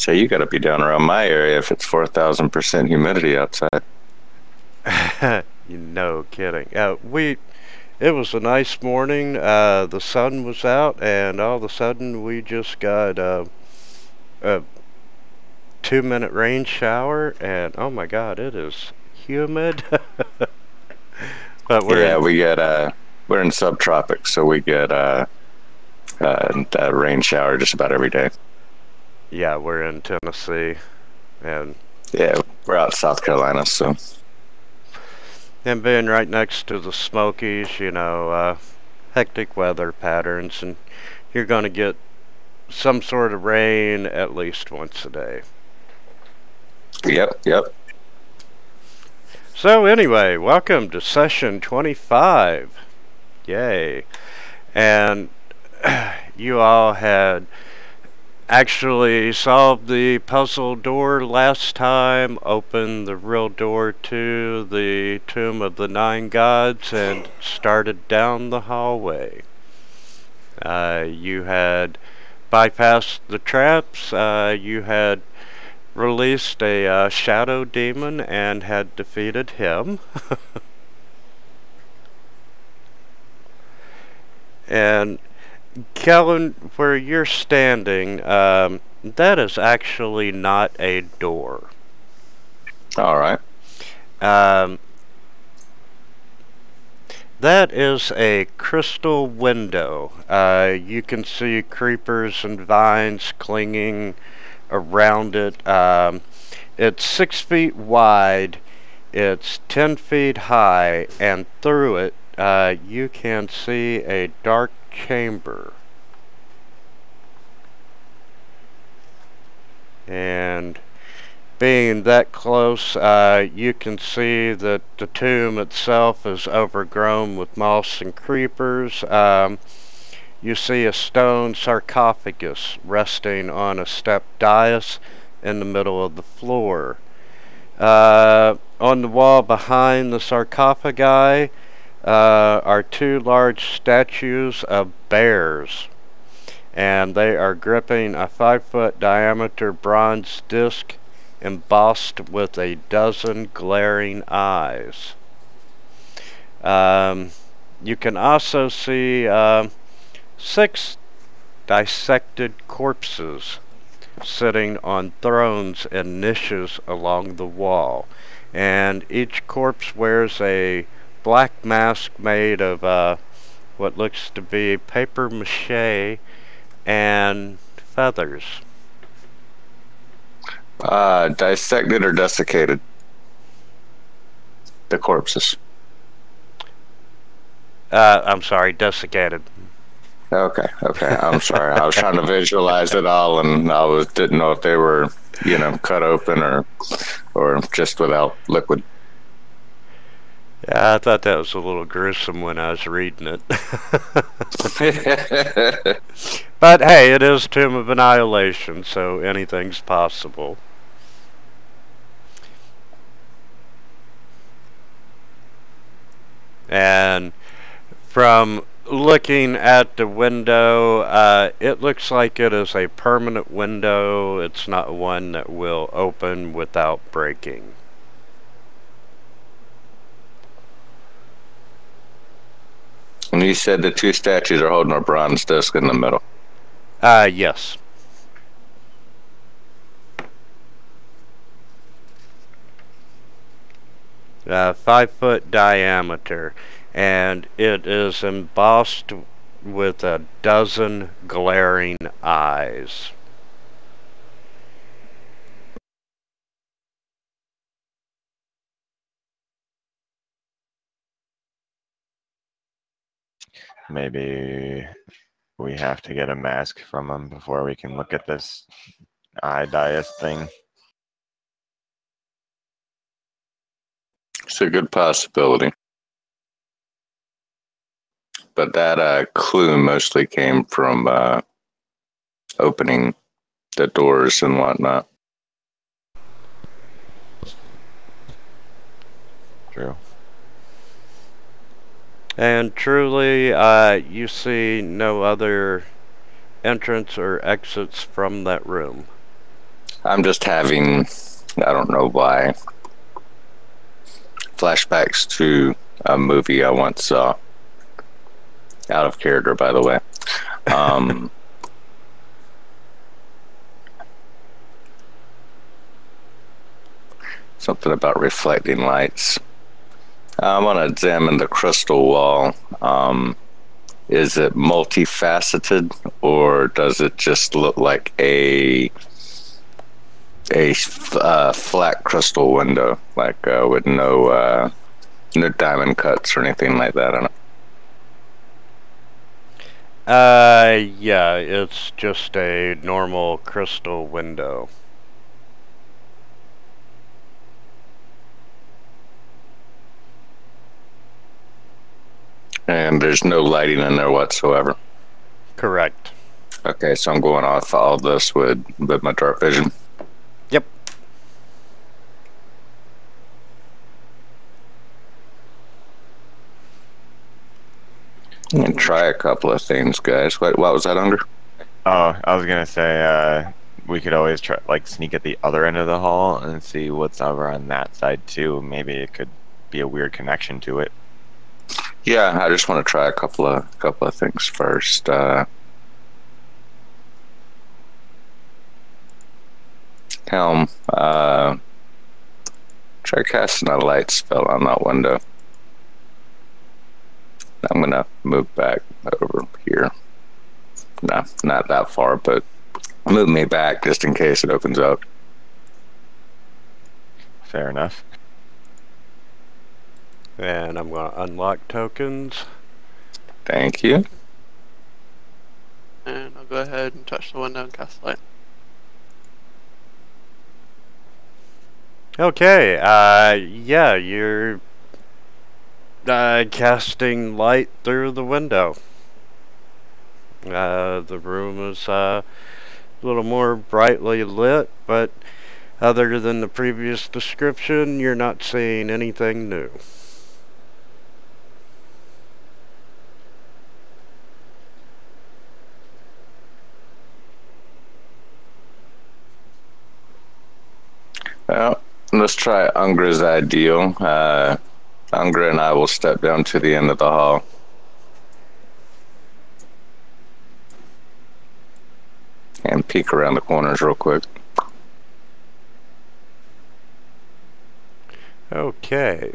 So you got to be down around my area if it's 4,000% humidity outside. No kidding. It was a nice morning. The sun was out, and all of a sudden we just got a 2-minute rain shower, and oh my God, it is humid. But we're in subtropics, so we get a rain shower just about every day. Yeah, we're in Tennessee, and yeah, we're out in South Carolina, so. And being right next to the Smokies, you know, hectic weather patterns, and you're going to get some sort of rain at least once a day. Yep. So anyway, welcome to session 25. Yay. And you all had actually solved the puzzle door last time, opened the real door to the Tomb of the Nine Gods, and started down the hallway. You had bypassed the traps, you had released a shadow demon and had defeated him. And Kellen, where you're standing, that is actually not a door. All right. That is a crystal window. You can see creepers and vines clinging around it. It's 6 feet wide, it's 10 feet high, and through it you can see a dark chamber. And being that close, you can see that the tomb itself is overgrown with moss and creepers. You see a stone sarcophagus resting on a stepped dais in the middle of the floor. On the wall behind the sarcophagi are 2 large statues of bears, and they are gripping a 5-foot diameter bronze disc embossed with a dozen glaring eyes. You can also see 6 dissected corpses sitting on thrones and niches along the wall, and each corpse wears a black mask made of what looks to be paper mache and feathers. Dissected or desiccated? The corpses. I'm sorry, desiccated. Okay. I'm sorry. I was trying to visualize it all, and didn't know if they were, cut open or just without liquid. Yeah, I thought that was a little gruesome when I was reading it. But hey, it is Tomb of Annihilation, so anything's possible. And from looking at the window, it looks like it is a permanent window. It's not one that will open without breaking. And you said the 2 statues are holding a bronze disc in the middle. Yes. Uh, 5-foot diameter, and it is embossed with a dozen glaring eyes. Maybe we have to get a mask from him before we can look at this eye dais thing. It's a good possibility. But that clue mostly came from opening the doors and whatnot. True. And truly, you see no other entrance or exits from that room. I'm just having, I don't know why, flashbacks to a movie I once saw. Out of character, by the way. Something about reflecting lights. I want to examine the crystal wall. Is it multifaceted, or does it just look like a flat crystal window, like with no diamond cuts or anything like that on it? Yeah, it's just a normal crystal window. And there's no lighting in there whatsoever. Correct. Okay, so I'm going off all this with my dark vision. Yep. And try a couple of things, guys. What was that, Unger? Oh, I was gonna say we could always try like sneak at the other end of the hall and see what's over on that side too. Maybe it could be a weird connection to it. Yeah, I just want to try a couple of things first. Helm, try casting a light spell on that window. I'm gonna move back over here. No, not that far, but move me back just in case it opens up. Fair enough. And I'm going to unlock tokens. Thank you. And I'll go ahead and touch the window and cast light. Okay, yeah, you're casting light through the window. The room is a little more brightly lit, but other than the previous description, you're not seeing anything new. Well, let's try Unger's ideal. Unger and I will step down to the end of the hall. And peek around the corners real quick. Okay.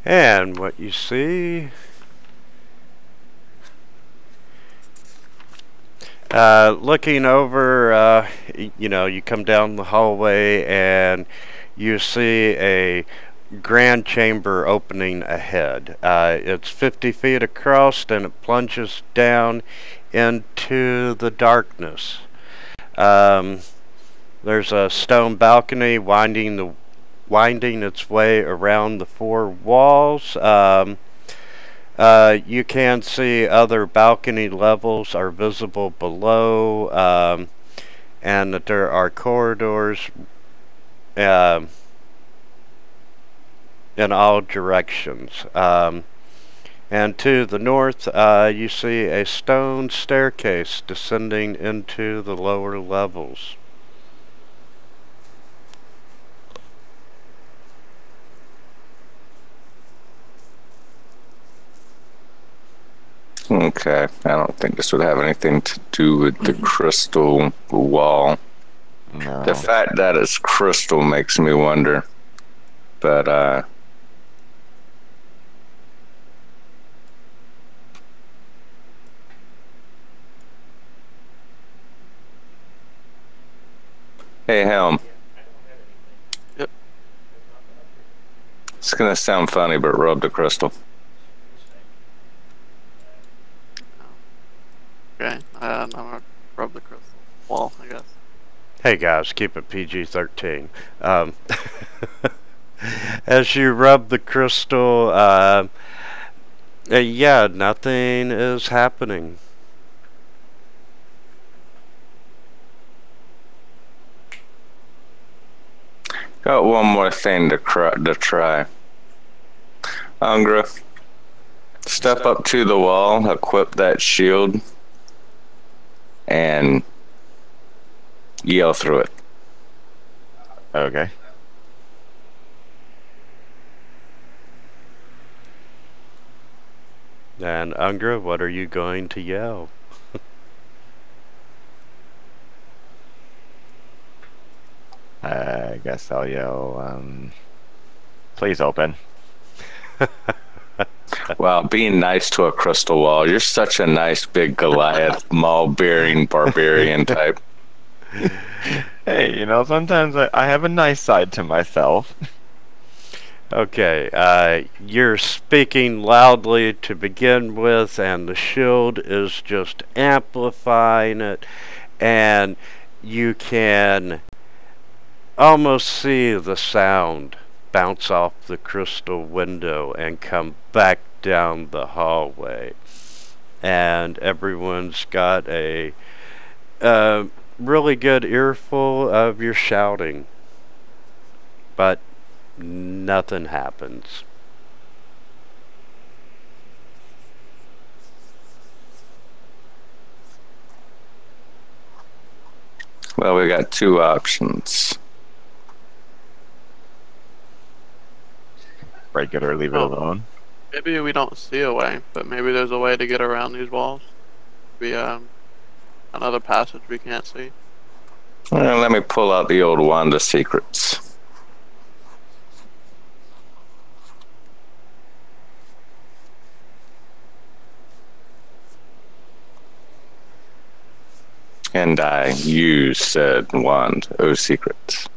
And what you see, looking over, you know, you come down the hallway and you see a grand chamber opening ahead. It's 50 feet across and it plunges down into the darkness. There's a stone balcony winding its way around the four walls. You can see other balcony levels are visible below, and that there are corridors in all directions. And to the north, you see a stone staircase descending into the lower levels. Okay, I don't think this would have anything to do with the crystal wall. No. The fact that it's crystal makes me wonder. But, hey, Helm. Yep. It's gonna sound funny, but rub the crystal. Okay, I'm gonna rub the crystal wall, I guess. Hey guys, keep it PG-13. As you rub the crystal, yeah, nothing is happening. Got one more thing to try. Angra, step up to the wall, equip that shield, and yell through it. Okay. And Ungra, what are you going to yell? I guess I'll yell, please open. Wow, being nice to a crystal wall. You're such a nice big Goliath, maul-bearing barbarian type. Hey, sometimes I have a nice side to myself. Okay, you're speaking loudly to begin with, and the shield is just amplifying it, and you can almost see the sound bounce off the crystal window and come back down the hallway. And everyone's got a really good earful of your shouting. But nothing happens. Well, we got two options. Break it or leave it alone. Maybe we don't see a way, but maybe there's a way to get around these walls. Maybe another passage we can't see. Well, let me pull out the old wand of secrets. And I use said wand of secrets.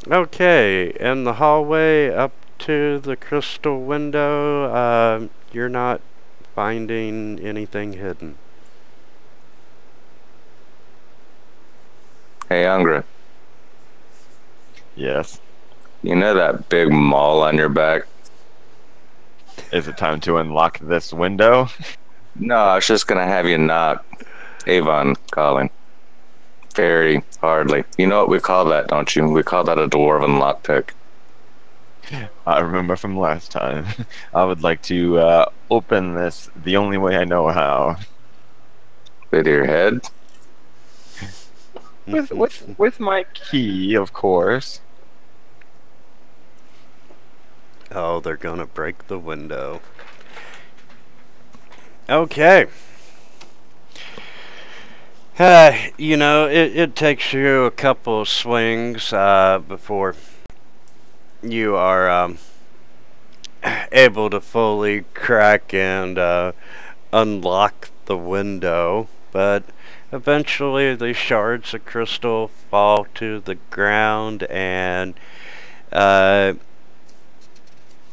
Okay, in the hallway up to the crystal window, you're not finding anything hidden. Hey, Angra, Yes. you know that big maul on your back? Is it time to unlock this window? No, I was just gonna have you knock. Avon calling. Very hardly. You know what we call that, don't you? We call that a dwarven lockpick. I remember from last time. I would like to open this the only way I know how. With your head? With my key, of course. Oh, they're gonna break the window. Okay. It takes you a couple of swings before you are able to fully crack and unlock the window, but eventually the shards of crystal fall to the ground, and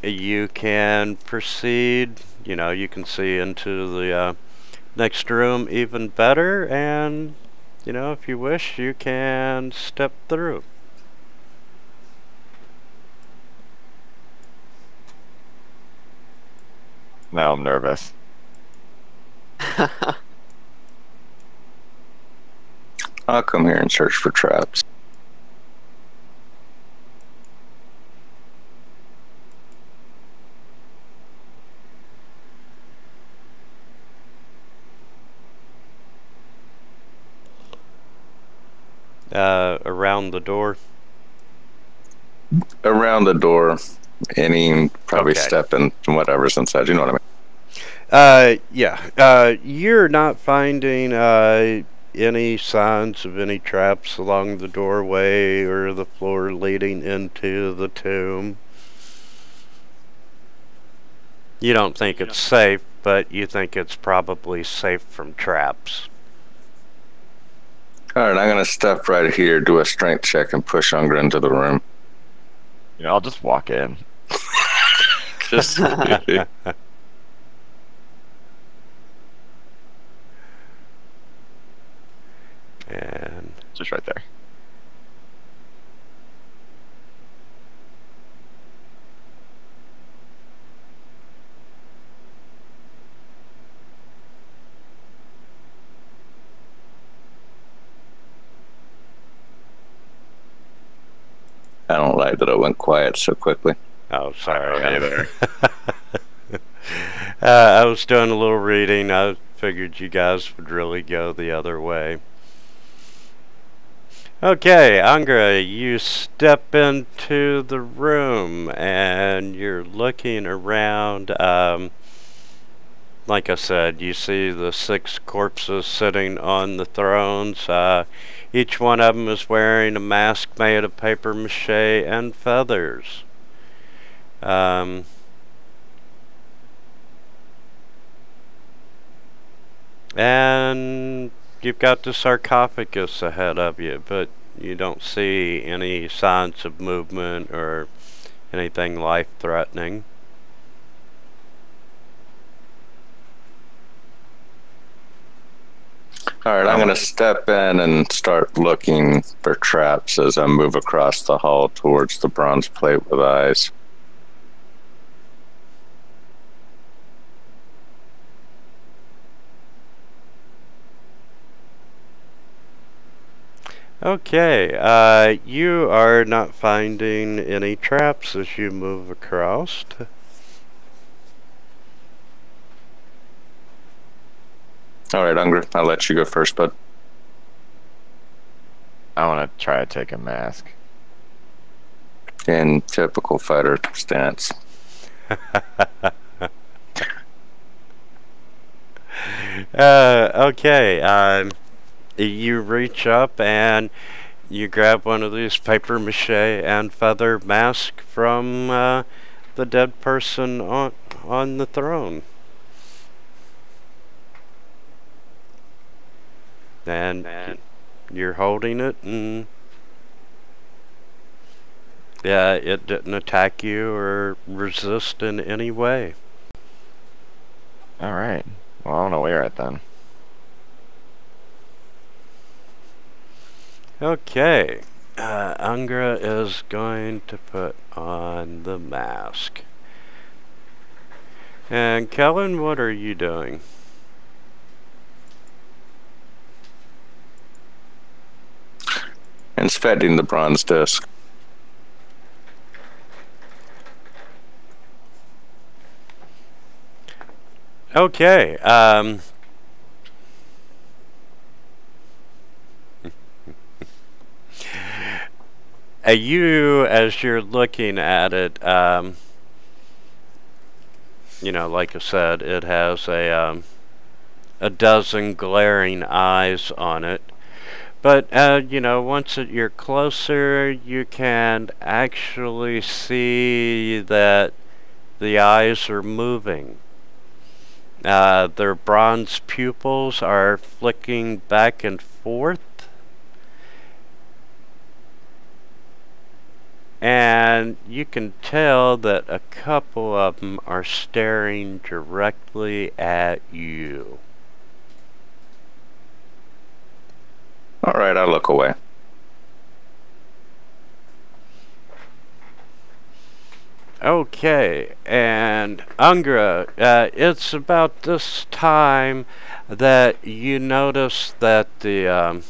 you can proceed. You can see into the next room even better, and if you wish, you can step through. Now I'm nervous. I'll come here and search for traps. Around the door. Around the door, any probably Okay. step in whatever's inside. You know what I mean? You're not finding any signs of any traps along the doorway or the floor leading into the tomb. You don't think it's safe, but you think it's probably safe from traps. All right, I'm gonna step right here, do a strength check, and push Unger into the room. I'll just walk in. Just And Just right there. I don't light that it went quiet so quickly. Oh, sorry. Hey there. I was doing a little reading. I figured you guys would really go the other way. Okay, Angra, you step into the room and you're looking around. Like I said, you see the 6 corpses sitting on the thrones. Each one of them is wearing a mask made of paper mache and feathers. And you've got the sarcophagus ahead of you, but you don't see any signs of movement or anything life-threatening. All right, I'm going to step in and start looking for traps as I move across the hall towards the bronze plate with eyes. Okay, you are not finding any traps as you move across. All right, Unger, I'll let you go first, bud. I want to try to take a mask. In typical fighter stance. Okay, you reach up and you grab one of these paper mache and feather masks from the dead person on the throne. And you're holding it, and yeah, it didn't attack you or resist in any way. Alright. Well, I want to wear it then. Okay, Angra is going to put on the mask. And Kellen, what are you doing? Inspecting the bronze disc. Okay, you, as you're looking at it, you know, like I said, it has a dozen glaring eyes on it. But, you know, once you're closer, you can actually see that the eyes are moving. Their bronze pupils are flicking back and forth. And you can tell that a couple of them are staring directly at you. All right, I'll look away. Okay, and Angra, it's about this time that you notice that the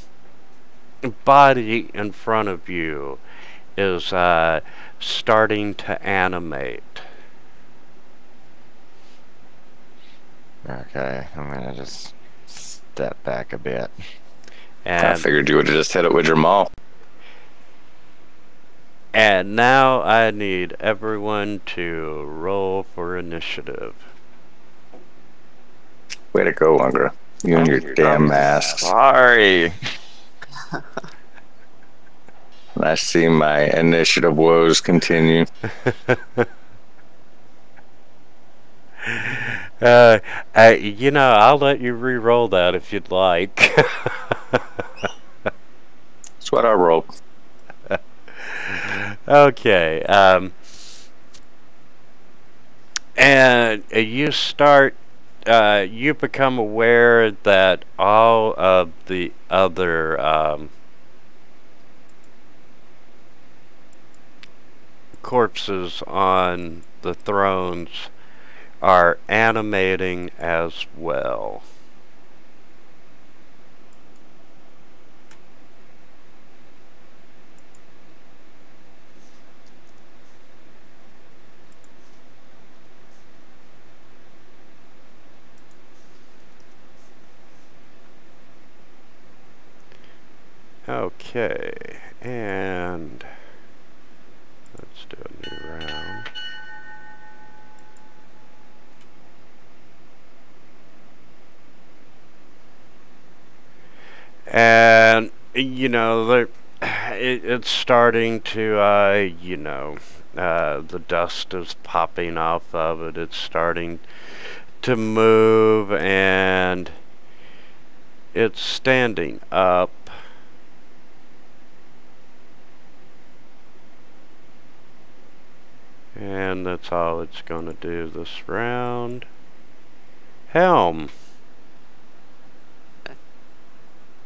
body in front of you is starting to animate. Okay, I'm gonna just step back a bit. I And figured you would have just hit it with your maul. And now I need everyone to roll for initiative. Way to go, Unger. You and your damn masks. Sorry. And I see my initiative woes continue. You know, I'll let you re-roll that if you'd like. That's what I rolled. Okay, and you start, you become aware that all of the other corpses on the thrones are animating as well. Okay, and let's do a new round. And you know, it's starting to, the dust is popping off of it. It's starting to move, and it's standing up. And that's all it's going to do this round. Helm.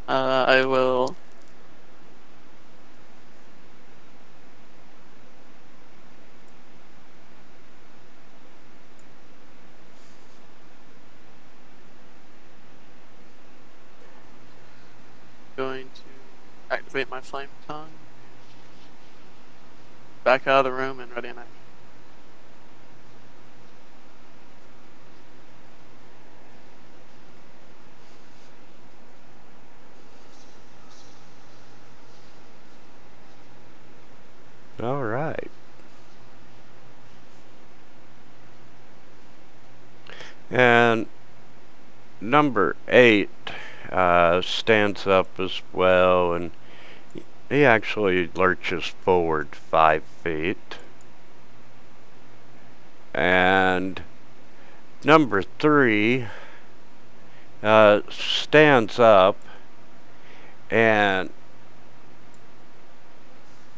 I will going to activate my flame tongue. Back out of the room and ready in action. All right. And number 8 stands up as well, and he actually lurches forward 5 feet. And number 3 stands up, and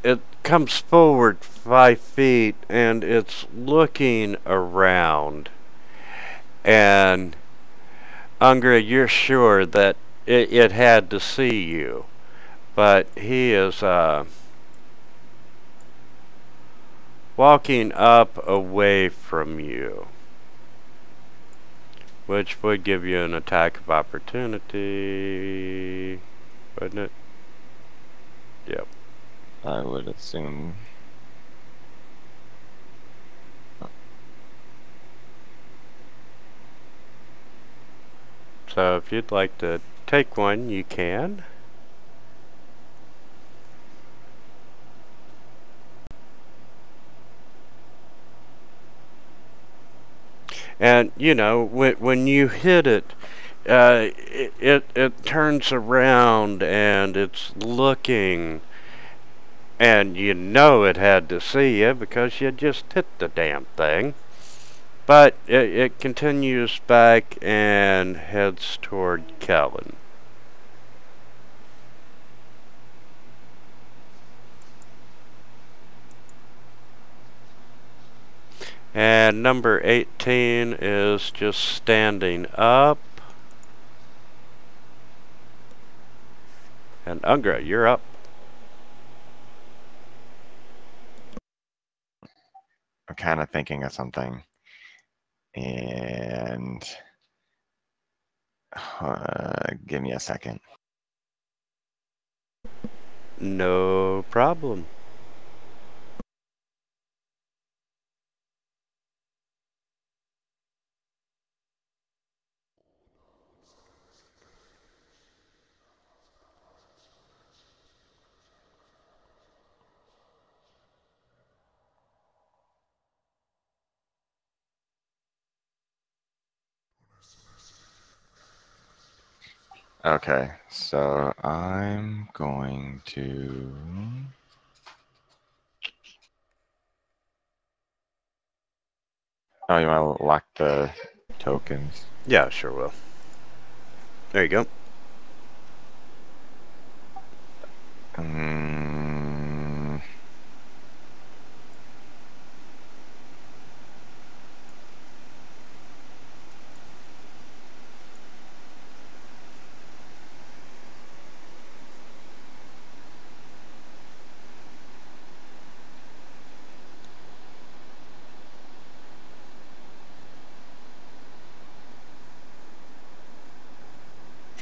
it comes forward 5 feet, and it's looking around. And Ungra, you're sure that it had to see you, but he is walking up away from you, which would give you an attack of opportunity, wouldn't it? Yep. I would assume. So if you'd like to take one, you can. And you know, when you hit it, it turns around and it's looking, and you know it had to see you because you just hit the damn thing. But it continues back and heads toward Calvin. And number 18 is just standing up. And Ungra, you're up. I'm kind of thinking of something. And give me a second. No problem. Okay, so I'm going to... Oh, you want to lock the tokens? Yeah, sure will. There you go.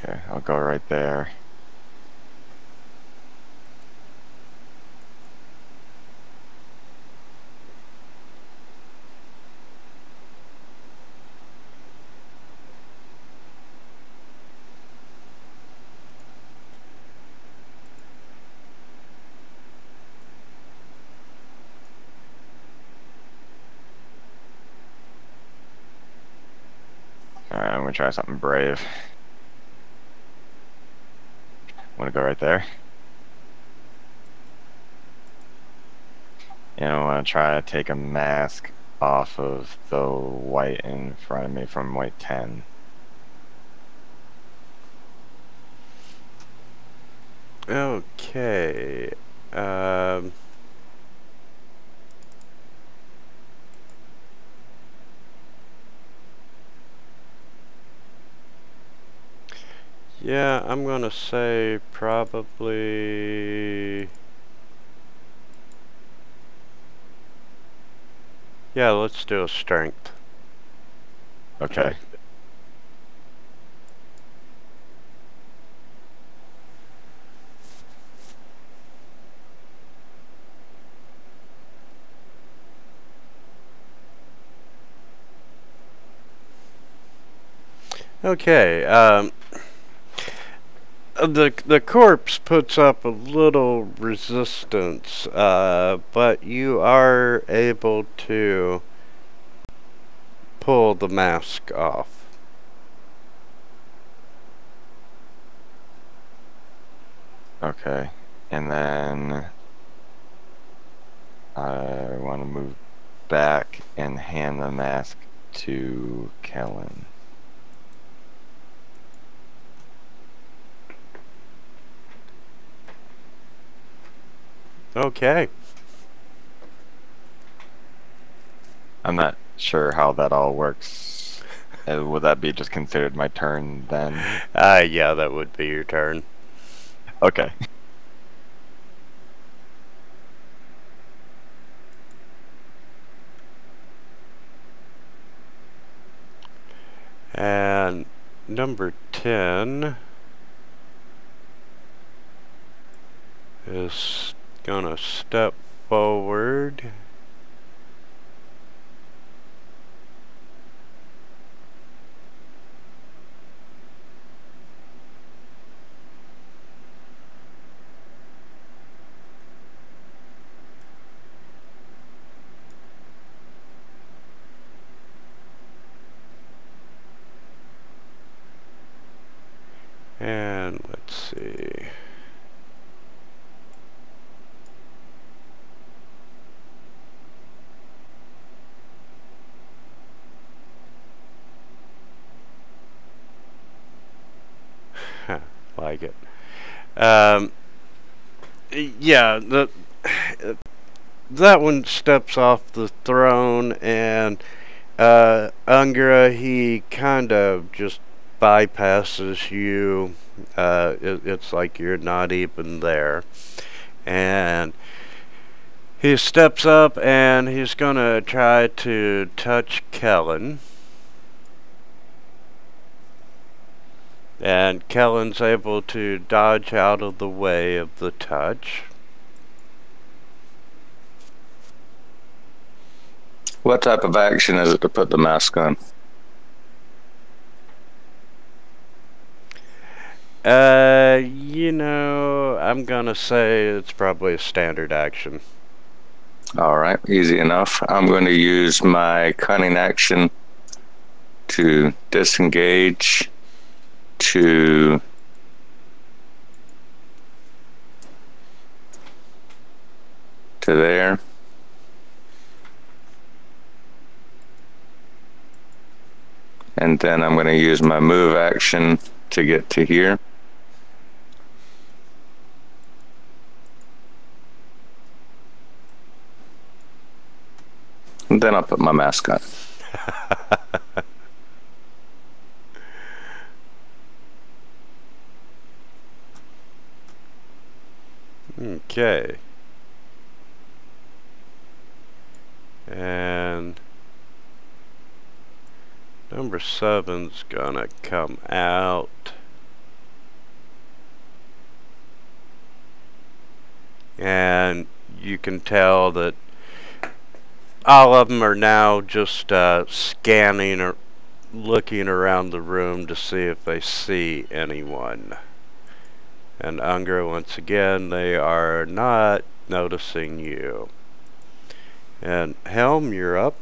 Okay, I'll go right there. Alright, I'm gonna try something brave. Wanna go right there? And I wanna try to take a mask off of the white in front of me from white 10. Okay. Yeah, I'm gonna say probably... Yeah, let's do a strength. Okay. Okay, the corpse puts up a little resistance, but you are able to pull the mask off. Okay. And then I want to move back and hand the mask to Kellen. Okay. I'm not sure how that all works. Would that be just considered my turn then? Yeah, that would be your turn. Okay. And number 10 is gonna step forward. And let's see. Like it. Yeah, that one steps off the throne, and Ungra, he kind of just bypasses you. It's like you're not even there. And he steps up and he's gonna try to touch Kellen. And Kellen's able to dodge out of the way of the touch. What type of action is it to put the mask on? I'm gonna say it's probably a standard action. All right, easy enough. I'm going to use my cunning action to disengage to there. And then I'm going to use my move action to get to here. And then I'll put my mask on. Okay. And number 7's gonna come out. And you can tell that all of them are now just scanning or looking around the room to see if they see anyone. And Unger, once again, they are not noticing you. And Helm, you're up.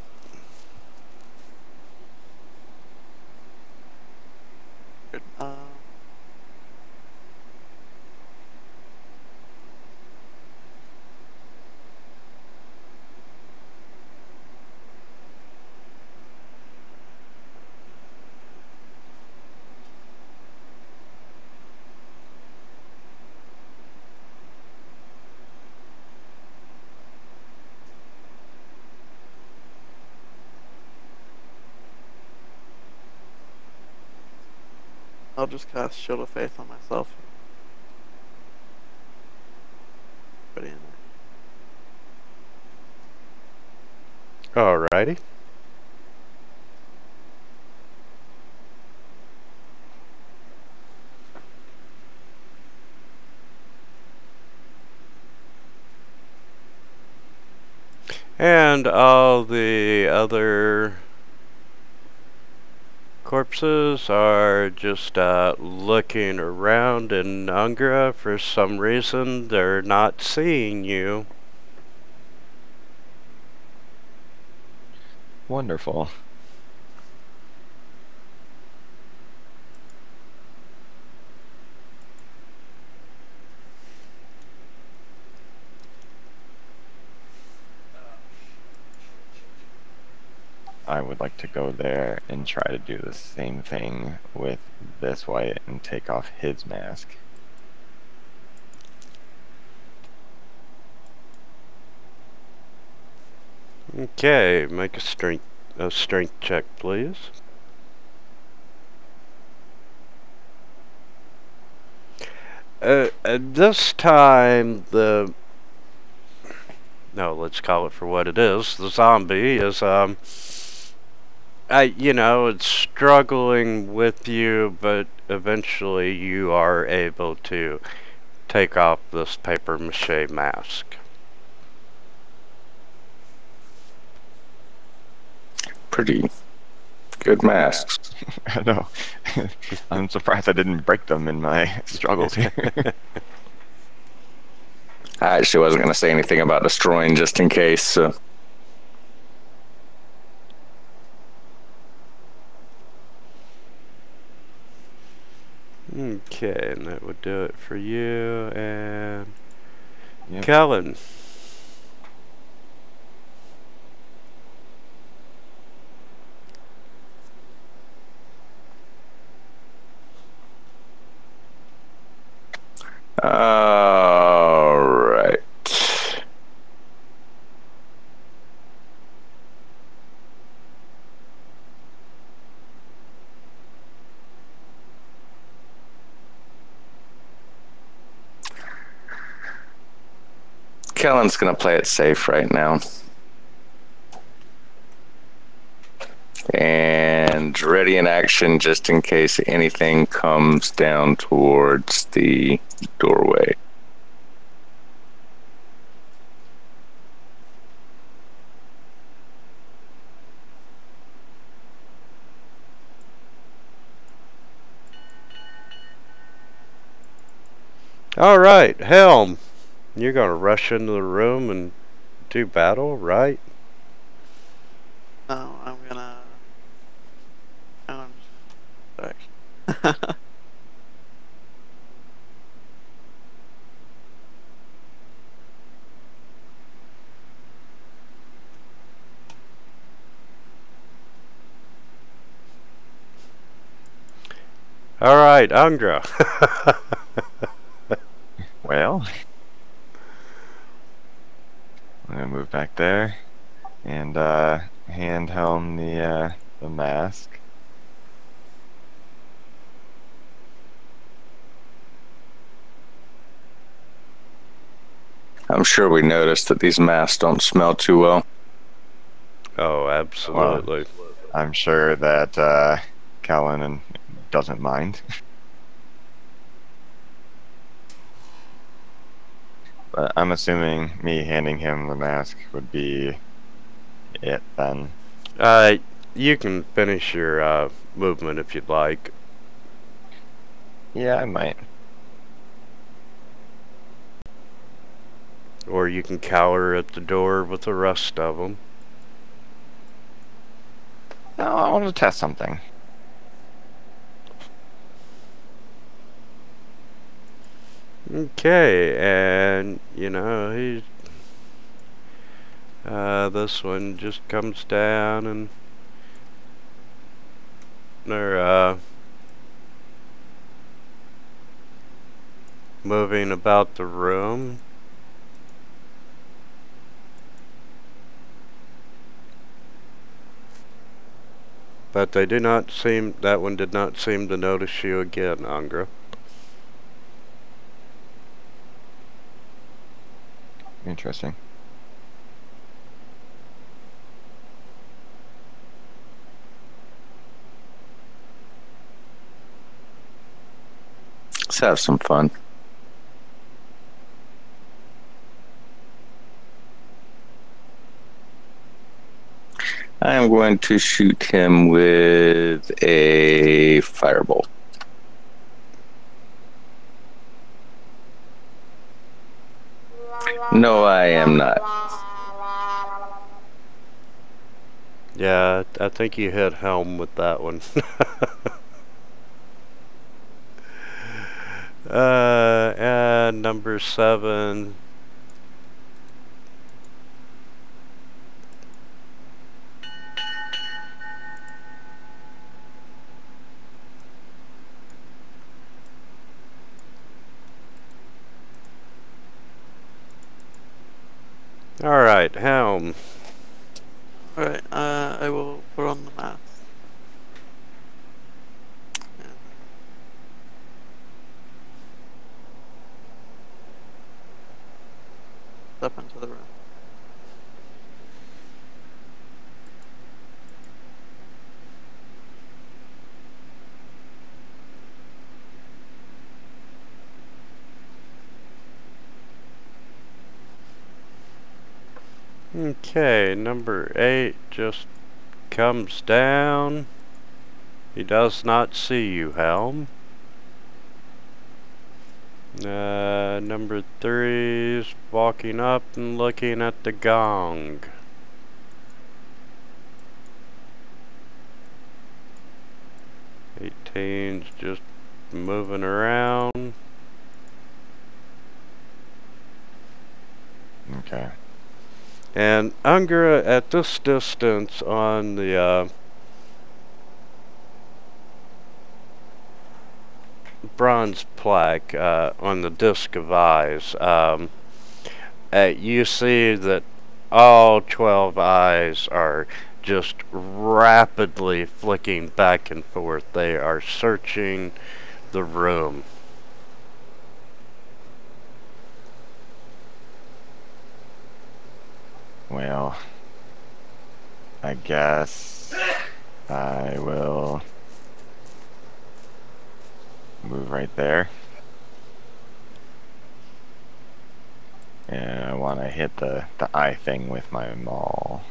I'll just cast Shield of Faith on myself. Pretty in there. Alrighty. And all the other corpses are just looking around, and Angra, for some reason, they're not seeing you. Wonderful. I would like to go there and try to do the same thing with this white and take off his mask. Okay, make a strength check, please. This time no, let's call it for what it is. The zombie is it's struggling with you, but eventually you are able to take off this paper mache mask. Pretty good masks. I know. I'm surprised I didn't break them in my struggles here. I actually wasn't going to say anything about destroying just in case. So. Okay, and that would do it for you. And Yep. Kellen. All right. Kellen's going to play it safe right now. And ready in action just in case anything comes down towards the doorway. All right, Helm. You're going to rush into the room and do battle, right? No, I'm gonna. Sorry. All right, Angra. Well, I'm gonna move back there and hand Helm the mask. I'm sure we noticed that these masks don't smell too well. Oh, absolutely. I'm sure that Kellen doesn't mind. But I'm assuming me handing him the mask would be it then. You can finish your movement if you'd like. Yeah, I might. Or you can cower at the door with the rest of them. No, I want to test something. Okay, and this one just comes down and they're moving about the room. But they do not seem, that one did not seem to notice you again, Angra. Interesting. Let's have some fun. I am going to shoot him with a firebolt. No, I am not. Yeah, I think you hit Helm with that one. And number 7. Alright, Helm. Alright, I will put on the mask. And step into the room. Okay, number 8 just comes down. He does not see you, Helm. Number 3 is walking up and looking at the gong. 18's just moving around. Okay. And Angra, at this distance on the bronze plaque on the disc of eyes, you see that all 12 eyes are just rapidly flicking back and forth. They are searching the room. Well, I guess I will move right there. And I want to hit the eye thing with my maul.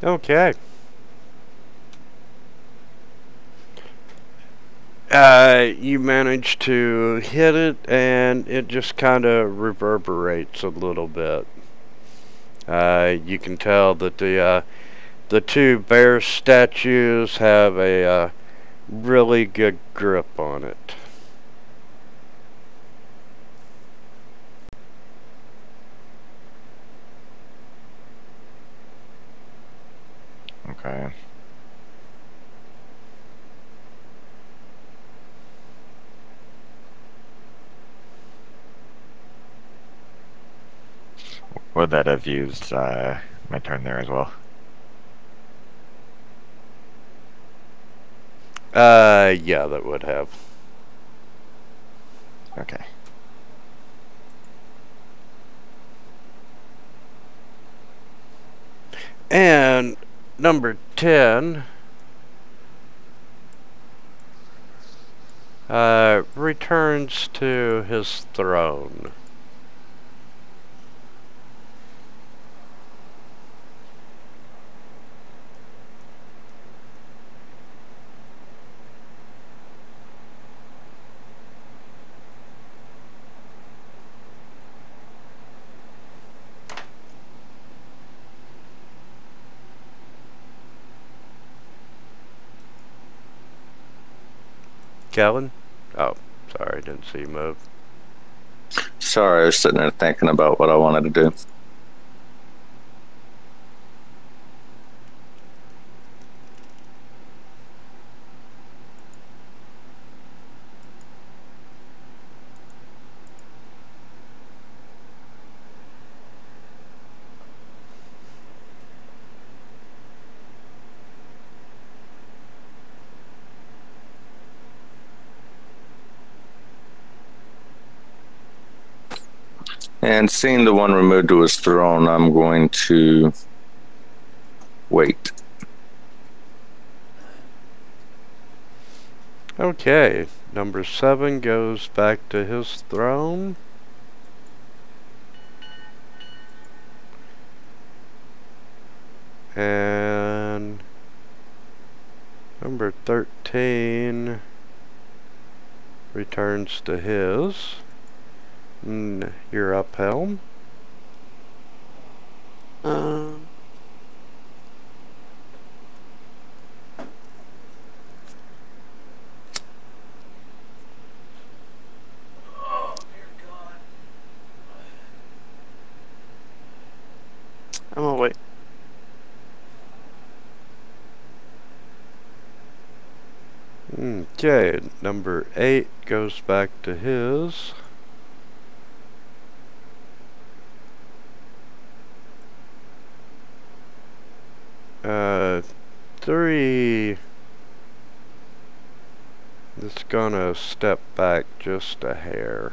Okay. You manage to hit it, and it just kind of reverberates a little bit. You can tell that the 2 bear statues have a really good grip on it. Okay. Would that have used my turn there as well? Yeah, that would have. Okay. And number 10 returns to his throne. Kellen? Oh, sorry, didn't see you move. Sorry, I was sitting there thinking about what I wanted to do. And seeing the one removed to his throne, I'm going to wait. Okay, number 7 goes back to his throne. And number 13 returns to his. You're up, Helm. I'm gonna wait. Okay, number 8 goes back to his. Three is gonna step back just a hair.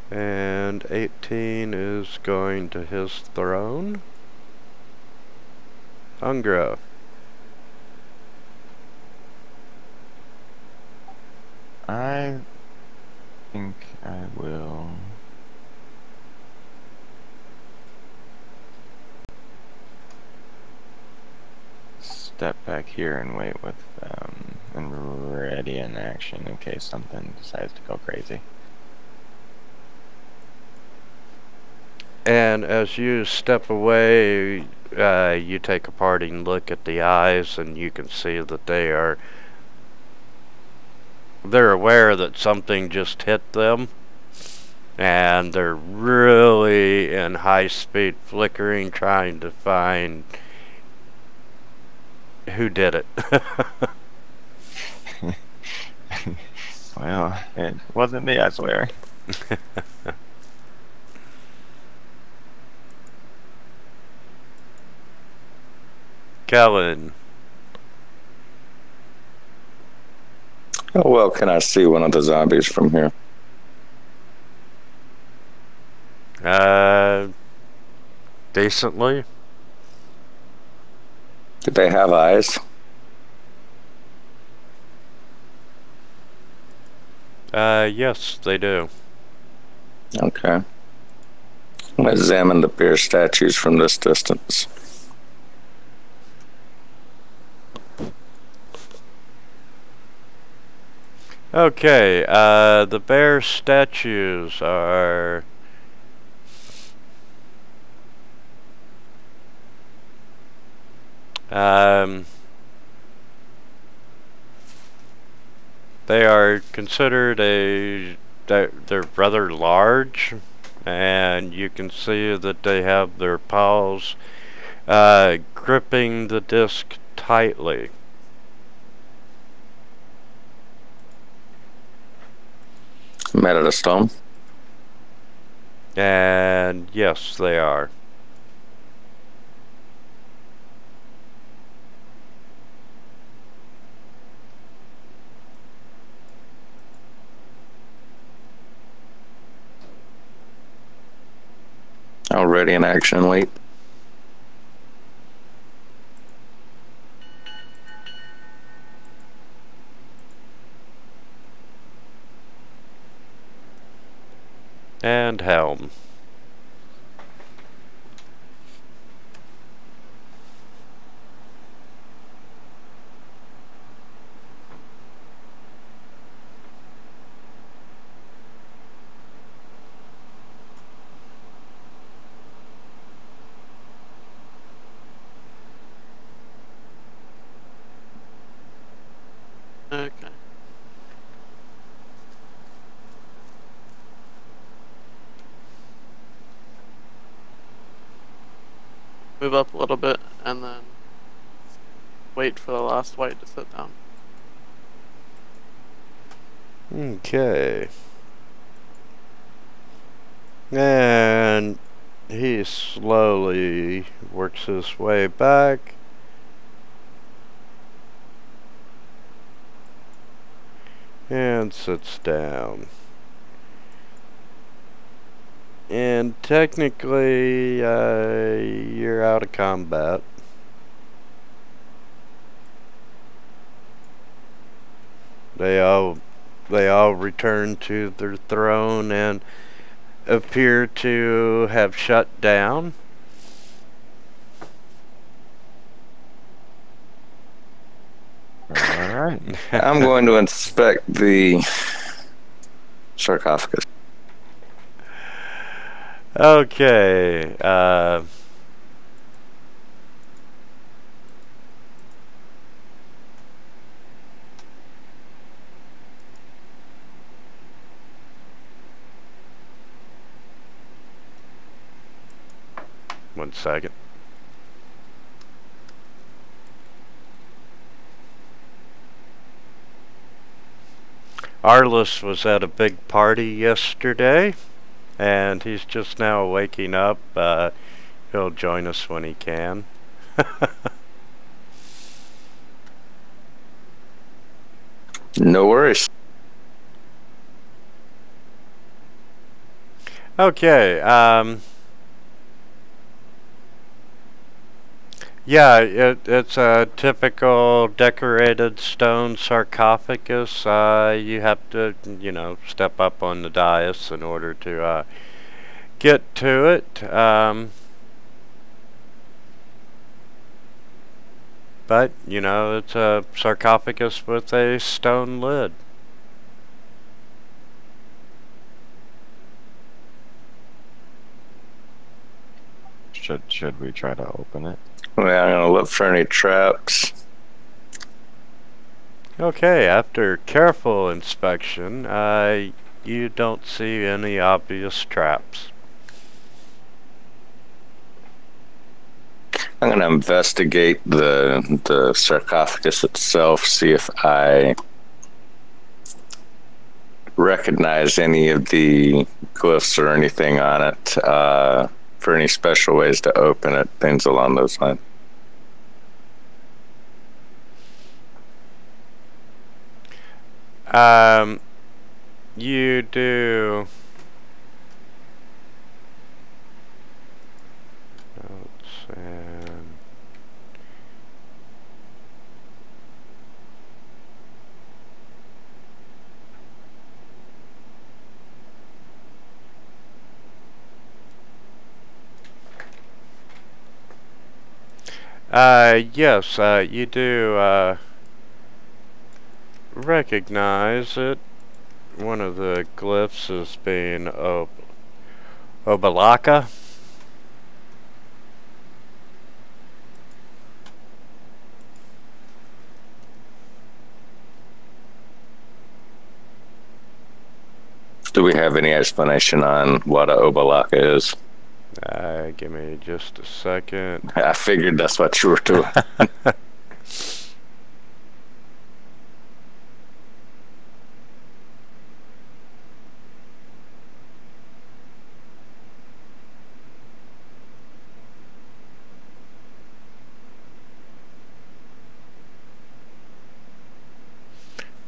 And 18 is going to his throne. Ungra. I think I will step back here and wait with and ready in action in case something decides to go crazy. And as you step away, you take a parting look at the eyes, and you can see that they're aware that something just hit them, and they're really in high speed flickering, trying to find who did it. Well, it wasn't me, I swear. Kellen. How well can I see one of the zombies from here? Decently. Do they have eyes? Yes, they do. Okay. I'm going to examine the bear statues from this distance. Okay, the bear statues are they are considered they're rather large, and you can see that they have their paws gripping the disc tightly. Made out of stone? And yes, they are. Already in action, wait. And Helm. Okay. Move up a little bit and then wait for the last white to sit down. Okay. And he slowly works his way back. And sits down. And technically, you're out of combat. They all return to their throne and appear to have shut down. Alright. I'm going to inspect the sarcophagus. Okay. One second. Arliss was at a big party yesterday, and he's just now waking up. He'll join us when he can. No worries. Okay, yeah, it's a typical decorated stone sarcophagus. You have to, step up on the dais in order to get to it. But, it's a sarcophagus with a stone lid. Should we try to open it? Well, I'm going to look for any traps. Okay, after careful inspection, you don't see any obvious traps. I'm going to investigate the sarcophagus itself, see if I recognize any of the glyphs or anything on it, for any special ways to open it, things along those lines. You do. Notes and yes, you do recognize it. One of the glyphs is being Obalaka. Do we have any explanation on what a Obalaka is? Give me just a second. I figured that's what you were doing.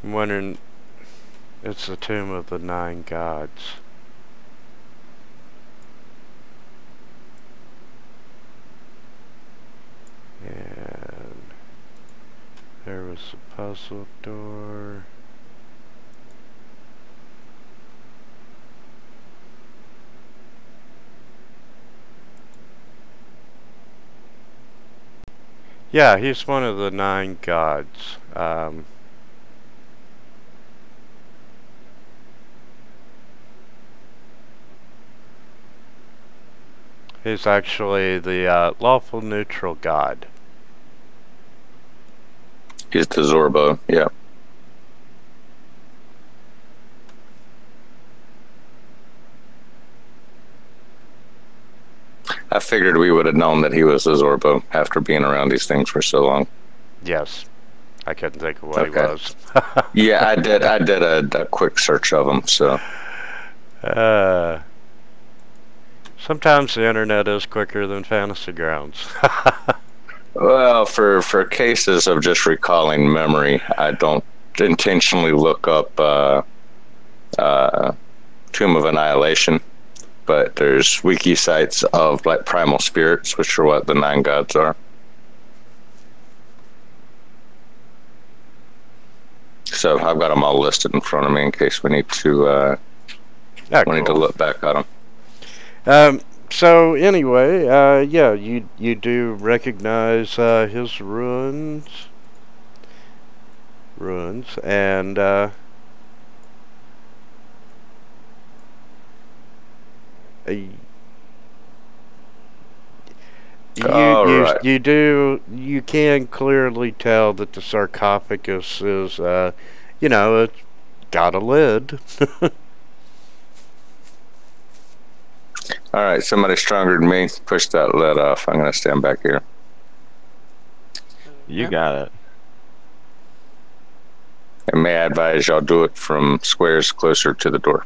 I'm wondering, it's the Tomb of the Nine Gods. And there was a puzzle door. Yeah, he's one of the nine gods. He's actually the lawful neutral god. He's the Zorbo, yeah. I figured we would have known that he was a Zorbo after being around these things for so long. Yes. I couldn't think of what he was. Yeah, I did a quick search of him, so. Sometimes the internet is quicker than Fantasy Grounds. Well, for cases of just recalling memory, I don't intentionally look up Tomb of Annihilation. but there's wiki sites of like primal spirits, which are what the 9 gods are. So I've got them all listed in front of me in case we need to Cool. look back at them. So anyway, yeah, you do recognize his ruins, and Right. you can clearly tell that the sarcophagus is it's got a lid. All right, somebody stronger than me, push that lid off. I'm going to stand back here. You got it. And may I advise y'all do it from squares closer to the door.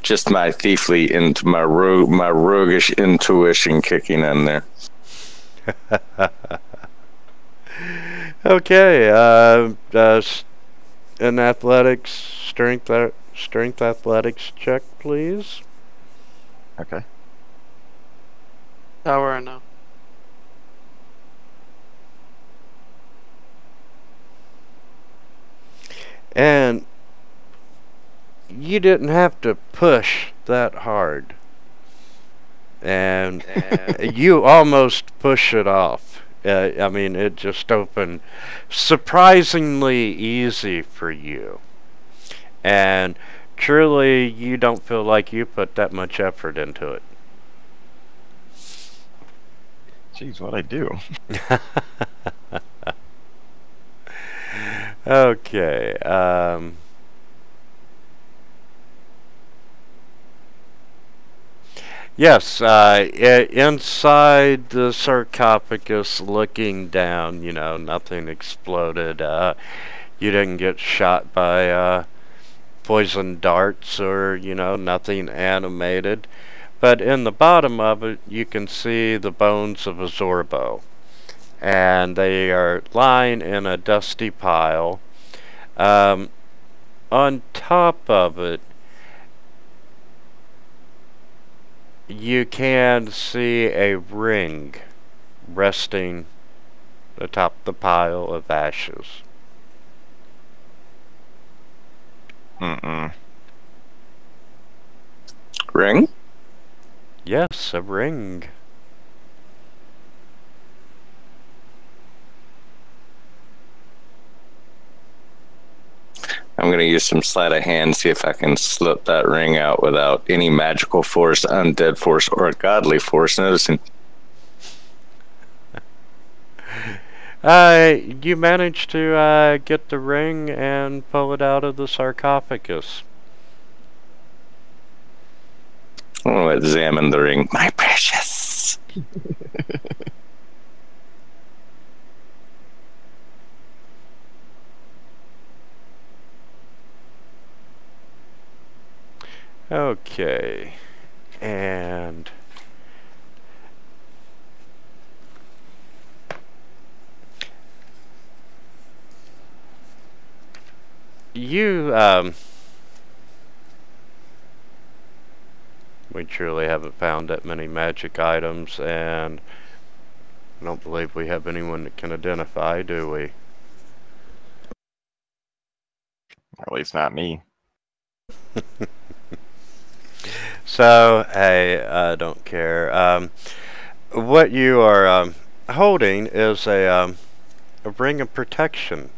Just my thiefly into my roguish intuition kicking in there. Okay, an athletics strength athletics check, please. Okay. Tower or no? And you didn't have to push that hard. And you almost push it off. I mean, it just opened surprisingly easy for you. And truly, you don't feel like you put that much effort into it. Jeez, what'd I do? Okay. Yes, inside the sarcophagus, looking down, nothing exploded. You didn't get shot by poison darts or, nothing animated. But in the bottom of it, you can see the bones of a Zorbo. And they are lying in a dusty pile. On top of it, you can see a ring resting atop the pile of ashes. Ring? Yes, a ring. I'm going to use some sleight of hand, see if I can slip that ring out without any magical force, undead force, or godly force noticing. You managed to get the ring and pull it out of the sarcophagus. I'm going to examine the ring. My precious. Okay. And you, we truly haven't found that many magic items, and I don't believe we have anyone that can identify, do we? At least not me. So, hey, I don't care. What you are holding is a ring of protection.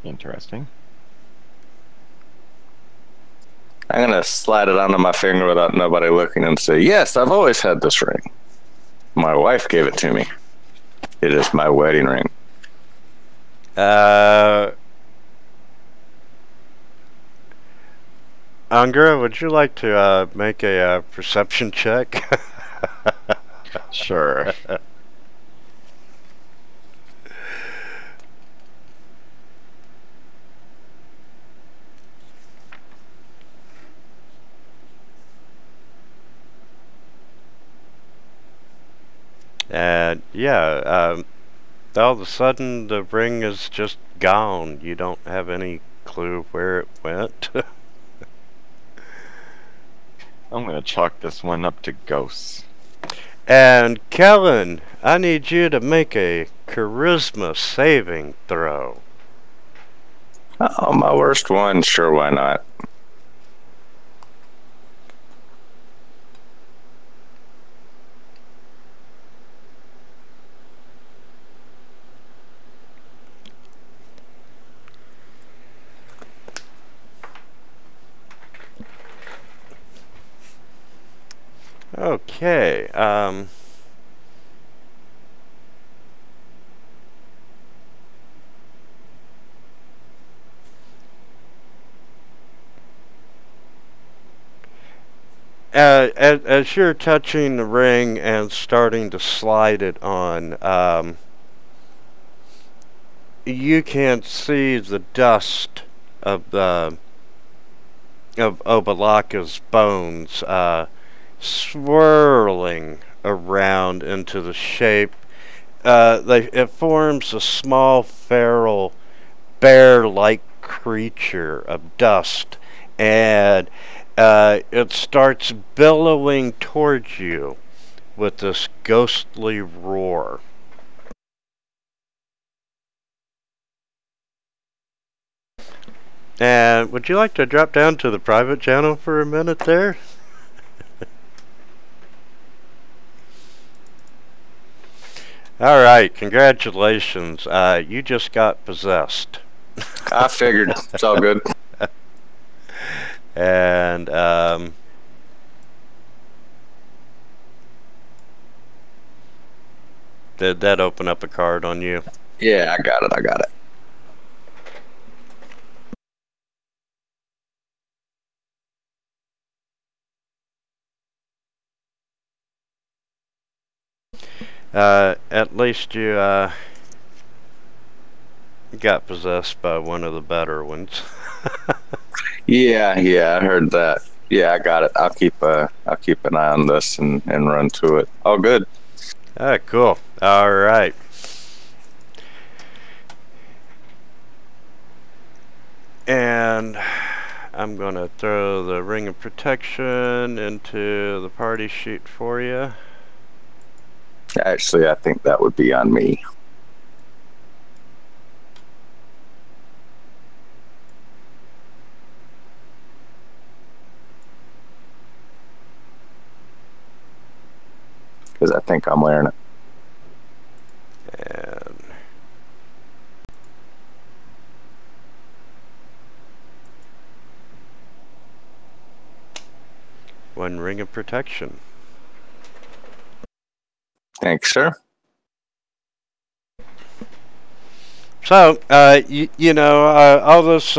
Interesting. I'm going to slide it onto my finger without nobody looking and say, yes, I've always had this ring. My wife gave it to me. It is my wedding ring. Angra, would you like to make a perception check? Sure. And yeah, all of a sudden the ring is just gone. You don't have any clue where it went. I'm gonna chalk this one up to ghosts. And Kellen, I need you to make a charisma saving throw. Oh, my worst one. Sure, why not? Okay. As you're touching the ring and starting to slide it on, you can see the dust of the of Obalaka's bones swirling around into the shape. It forms a small feral bear-like creature of dust, and it starts billowing towards you with this ghostly roar. And would you like to drop down to the private channel for a minute there? Alright, congratulations. You just got possessed. I figured it's all good. And did that open up a card on you? Yeah, I got it. I got it. At least you got possessed by one of the better ones. Yeah, I heard that. Yeah, I got it. I'll keep an eye on this and run to it. All good. Cool. All right. And I'm going to throw the Ring of Protection into the party sheet for you. Actually, I think that would be on me. Because I think I'm wearing it. And one Ring of Protection. Thanks, sir. So, all this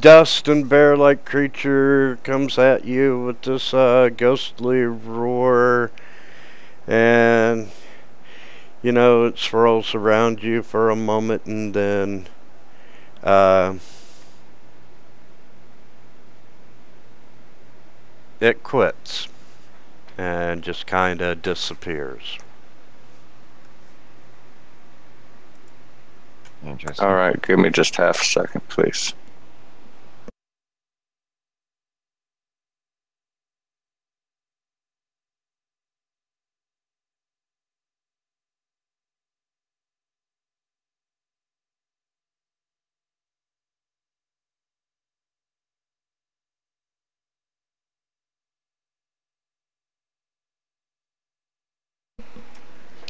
dust and bear-like creature comes at you with this ghostly roar, and it swirls around you for a moment, and then it quits and just kind of disappears. Interesting. All right, give me just half a second, please.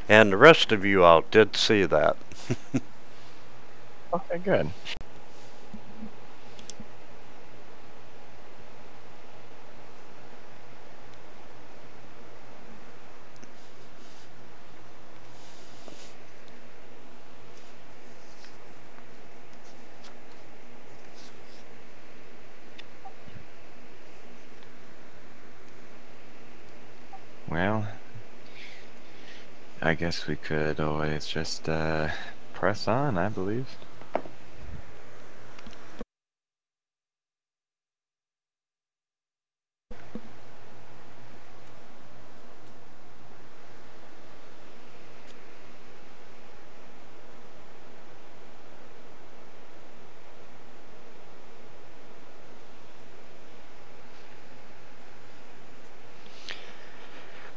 And the rest of you all did see that. Okay, good. Well, I guess we could always just press on, I believe.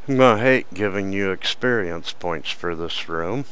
I'm gonna hate giving you experience points for this room.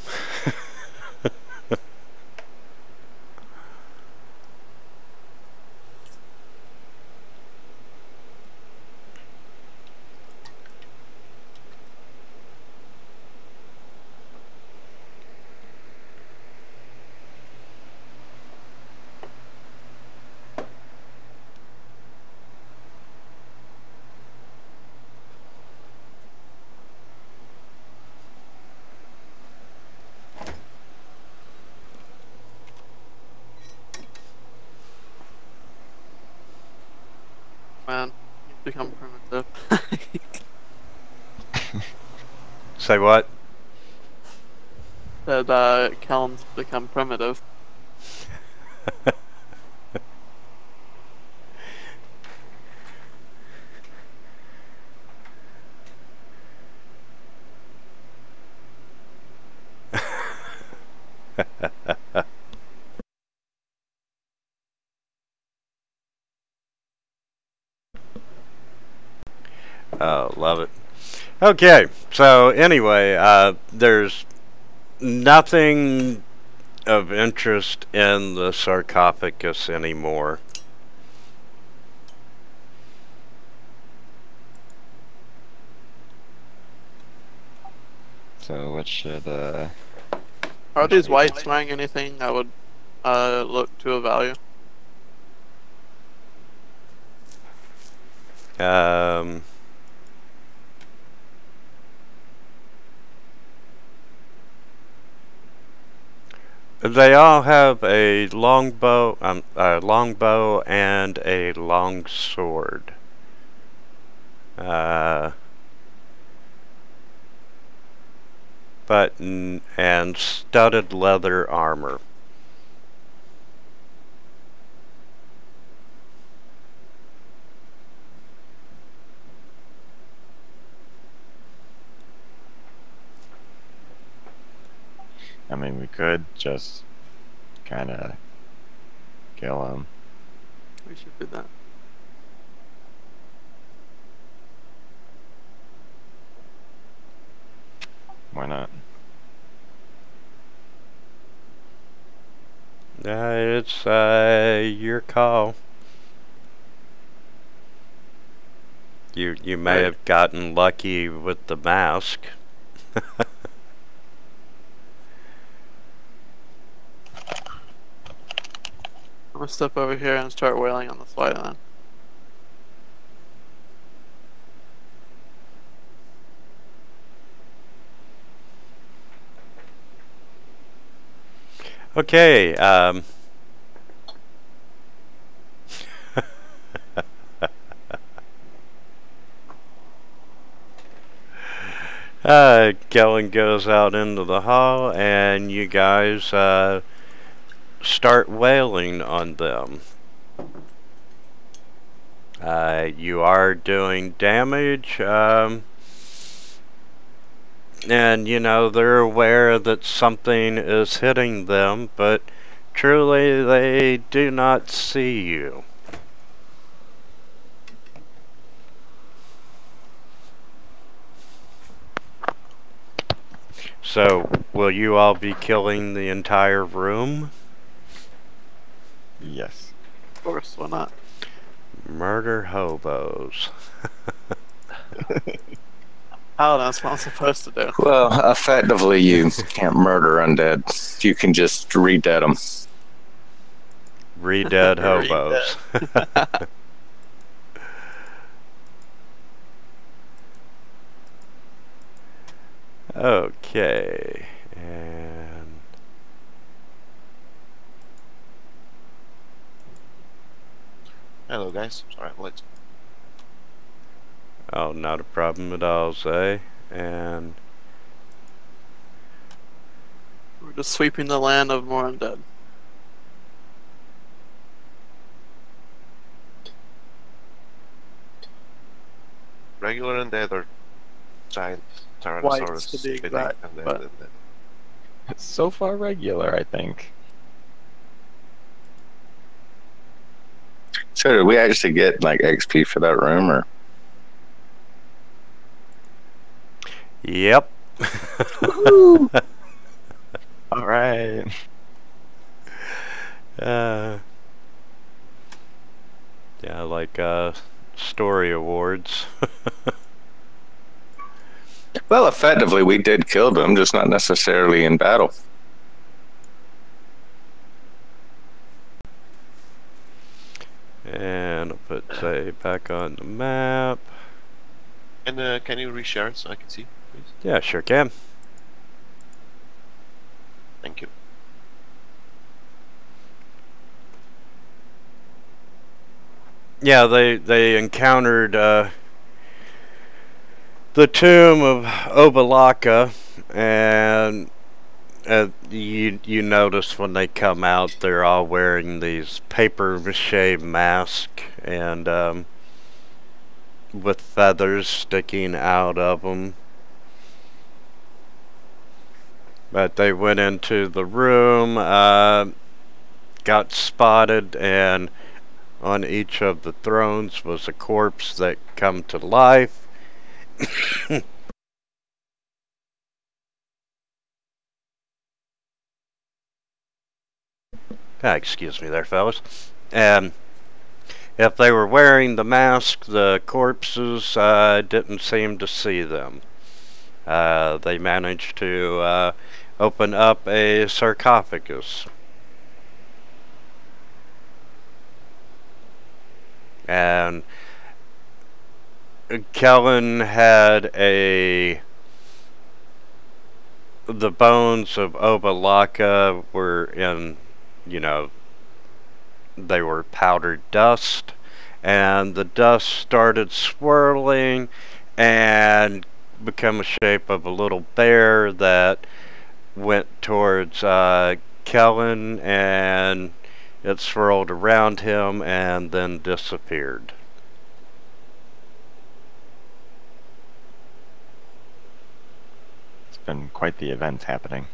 Man, you've become primitive. Say what? Said Callum's become primitive. Oh, love it. Okay, so anyway, there's nothing of interest in the sarcophagus anymore. So what should Are these whites wearing anything I would look to evaluate? They all have a longbow and a long sword. And studded leather armor. I mean, we could just kind of kill him. We should do that. Why not? It's your call. You may Right. have gotten lucky with the mask. I'm gonna step over here and start wailing on the fly then. Okay, Kellen goes out into the hall, and you guys start wailing on them. You are doing damage, and you know they're aware that something is hitting them, but truly they do not see you. So, will you all be killing the entire room? Yes. Of course, why not? Murder hobos. How that's what I'm supposed to do. Well, effectively, you can't murder undead. You can just re-dead them. Re-dead hobos. Okay, and Hello guys, sorry I'm late. oh, not a problem at all, Zay. And We're just sweeping the land of more undead. Regular undead or giant Whites, Tyrannosaurus to be spitting exact, undead, but- undead. So far, regular, I think. So did we actually get like XP for that room, or? Yep. All right. Yeah, like story awards. Well, effectively, we did kill them, just not necessarily in battle. And I'll put say back on the map. And can you reshare it so I can see, please? Yeah, sure can. Thank you. Yeah, they encountered the tomb of Obalaka, and you notice when they come out, they're all wearing these paper mache masks and with feathers sticking out of them. But they went into the room, got spotted, and on each of the thrones was a corpse that come to life. Excuse me there, fellas. And if they were wearing the mask, the corpses didn't seem to see them. They managed to open up a sarcophagus. And Kellen had the bones of Obalaka were in, they were powdered dust, and the dust started swirling and become a shape of a little bear that went towards Kellen, and it swirled around him and then disappeared. It's been quite the event happening.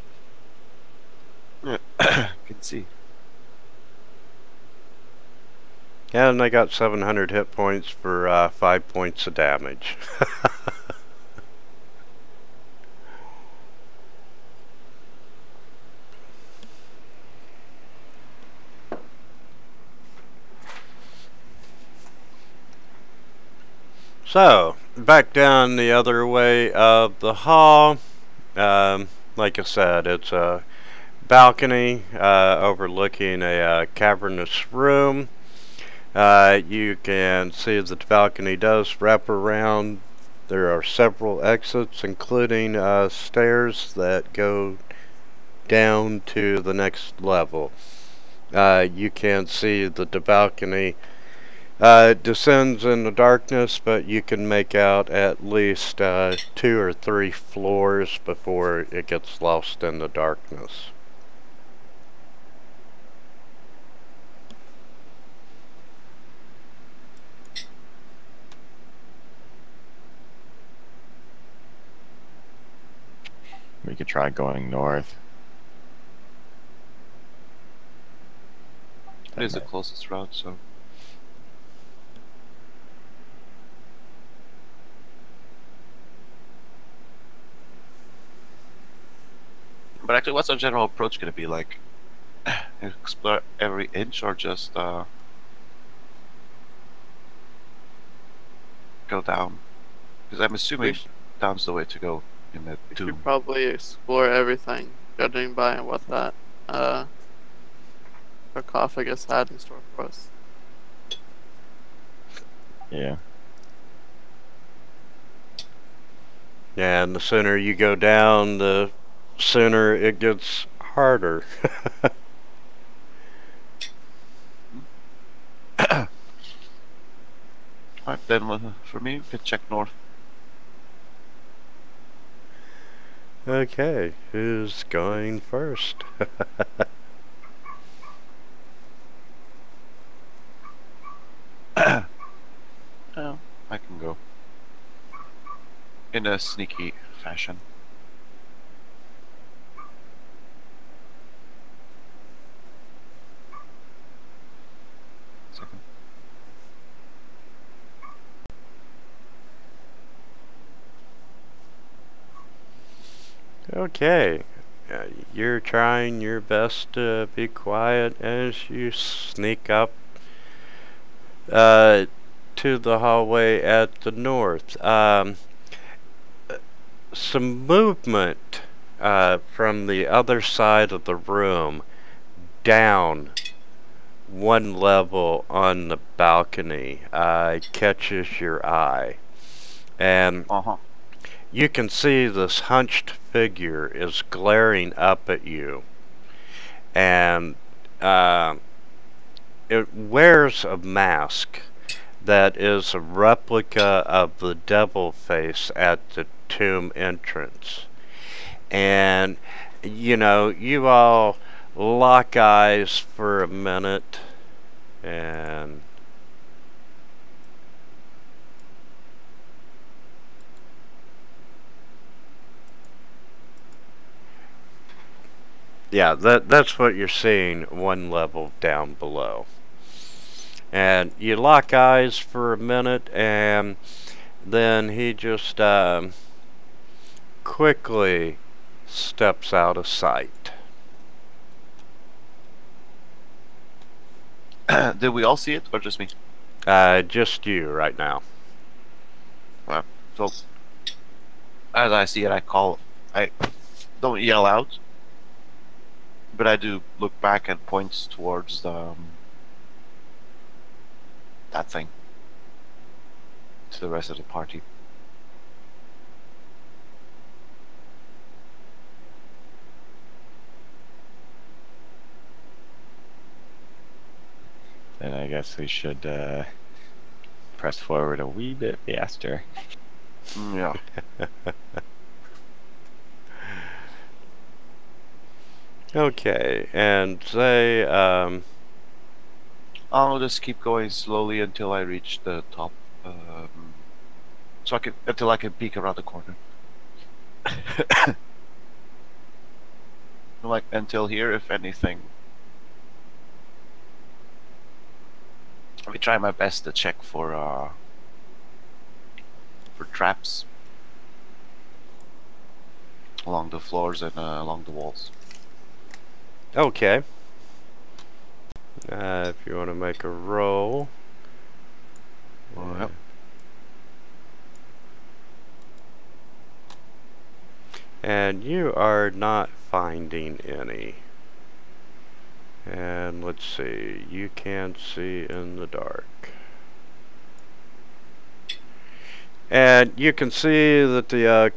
Yeah, can see. And they got 700 hit points for 5 points of damage. So, back down the other way of the hall. Like I said, it's a balcony overlooking a cavernous room. You can see that the balcony does wrap around. There are several exits, including stairs that go down to the next level. You can see that the balcony descends in the darkness, but you can make out at least 2 or 3 floors before it gets lost in the darkness. We could try going north. It is the closest route, so. But actually, what's our general approach going to be like? Explore every inch, or just go down? Because I'm assuming down's the way to go in the We tomb. should probably explore everything, judging by what that sarcophagus had in store for us. Yeah. Yeah, and the sooner you go down, the sooner it gets harder. Alright, then for me, we could check north. Okay, who's going first? Oh, I can go. In a sneaky fashion. Second. Okay. You're trying your best to be quiet as you sneak up to the hallway at the north. Some movement from the other side of the room down one level on the balcony catches your eye. And Uh-huh. you can see this hunched figure is glaring up at you. And it wears a mask that is a replica of the devil face at the tomb entrance. And, you all lock eyes for a minute, and yeah, that's what you're seeing one level down below. And you lock eyes for a minute, and then he just quickly steps out of sight. Did we all see it, or just me? Just you right now. Well, so as I see it, I don't yell out, but I do look back and point towards that thing to the rest of the party. Then I guess we should press forward a wee bit faster. Yeah. Okay, and say, I'll just keep going slowly until I reach the top, until I can peek around the corner. Like until here, if anything. Let me try my best to check for traps along the floors and along the walls. okay. If you want to make a roll. Yep. And you are not finding any. And let's see, you can't see in the dark. And you can see that the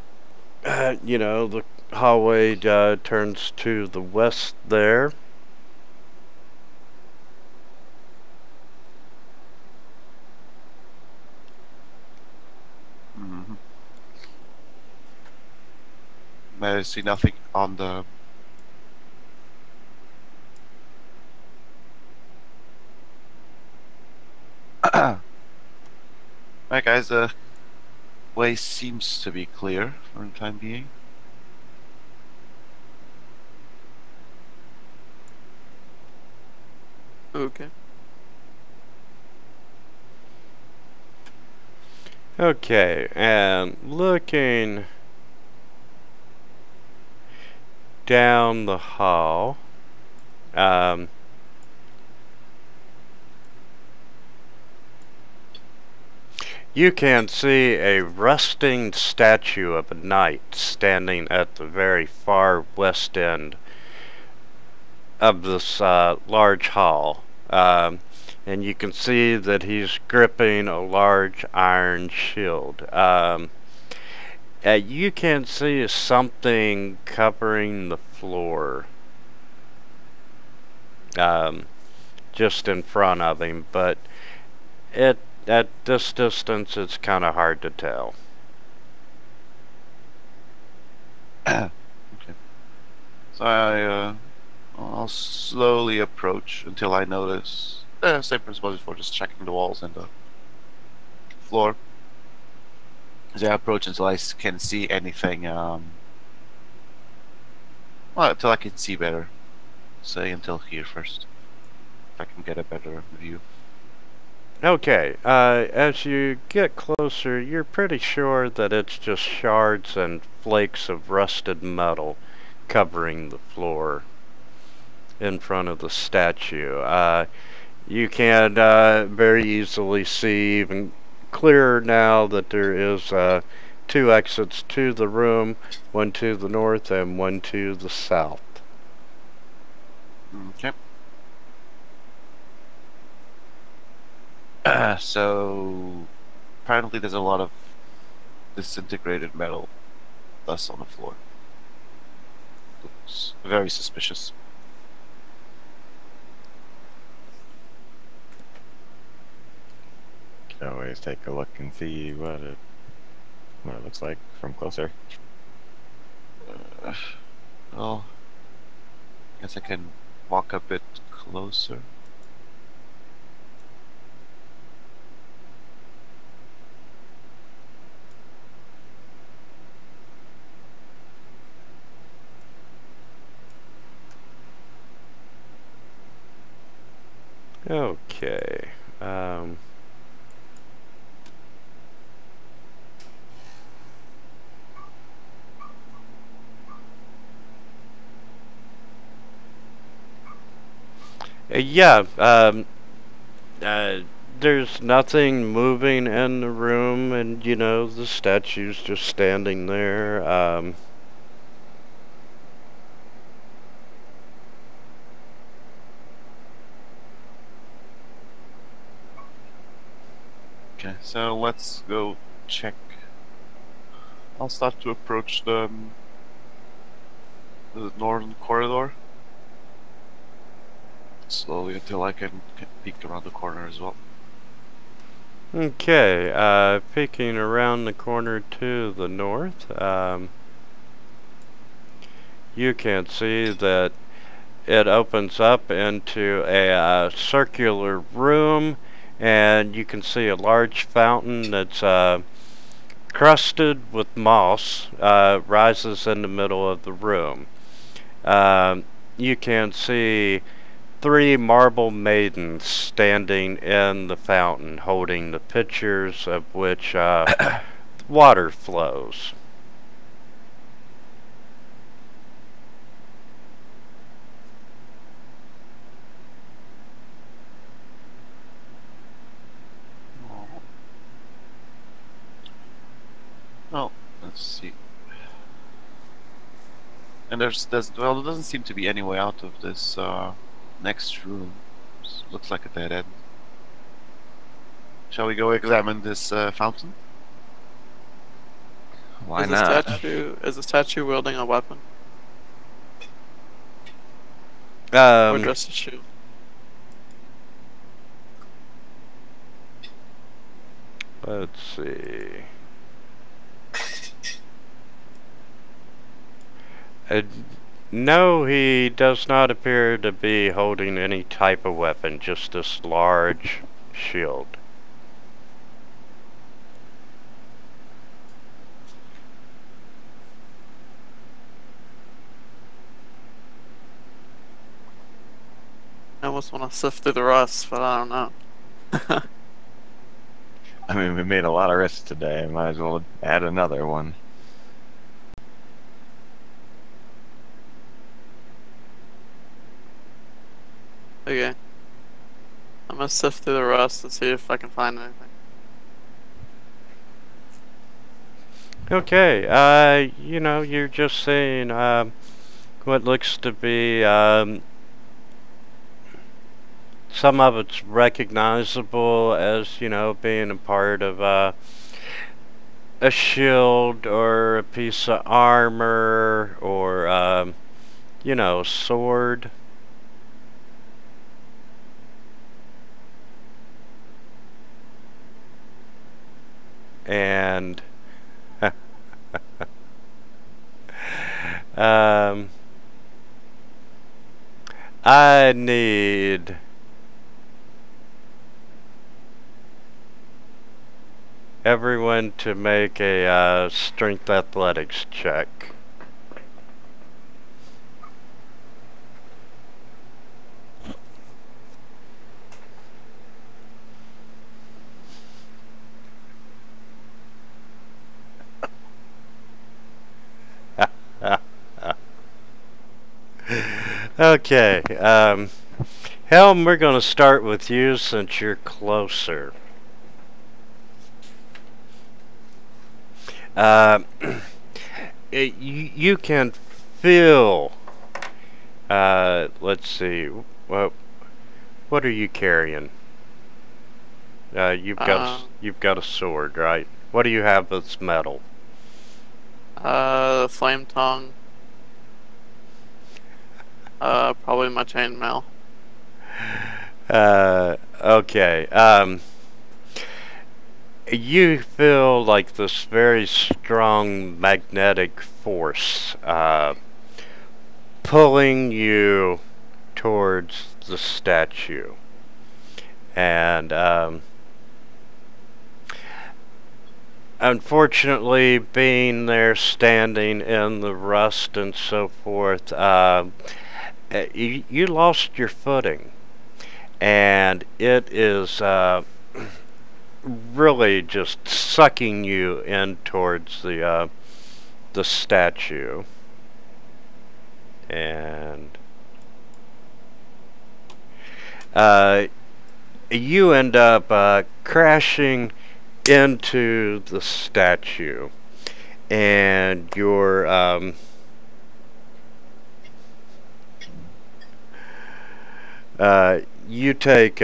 hallway turns to the west there. Mm-hmm. I see nothing on the. Alright, guys. The way seems to be clear for the time being. Okay. Okay, and looking down the hall, you can see a rusting statue of a knight standing at the very far west end of this large hall. And you can see that he's gripping a large iron shield. You can see something covering the floor just in front of him, but at this distance it's kind of hard to tell. Okay. So I'll slowly approach until I notice. Same principle as before, just checking the walls and the floor. As I approach until I can see anything, well, until I can see better. Say until here first. If I can get a better view. Okay, as you get closer, you're pretty sure that it's just shards and flakes of rusted metal covering the floor in front of the statue. You can very easily see, even clearer now, that there is two exits to the room, one to the north and one to the south. Okay. So apparently there's a lot of disintegrated metal dust on the floor. Looks very suspicious. Could always take a look and see what it looks like from closer. Well, I guess I can walk a bit closer. Okay. Yeah, there's nothing moving in the room, and you know, the statue's just standing there. Okay, so let's go check. I'll start to approach the northern corridor slowly until I can peek around the corner as well. Okay, peeking around the corner to the north, you can see that it opens up into a circular room, and you can see a large fountain that's crusted with moss, rises in the middle of the room. You can see 3 marble maidens standing in the fountain holding the pitchers of which water flows. Well, let's see. And there's well, there doesn't seem to be any way out of this next room. Looks like a dead end. Shall we go examine this fountain? Why Is not? the statue wielding a weapon or just a shield? Let's see. No, he does not appear to be holding any type of weapon, just this large shield. I almost want to sift through the rust, but I don't know. I mean, we made a lot of risks today. Might as well add another one. Okay. I'm gonna sift through the rust to see if I can find anything. Okay, you know, you're just seeing what looks to be some of it's recognizable as, you know, being a part of a shield or a piece of armor or, you know, sword. And I need everyone to make a strength athletics check. Okay. Helm, we're going to start with you since you're closer. You can feel. Let's see. What are you carrying? You've got a sword, right? What do you have that's metal? Flame tongue. Probably my chainmail. Okay. You feel like this very strong magnetic force pulling you towards the statue. And unfortunately, being there standing in the rust and so forth, you lost your footing. And it is really just sucking you in towards the statue. And you end up crashing into the statue, and you take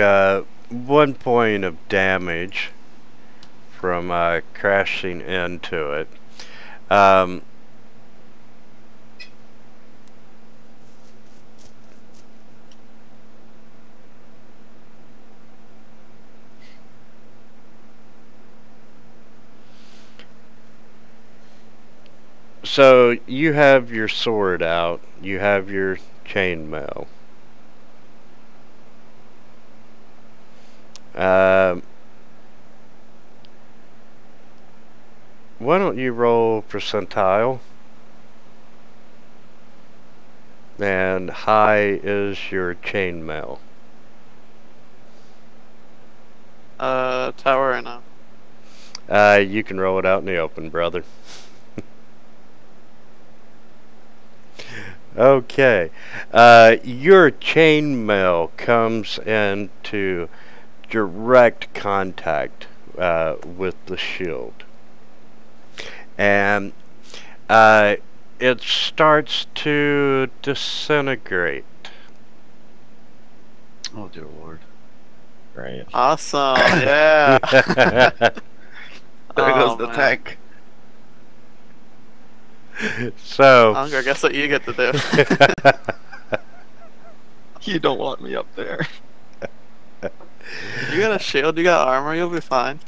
1 point of damage from crashing into it. So you have your sword out, you have your chainmail. Why don't you roll percentile? And high is your chainmail. Tower or no? You can roll it out in the open, brother. Okay. Your chainmail comes into direct contact with the shield. And it starts to disintegrate. Oh dear lord. Right. Awesome. Yeah. There goes the man. tank. So Unger, guess what you get to do? You don't want me up there. You got a shield, you got armor, you'll be fine.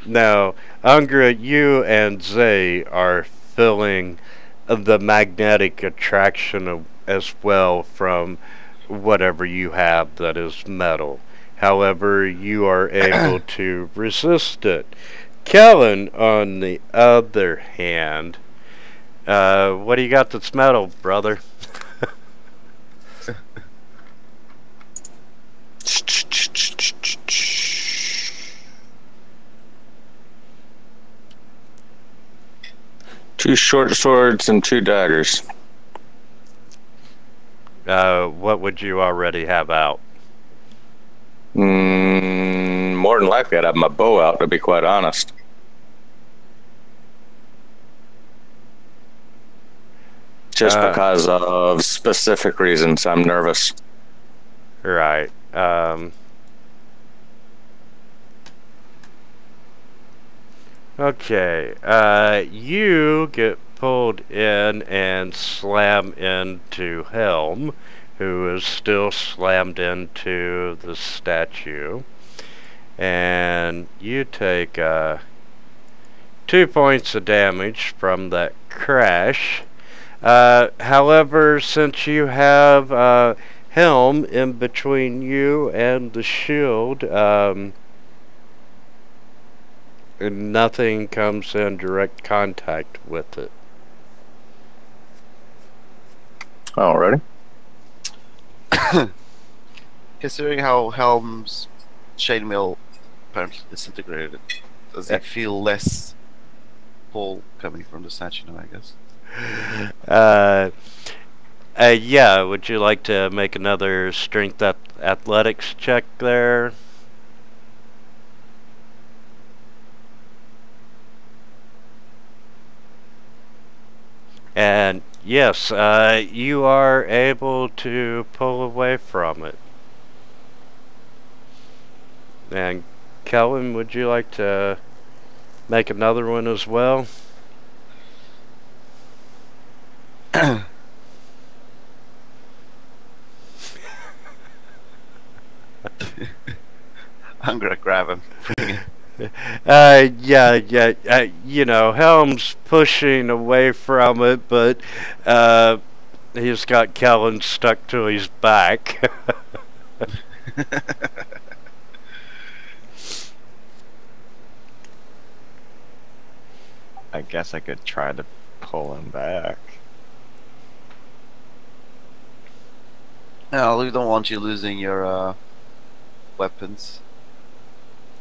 now, Ungra, you and Zay are feeling the magnetic attraction as well from whatever you have that is metal. However, you are able to resist it. Kellen, on the other hand, what do you got that's metal, brother? Two short swords and 2 daggers. What would you already have out? More than likely, I'd have my bow out, to be quite honest. Just because of specific reasons, I'm nervous. Right. Okay. You get pulled in and slam into Helm, who is still slammed into the statue. And you take 2 points of damage from that crash. However, since you have Helm in between you and the shield, nothing comes in direct contact with it. Alrighty. Considering how Helm's chainmail apparently disintegrated, does it feel less pull coming from the statue now, I guess? Yeah, would you like to make another strength athletics check there? And yes, you are able to pull away from it. And Kellen, would you like to make another one as well? I'm gonna grab him. Yeah. You know, Helm's pushing away from it, but he's got Kellen stuck to his back. I guess I could try to pull him back. No, we don't want you losing your weapons.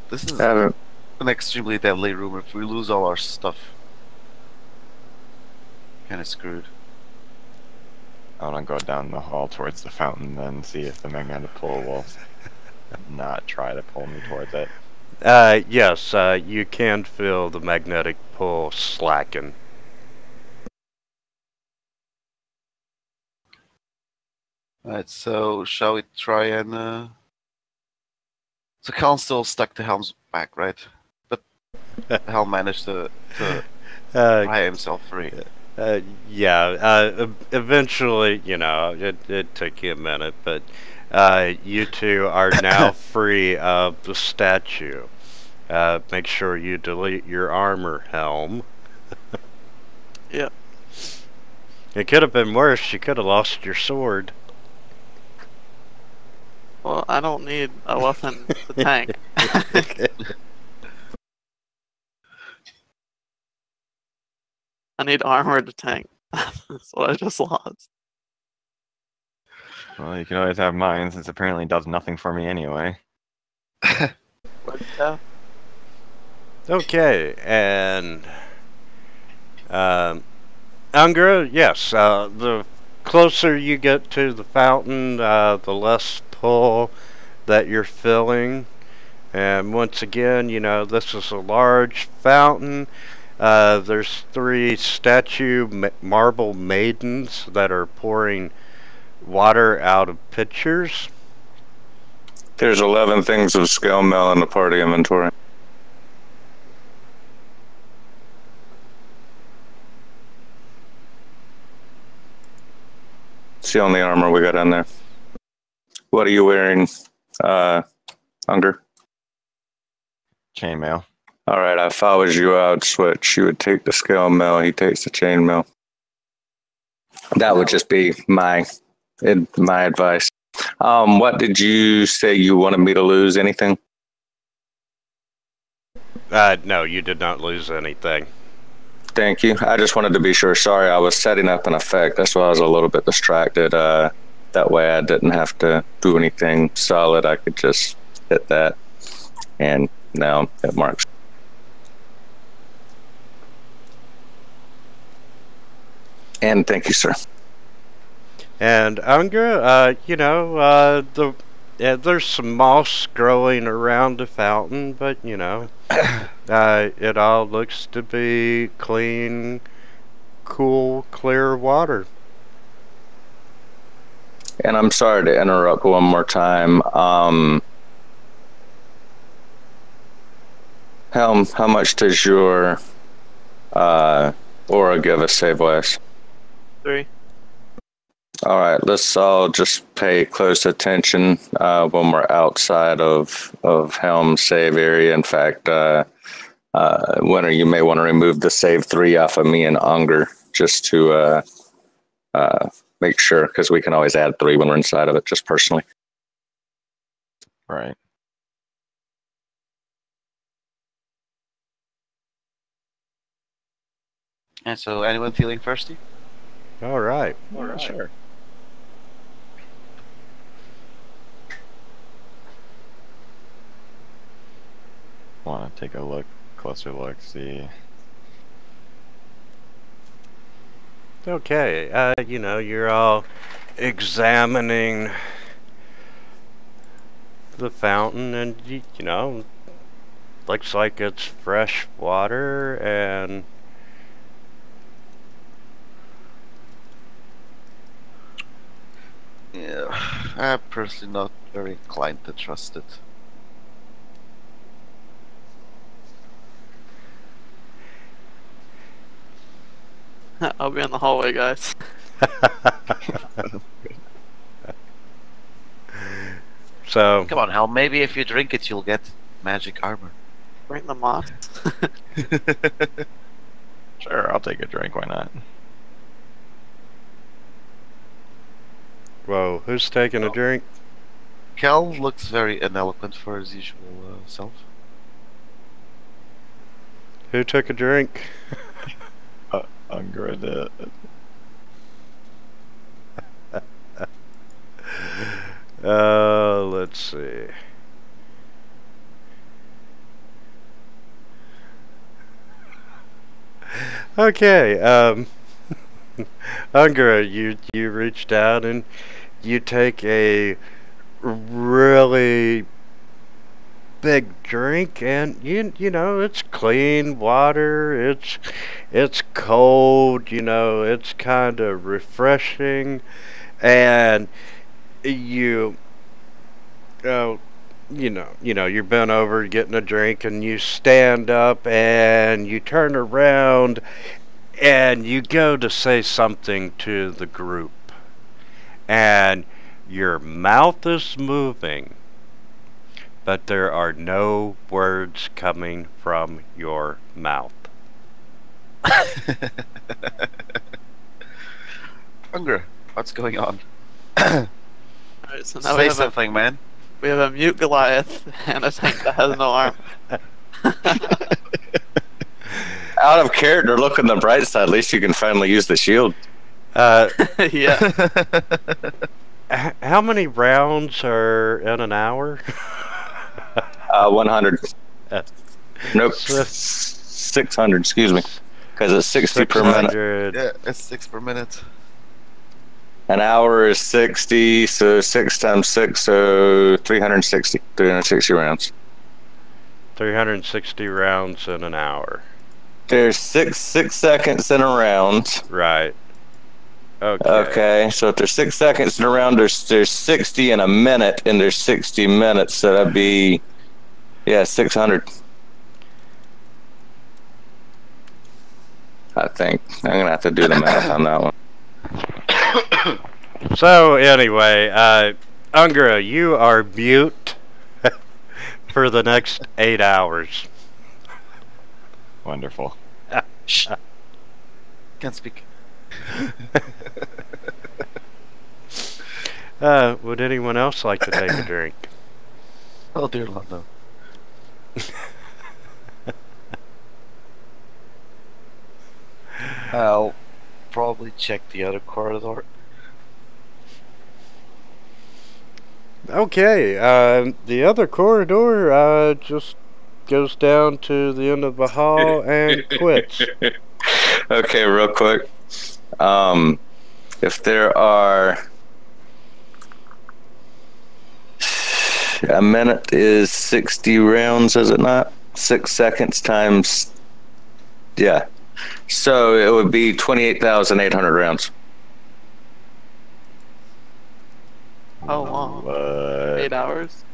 This is Haven't. an extremely deadly room. If we lose all our stuff, kind of screwed. I want to go down the hall towards the fountain, then see if the magnetic pull will not try to pull me towards it. Yes, you can feel the magnetic pull slacken. Alright, so shall we try and so Cal's still stuck to Helm's back, right? But Helm managed to pry himself free. Eventually, you know, it took you a minute, but you two are now free of the statue. Make sure you delete your armor, Helm. Yep. It could have been worse. You could have lost your sword. Well, I don't need a weapon to tank. I need armor to tank. That's what I just lost. Well, you can always have mine, since apparently it does nothing for me anyway. Okay, and Angra, yes, the closer you get to the fountain, the less pull that you're feeling. And once again, you know, this is a large fountain. There's 3 statue marble maidens that are pouring water out of pitchers. There's 11 things of scale mail in the party inventory. It's the only armor we got in there. What are you wearing, Hunger? Chainmail. All right, if I was you, I would switch. You would take the scale mail, he takes the chain mail. That would just be my advice. What did you say you wanted me to lose? Anything? No, you did not lose anything. Thank you. I just wanted to be sure. Sorry, I was setting up an effect. That's why I was a little bit distracted. That way I didn't have to do anything solid. I could just hit that. And now it marks. And thank you, sir. And Angra, you know, there's some moss growing around the fountain, but you know, it all looks to be clean, cool, clear water. And I'm sorry to interrupt one more time. Helm, how much does your aura give us save wise? 3. All right, let's all just pay close attention when we're outside of Helm's save area. In fact, Winter, you may want to remove the save 3 off of me and Unger just to make sure, because we can always add 3 when we're inside of it, just personally. Right. And so, anyone feeling thirsty? All right. Sure. Want to take a closer look, see. Okay, you're all examining the fountain, and looks like it's fresh water, and Yeah, I'm personally not very inclined to trust it. I'll be in the hallway, guys. so Come on, Hal. Maybe if you drink it, you'll get magic armor. Bring the moss. Sure, I'll take a drink. Why not? whoa, who's taking a drink? Cal looks very ineloquent for his usual self. Who took a drink? Ungra did. Let's see. Okay, Ungra, you reached out and you take a really big drink, and you know it's clean water. It's cold. It's kind of refreshing, and you you're bent over getting a drink, and you stand up and you turn around and you go to say something to the group, and your mouth is moving, but there are no words coming from your mouth. Unger, what's going on? Alright, so now Say something, man. we have a mute Goliath and a tank that has no armor. Out of character, look on the bright side. At least you can finally use the shield. Yeah. How many rounds are in an hour? 100. Nope. So- 600, excuse me. Because it's 60 per minute. 600. Yeah, it's 6 per minute. An hour is 60, so 6 times 6, so 360. 360 rounds. 360 rounds in an hour. There's 6 seconds in a round. Right. Okay. Okay, so if there's 6 seconds in a round, there's 60 in a minute, and there's 60 minutes, so that'd be, 600. I think. I'm going to have to do the math on that one. So anyway, Ungra, you are mute for the next 8 hours. Wonderful. Shh. Can't speak. Would anyone else like to take a drink? Oh dear Lord, no. I'll probably check the other corridor. Okay, the other corridor just goes down to the end of the hall and quits. Okay, real quick. If there are... A minute is 60 rounds, is it not? 6 seconds times... Yeah. So it would be 28,800 rounds. How long? What? 8 hours?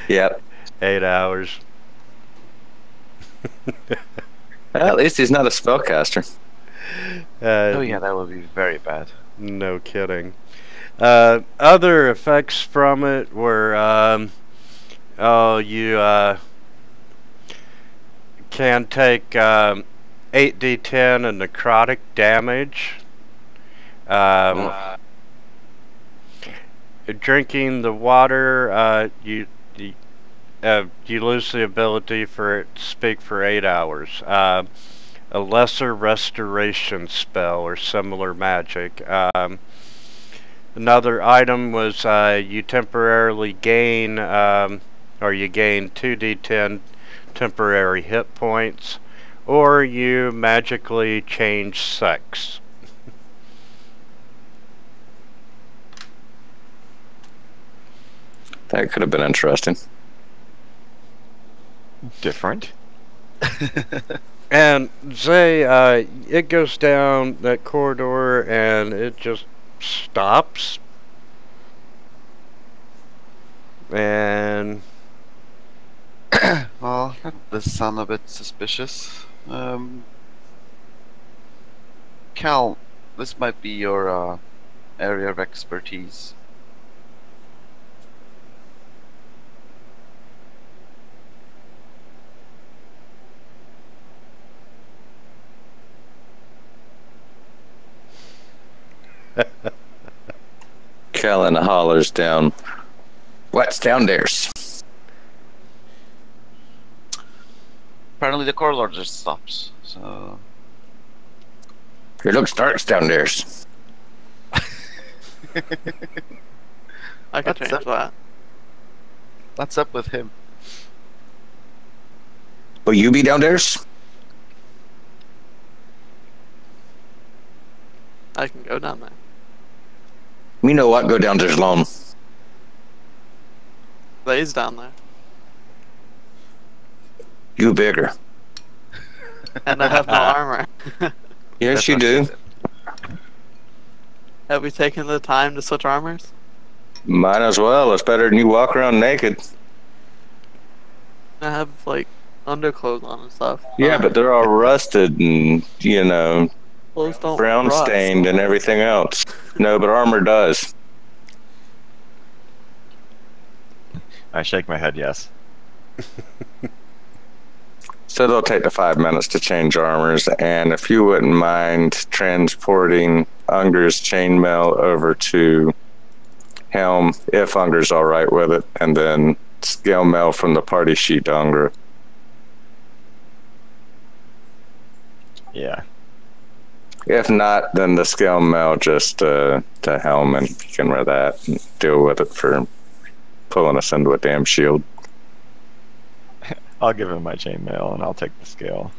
Yep. 8 hours. Well, at least he's not a spellcaster. Oh yeah, that would be very bad. No kidding. Other effects from it were, you can take 8d10 of necrotic damage. Drinking the water, you lose the ability for it to speak for 8 hours. A lesser restoration spell or similar magic. Another item was you temporarily gain, or you gain 2d10 temporary hit points, or you magically change sex. That could have been interesting. Different. And Zay, it goes down that corridor and it just stops. And Well, that does sound a bit suspicious. Cal, this might be your area of expertise. Kellen hollers down, "What's down there?" Apparently, the corridor just stops. So It looks dark down there. I could What's change up? that. what's up with him? Will you be down there? I can go down there. Me know what, go down there alone. Lay's down there. You bigger. And I have no armor. Yes, That's you what do. she said. Have we taken the time to switch armors? Might as well. It's better than you walk around naked. I have, like, underclothes on and stuff. Yeah, but they're all rusted and, you know, Clothes don't brown rust. stained and everything else. No, but armor does. I shake my head yes. So they'll take the 5 minutes to change armors, and if you wouldn't mind transporting Unger's chainmail over to Helm, if Unger's all right with it, and then scale mail from the party sheet to Unger. Yeah. If not, then the scale mail just to Helm, and he can wear that and deal with it for pulling us into a damn shield. I'll give him my chainmail and I'll take the scale.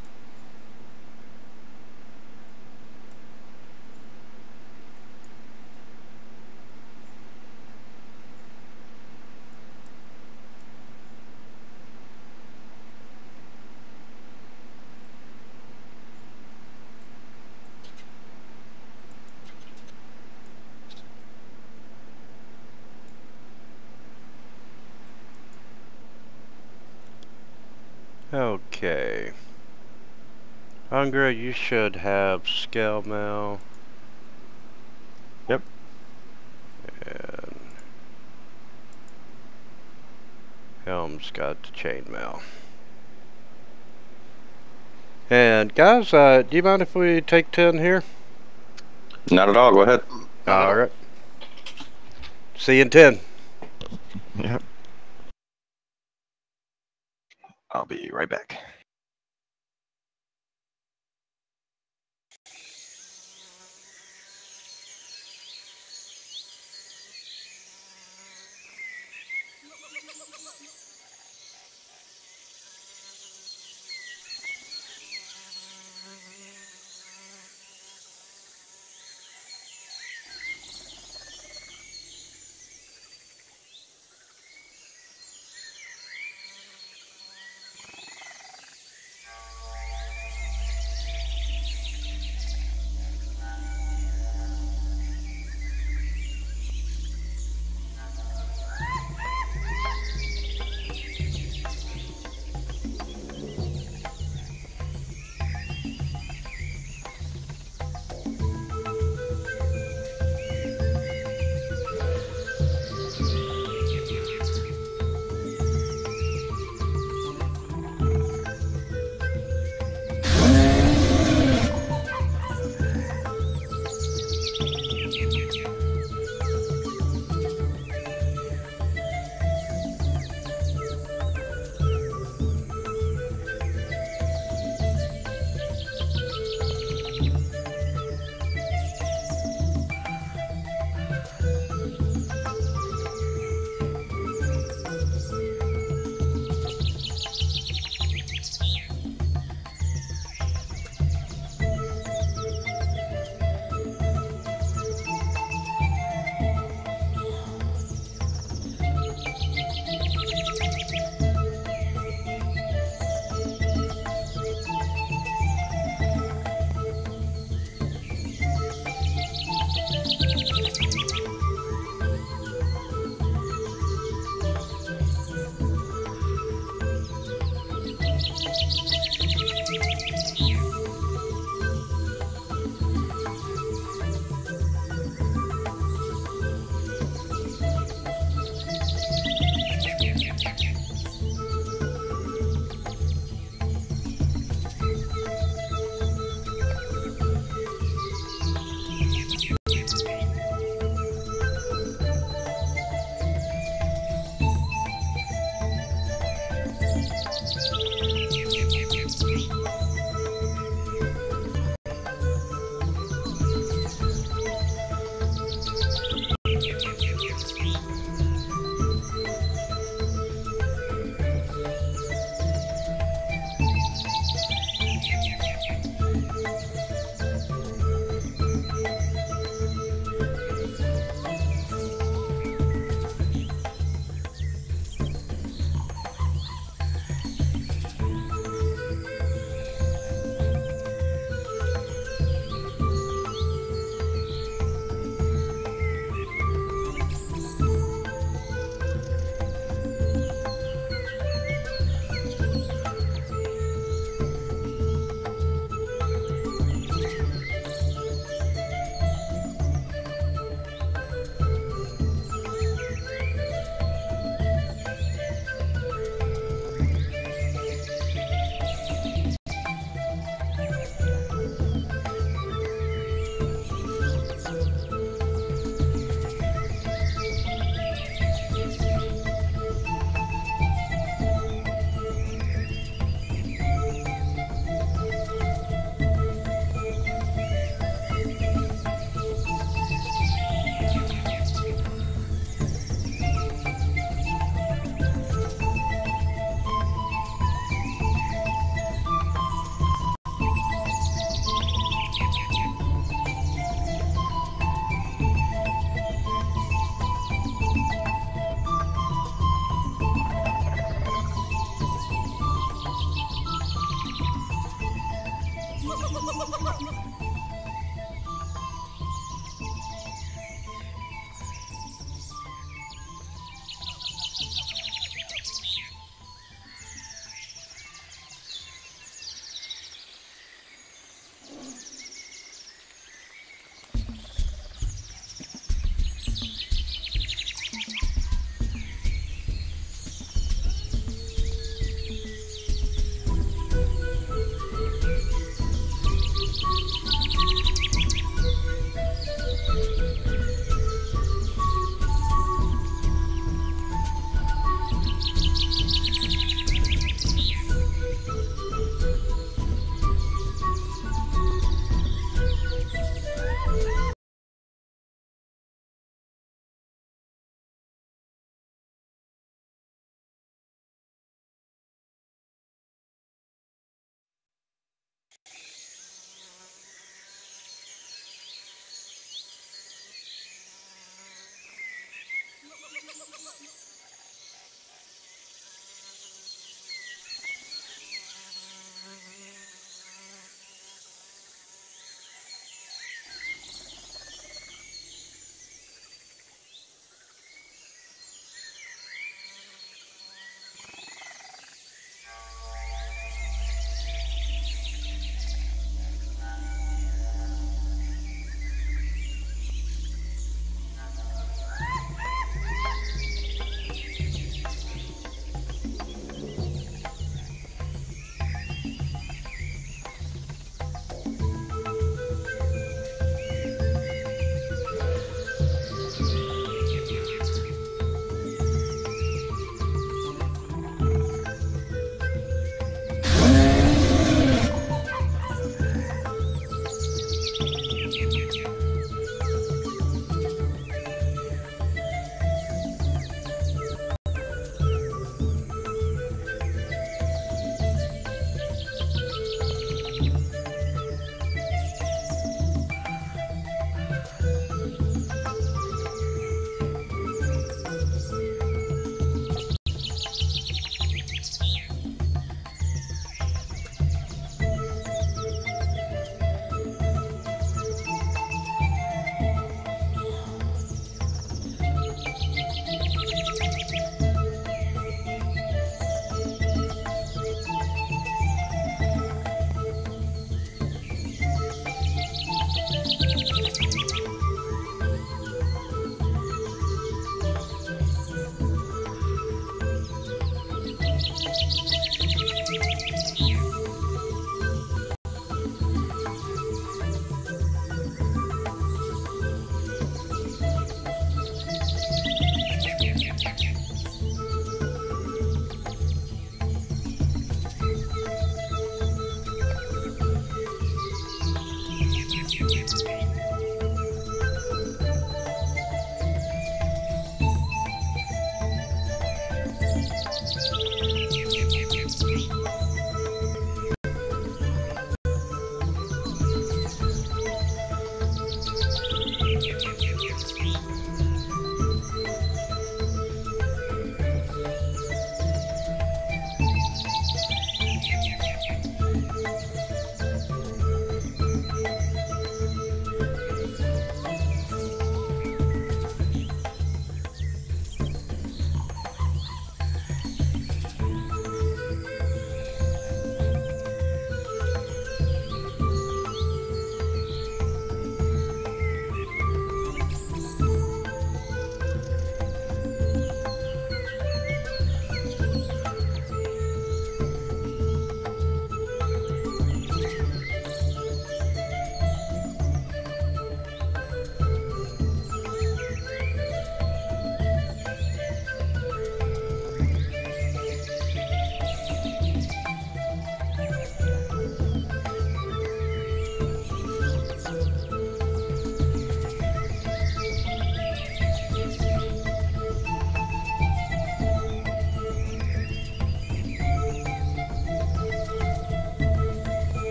okay. Unger, you should have scale mail. Yep. And Helm's got the chainmail. And guys, do you mind if we take 10 here? Not at all, go ahead. All right. See you in 10. Yep. I'll be right back.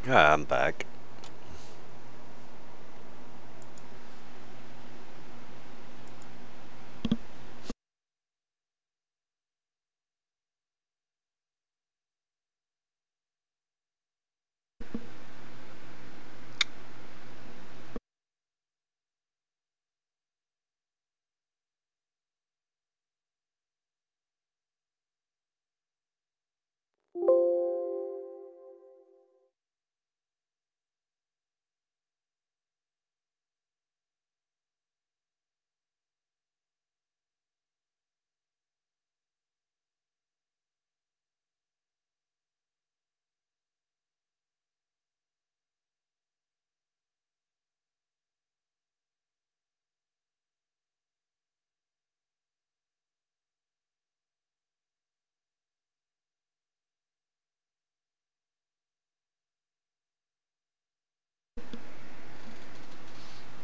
I'm back.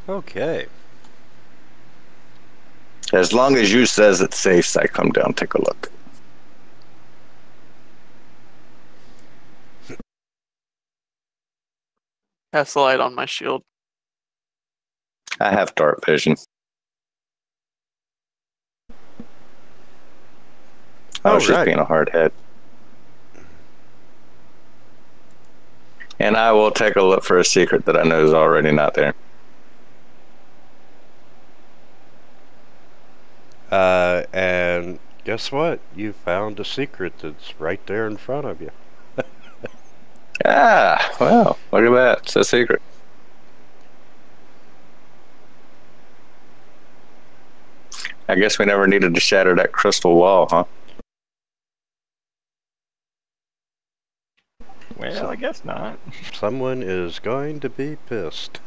Okay. As long as you says it's safe, I come down, take a look. Cast the light on my shield. I have dark vision. I was just being a hard head. And I will take a look for a secret that I know is already not there. And guess what? You found a secret that's right there in front of you. Ah, well, look at that. It's a secret. I guess we never needed to shatter that crystal wall, huh? Well, I guess not. Someone is going to be pissed.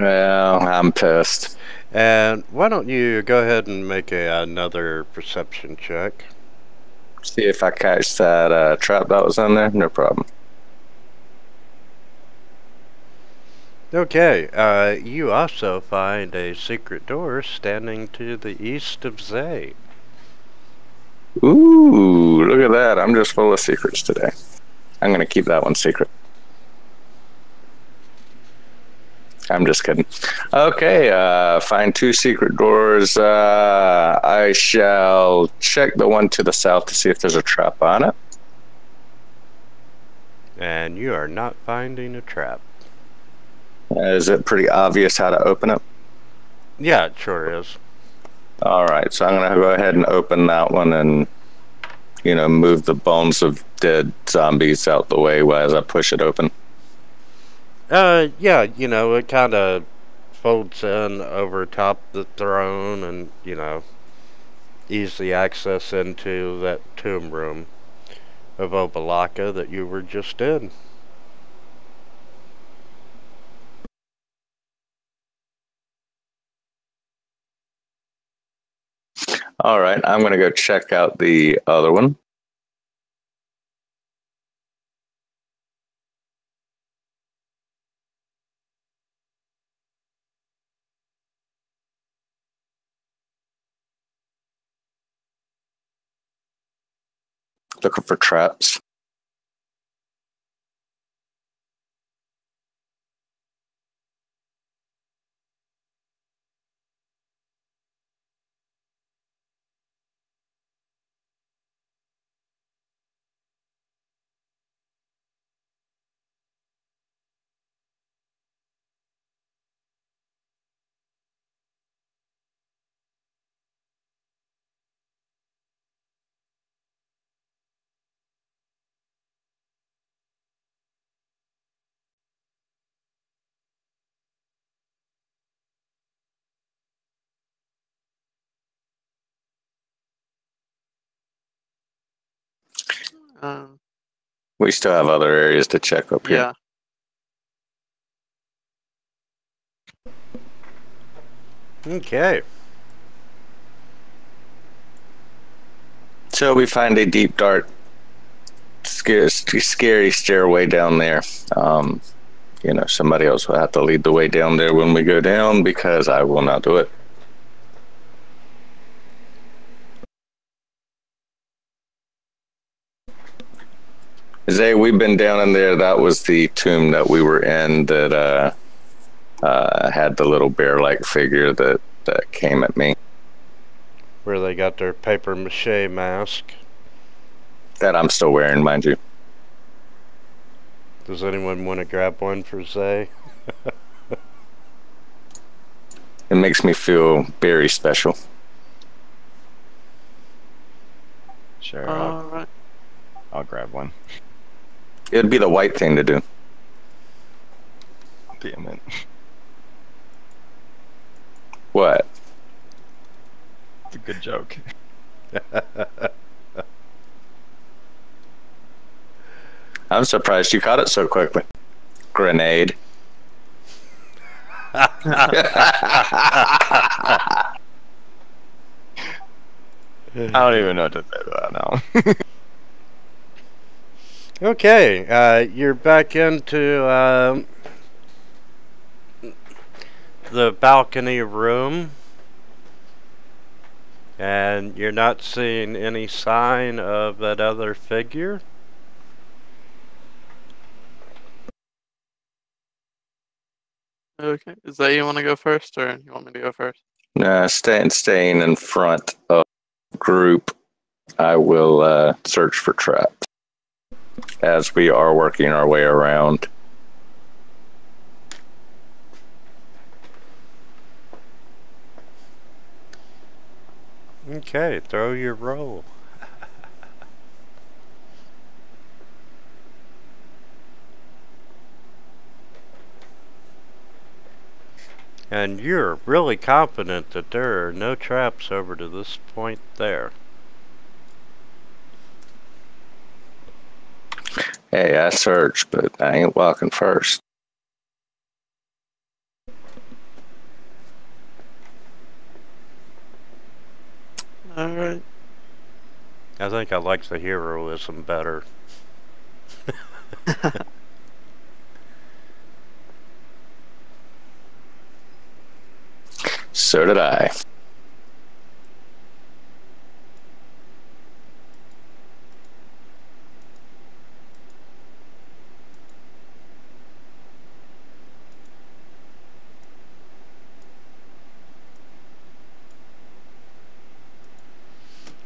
Well, I'm pissed. And why don't you go ahead and make another perception check? See if I catch that trap that was in there. No problem. Okay, you also find a secret door standing to the east of Zay. Ooh, look at that. I'm just full of secrets today. I'm going to keep that one secret. I'm just kidding. Okay, find two secret doors. I shall check the one to the south to see if there's a trap on it. And you are not finding a trap. Is it pretty obvious how to open it? Yeah, it sure is. Alright, so I'm going to go ahead and open that one and, you know, move the bones of dead zombies out the way as I push it open. Yeah, you know, it kind of folds in over top the throne and, you know, easy access into that tomb room of Obalaka that you were just in. Alright, I'm going to go check out the other one. Looking for traps. We still have other areas to check up here. Yeah. Okay. So we find a deep, dark, scary stairway down there. You know, somebody else will have to lead the way down there when we go down because I will not do it. Zay, we've been down in there. That was the tomb that we were in that had the little bear-like figure that came at me. Where they got their paper mache mask. That I'm still wearing, mind you. Does anyone want to grab one for Zay? It makes me feel very special. Sure, Alright. I'll grab one. It'd be the white thing to do. Damn it. What? It's a good joke. I'm surprised you caught it so quickly. Grenade. I don't even know what to say to that now. Okay, you're back into the balcony room, and you're not seeing any sign of that other figure. Okay. Is that you want to go first, or you want me to go first? Staying in front of the group, I will search for traps as we are working our way around. Okay, throw your roll. And you're really confident that there are no traps over to this point there. Hey, I searched, but I ain't walking first. Alright. I think I like the heroism better. So did I.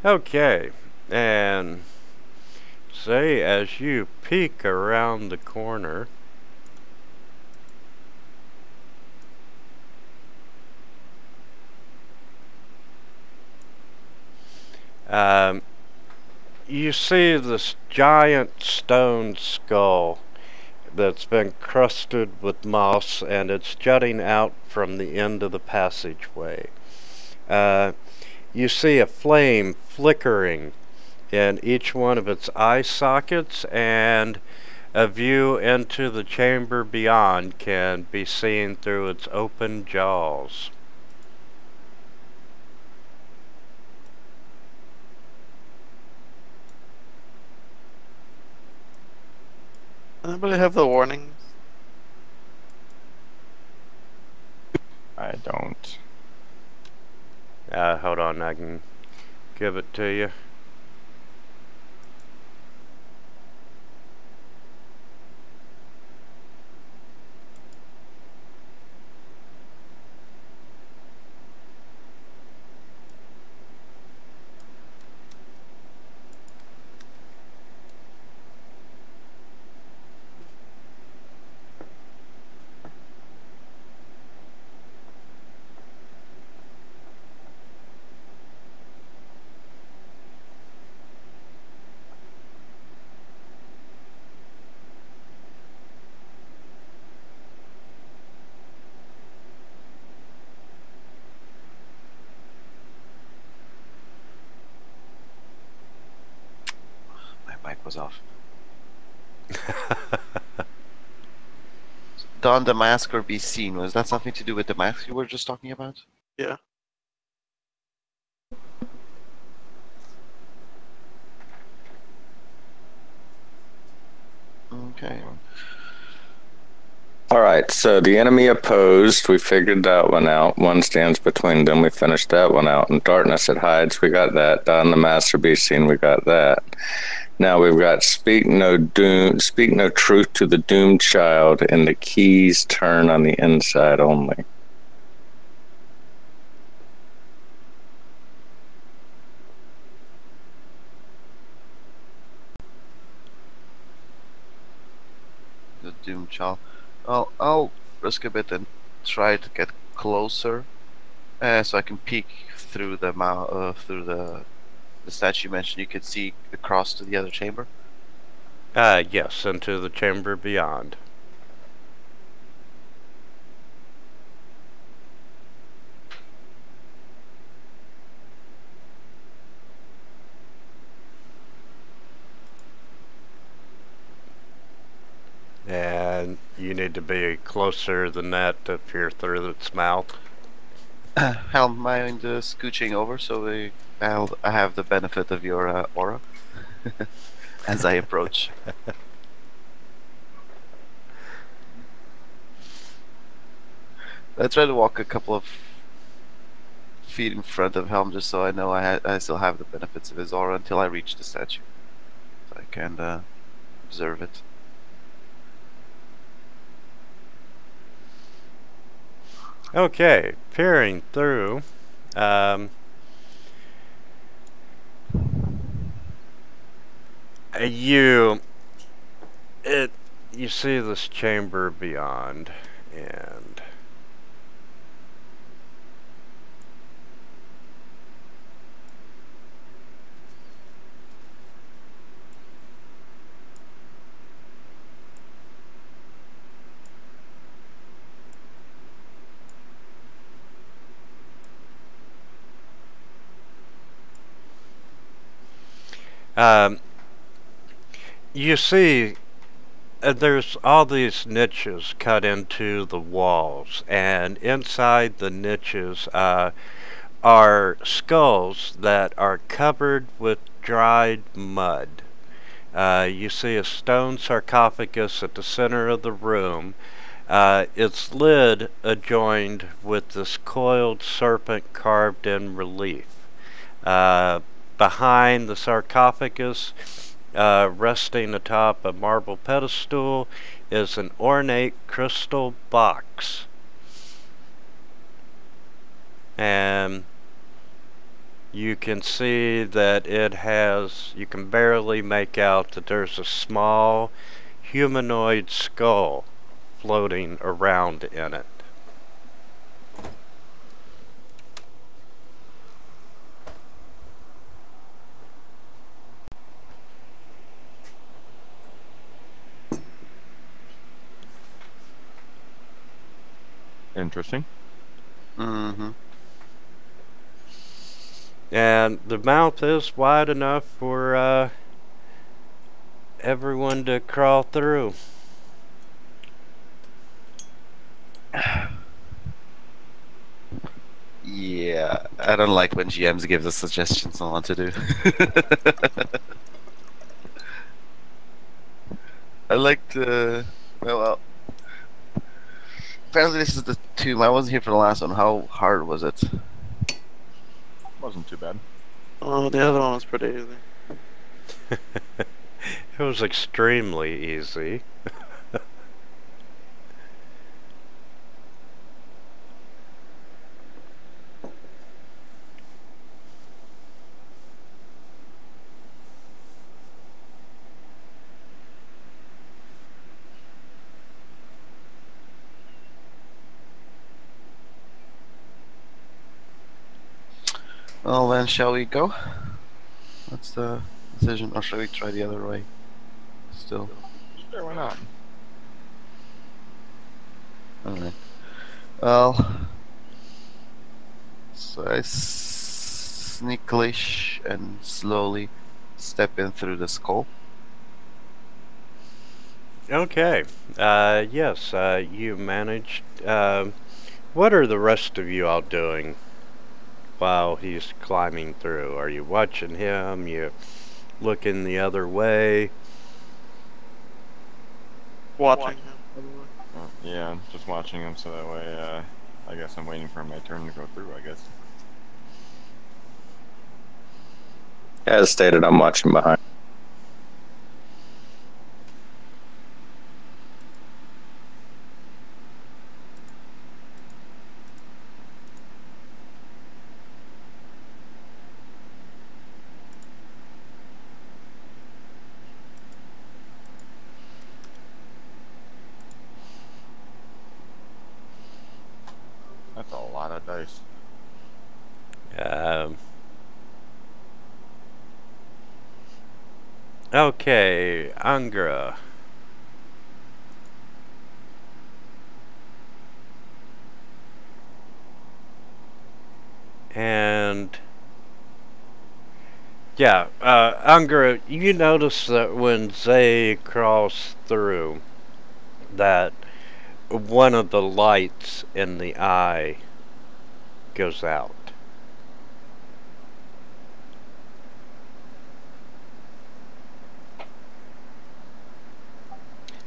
Okay, and say as you peek around the corner, you see this giant stone skull that's been crusted with moss, and it's jutting out from the end of the passageway. You see a flame flickering in each one of its eye sockets, and a view into the chamber beyond can be seen through its open jaws. Anybody have the warnings? I don't. Hold on, I can give it to you. My mic was off. Don the mask or be seen. Was that something to do with the mask you were just talking about? Yeah. Okay. All right, so the enemy opposed, we figured that one out. One stands between them, we finished that one out. In darkness it hides, we got that. Down the master beast scene, we got that. Now we've got speak no truth to the doomed child, and the keys turn on the inside only. The doomed child. Well, I'll risk a bit and try to get closer, so I can peek through the through the statue you mentioned. You could see across to the other chamber. Yes, into the chamber beyond. And you need to be closer than that to peer through its mouth. How mind scooching over so I have the benefit of your aura as I approach. I try to walk a couple of feet in front of Helm just so I know I still have the benefits of his aura until I reach the statue, so I can observe it. Okay, peering through. You see this chamber beyond, and you see there's all these niches cut into the walls, and inside the niches are skulls that are covered with dried mud. You see a stone sarcophagus at the center of the room, its lid adjoined with this coiled serpent carved in relief. Behind the sarcophagus, resting atop a marble pedestal, is an ornate crystal box. And you can see that you can barely make out that there's a small humanoid skull floating around in it. Interesting. Mm-hmm. And the mouth is wide enough for everyone to crawl through. Yeah, I don't like when GMs give us suggestions on what to do. I like to. Well, apparently this is the tomb. I wasn't here for the last one. How hard was it? Wasn't too bad. Oh, the other one was pretty easy. It was extremely easy. Well then, shall we go? What's the decision, or shall we try the other way? Still. Sure, why not? Alright. Well, so I sneakily and slowly step in through the skull. Okay. Yes, you managed. What are the rest of you all doing while he's climbing through? Are you watching him? You looking the other way? Watching him. Yeah, just watching him so that way, I guess I'm waiting for my turn to go through, I guess. As stated, I'm watching behind. dice. Um, okay, Angra. And yeah, Angra, you notice that when Zay crossed through, that one of the lights in the eye goes out.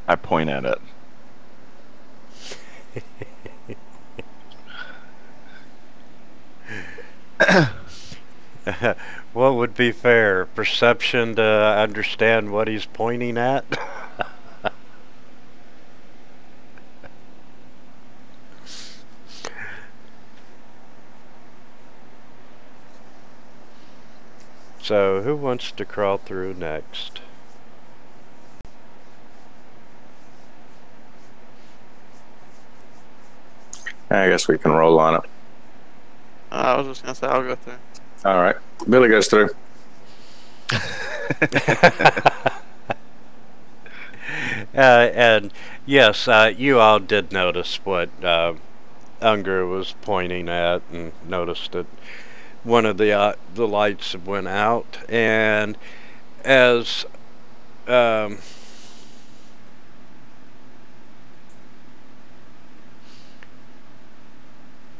I point at it. What would be fair? Perception to understand what he's pointing at? So, who wants to crawl through next? I guess we can roll on it. I was just gonna say I'll go through. All right. Billy goes through. And yes, you all did notice what Unger was pointing at, and noticed that one of the lights went out, and as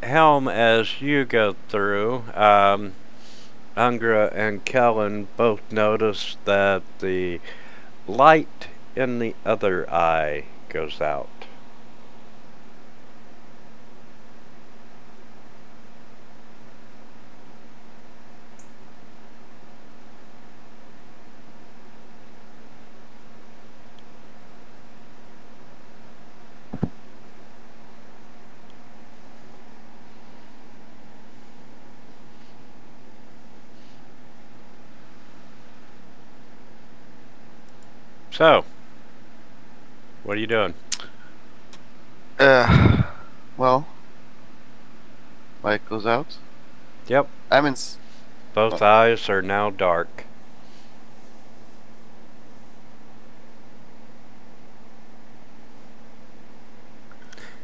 Helm, as you go through, Ungra and Kellen both notice that the light in the other eye goes out. So, what are you doing? Well, light goes out. Yep, I'm in. both eyes are now dark.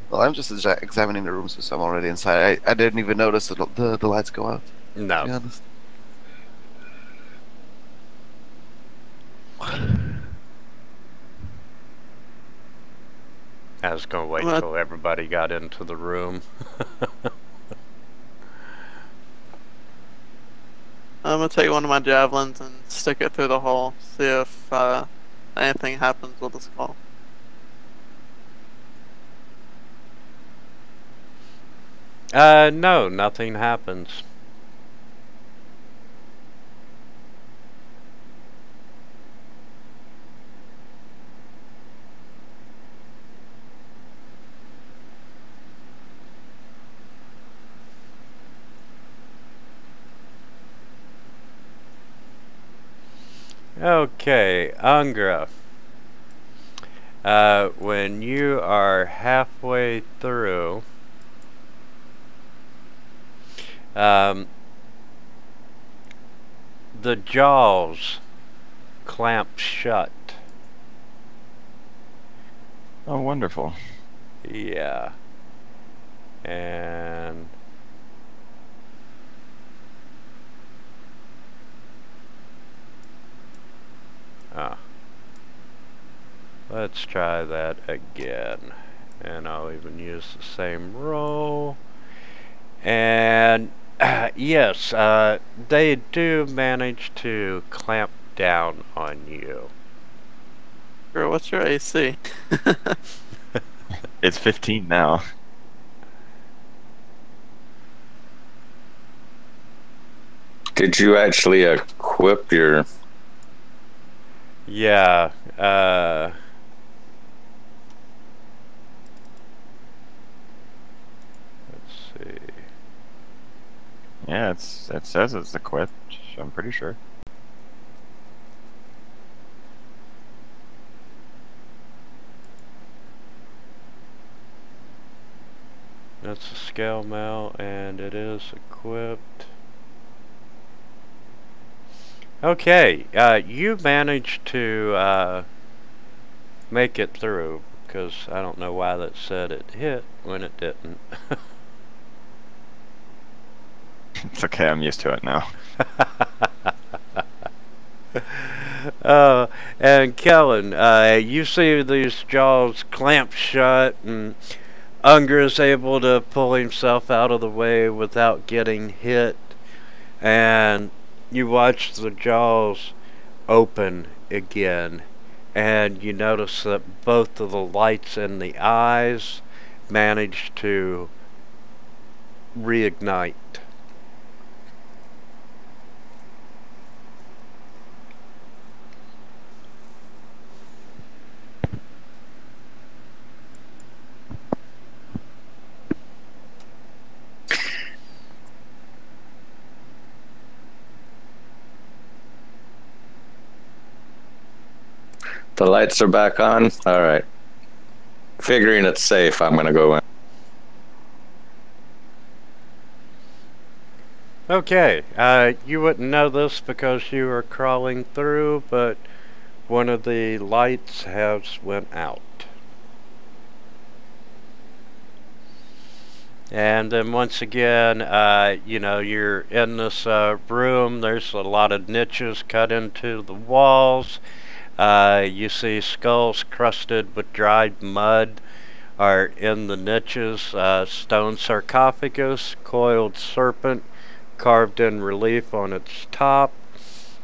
Well, I'm just examining the room since I'm already inside. I didn't even notice the lights go out. To be No. honest. I was gonna wait What? till everybody got into the room. I'm gonna take one of my javelins and stick it through the hole. See if anything happens with the skull. No, nothing happens. Okay, Angra. When you are halfway through, the jaws clamp shut. Oh, wonderful. Yeah. And let's try that again. And I'll even use the same roll. And yes, they do manage to clamp down on you. Girl, what's your AC? It's 15 now. Did you actually equip your... Yeah, let's see. Yeah, it says it's equipped. I'm pretty sure. That's a scale mail, and it is equipped. Okay, you managed to make it through, because I don't know why that said it hit when it didn't. It's okay, I'm used to it now. And Kellen, you see these jaws clamp shut, and Unger is able to pull himself out of the way without getting hit, and you watch the jaws open again, and you notice that both of the lights in the eyes manage to reignite. The lights are back on. All right. Figuring it's safe, I'm gonna go in. Okay, you wouldn't know this because you were crawling through, but one of the lights has went out. And then once again, you know, you're in this room. There's a lot of niches cut into the walls. You see skulls crusted with dried mud are in the niches. Stone sarcophagus, coiled serpent carved in relief on its top.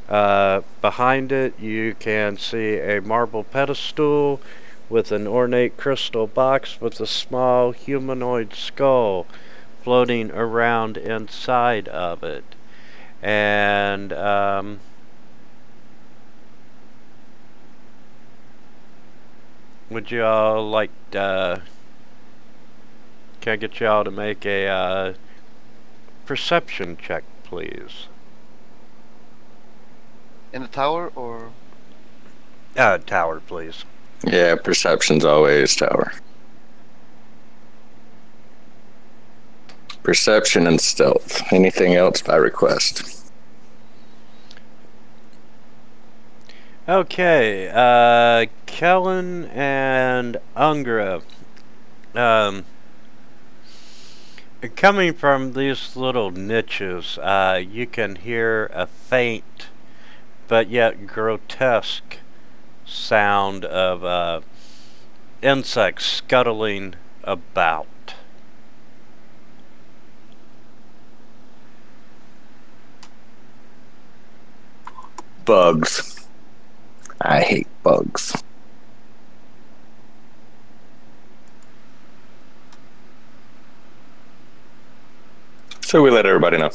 Behind it, you can see a marble pedestal with an ornate crystal box with a small humanoid skull floating around inside of it. And would you all like can I get y'all to make a perception check, please? In the tower or? Tower, please. Yeah, perception's always tower. Perception and stealth. Anything else by request? Okay, Kellen and Ungra. Coming from these little niches, you can hear a faint but yet grotesque sound of insects scuttling about. Bugs. I hate bugs. So we let everybody know.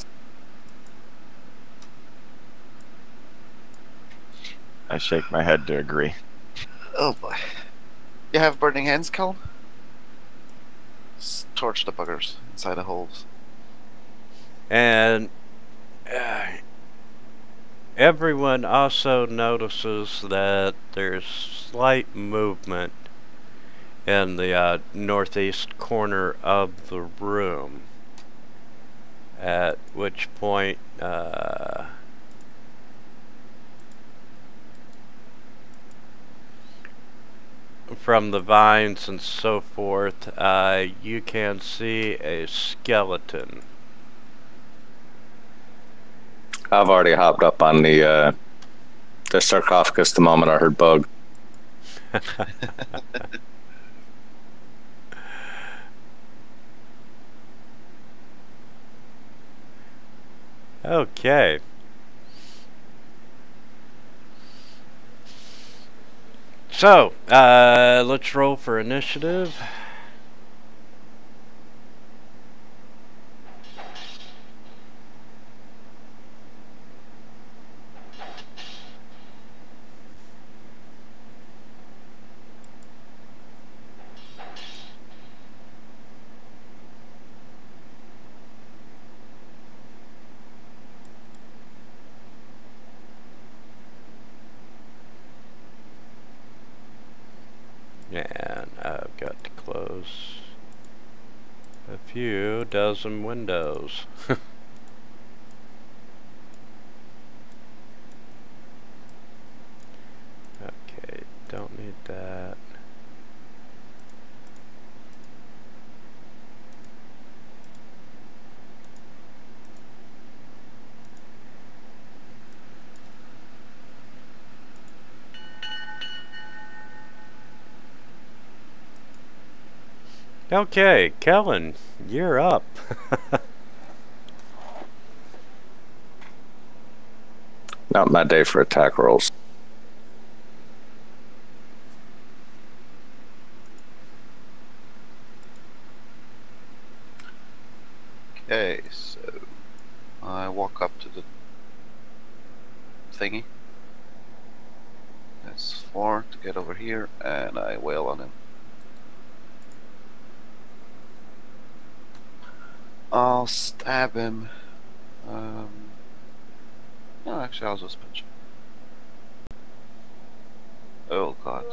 I shake my head to agree. Oh boy. You have burning hands, Cal? Torch the buggers inside the holes. And everyone also notices that there's slight movement in the northeast corner of the room. At which point, from the vines and so forth, you can see a skeleton. I've already hopped up on the sarcophagus the moment I heard bug. Okay. So, let's roll for initiative. And I've got to close. A few dozen windows. Okay, don't need that. Okay, Kellen, you're up. Not my day for attack rolls. Okay, so I walk up to the thingy. That's 4 to get over here, and I wail on him. I'll stab him. No, actually, I'll just punch him. Oh god.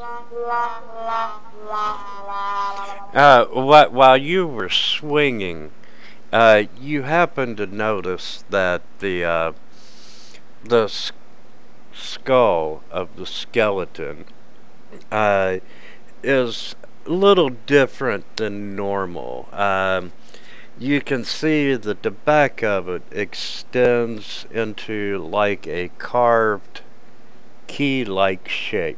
While you were swinging, you happened to notice that the skull of the skeleton is a little different than normal. You can see that the back of it extends into like a carved key-like shape.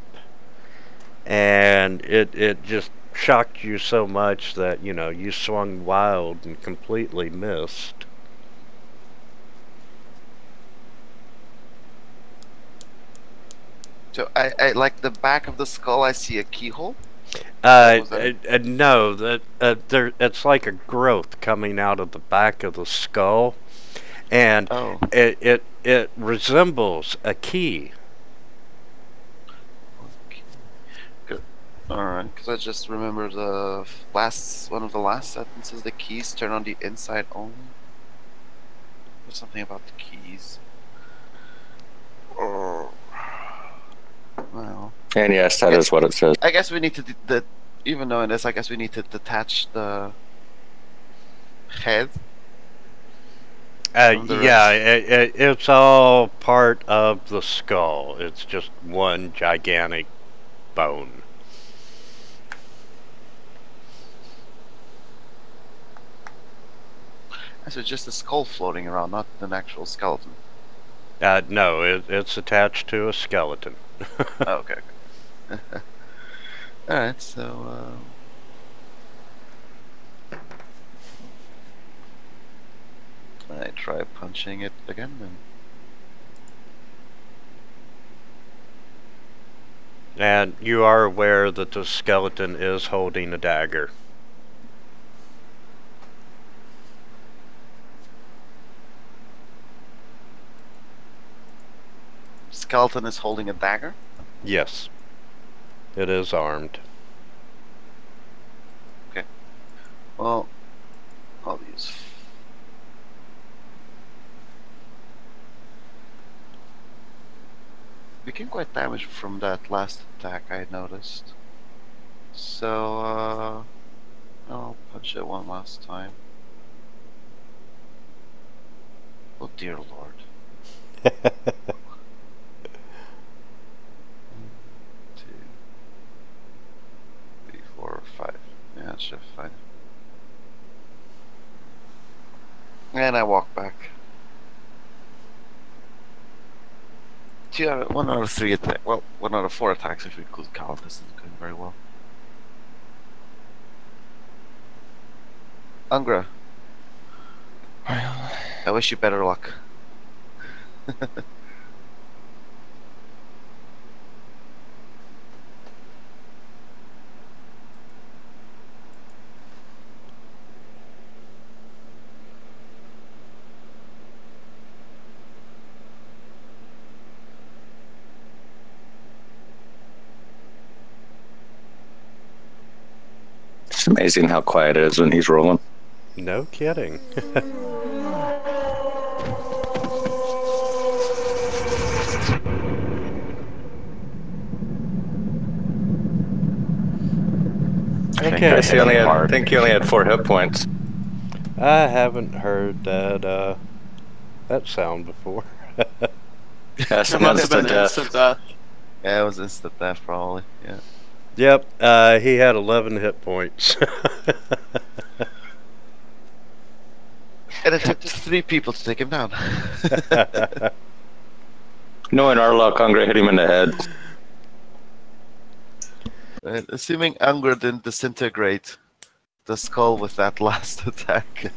And it just shocked you so much that, you know, you swung wild and completely missed. So I like the back of the skull, I see a keyhole. No, it's like a growth coming out of the back of the skull, and Oh. it resembles a key. Good. Alright, because I just remember the one of the last sentences, the keys turn on the inside only. There's something about the keys. Oh. Well. And yes, that is what it says. I guess we need to, even knowing this, I guess we need to detach the head. Yeah, it's all part of the skull. It's just one gigantic bone. So just a skull floating around, not an actual skeleton. No, it's attached to a skeleton. Oh, okay. Alright, so I try punching it again then. And you are aware that the skeleton is holding a dagger. Skeleton is holding a dagger? Yes. It is armed. Okay. Well, I'll use... We can quite damage from that last attack, I noticed. So, I'll punch it one last time. Oh dear lord. 2, 3, 4, 5. Yeah, that should be fine. And I walk back. 1 out of 3 attacks. Well, 1 out of 4 attacks if we could count. This isn't going very well. Ungra. I wish you better luck. It's amazing how quiet it is when he's rolling. No kidding. I think he only had 4 hit points. I haven't heard that sound before. That's It an must have been instant death. instant death. Yeah, it was instant death probably. Yeah. Yep, he had 11 hit points. And it took 3 people to take him down. Knowing our luck, Unger hit him in the head. And assuming Unger didn't disintegrate the skull with that last attack.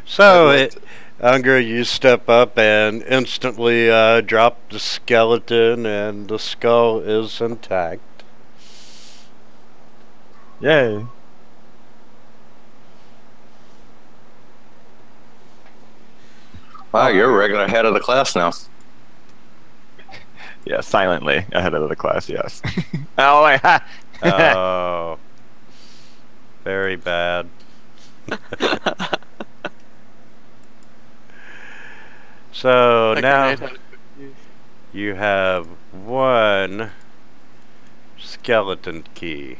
So, Unger, you step up and instantly drop the skeleton, and the skull is intact. Yay. Wow, you're a regular head of the class now. Yeah, silently ahead of the class, yes. Oh, wait. Ha. Oh, very bad. So That now grenade had a good use. you have 1 skeleton key.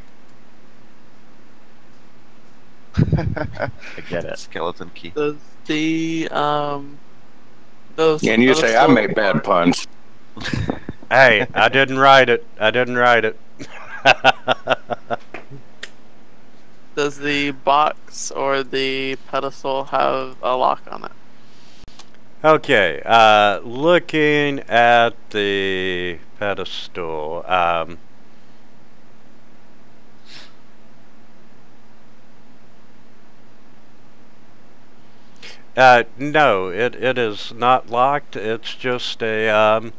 I get it. Skeleton key. Does the those And you other say I four- make bad puns. Hey, I didn't write it. I didn't write it. Does the box or the pedestal have a lock on it? Okay, looking at the pedestal, no, it is not locked. It's just a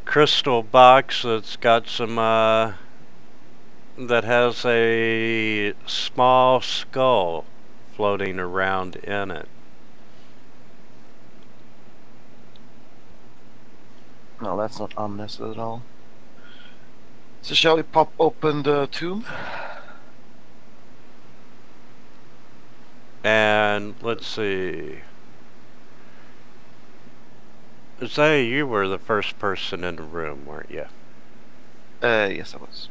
crystal box that's got some, that has a small skull floating around in it. No, that's not ominous at all. So shall we pop open the tomb? And let's see. Say you were the first person in the room, weren't you? Yes, I was.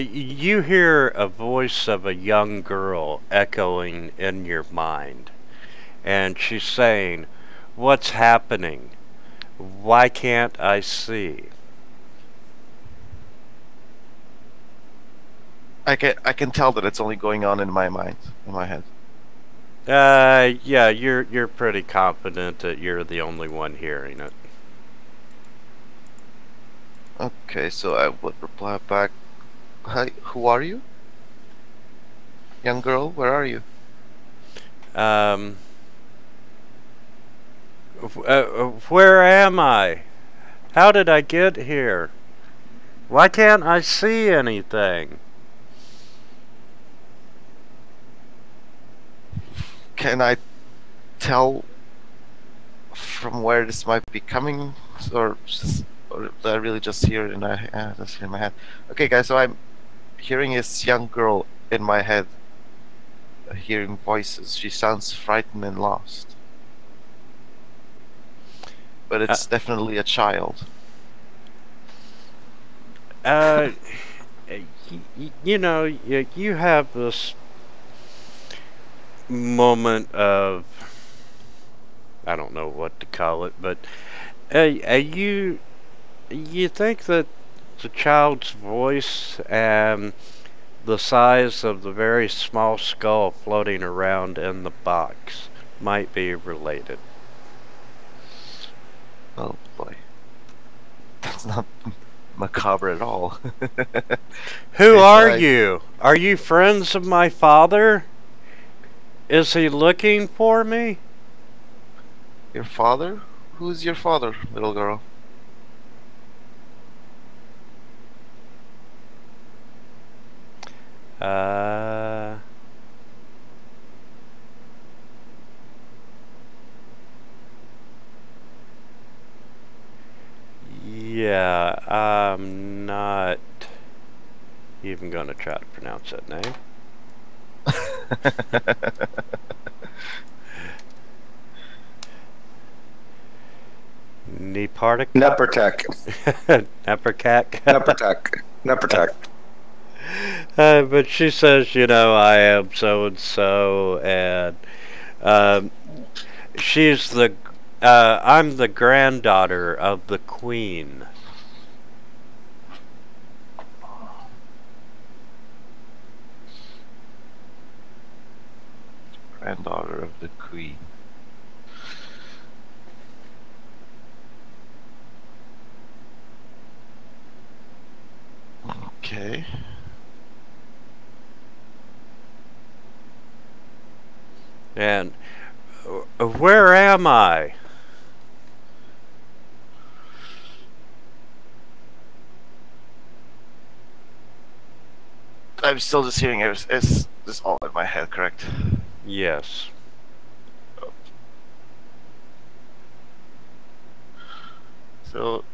You hear a voice of a young girl echoing in your mind, and she's saying, "What's happening? Why can't I see?" I can tell that it's only going on in my mind, in my head. Yeah, you're pretty confident that you're the only one hearing it. Okay, so I would reply back. Hi, who are you? Young girl, where are you? Where am I? How did I get here? Why can't I see anything? Can I tell from where this might be coming, or did I really just hear it in my head? Okay, guys, so I'm hearing this young girl in my head, hearing voices. She sounds frightened and lost, but it's definitely a child. You know, you have this moment of, I don't know what to call it, but you think that the child's voice and the size of the very small skull floating around in the box might be related. Oh boy, that's not macabre at all. Who Okay, are you? Are you friends of my father? Is he looking for me? Your father? Who's your father, little girl? Yeah, I'm not even gonna try to pronounce that name. Nepartic? Nepertek. Nepercac? Nepertek. Nepertek. But she says, you know, I am so and so, and um, she's the. I'm the granddaughter of the queen. Granddaughter of the queen. Okay. And where am I? I'm still just hearing it. Is this all in my head, correct? Yes. So,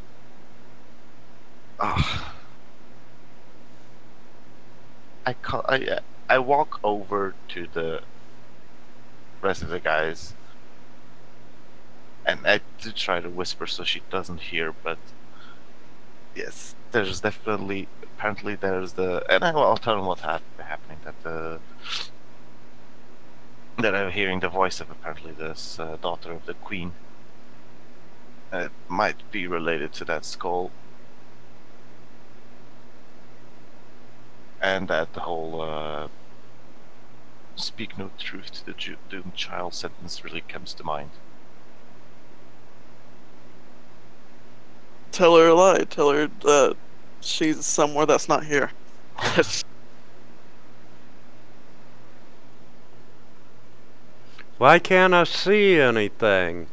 I walk over to the rest of the guys, and I do try to whisper so she doesn't hear. But yes, there's definitely apparently there's and I'll tell them what's happening. That I'm hearing the voice of apparently this daughter of the queen. It might be related to that skull. And that the whole speak no truth to the doomed child sentence really comes to mind. Tell her a lie. Tell her that she's somewhere that's not here. Why can't I see anything?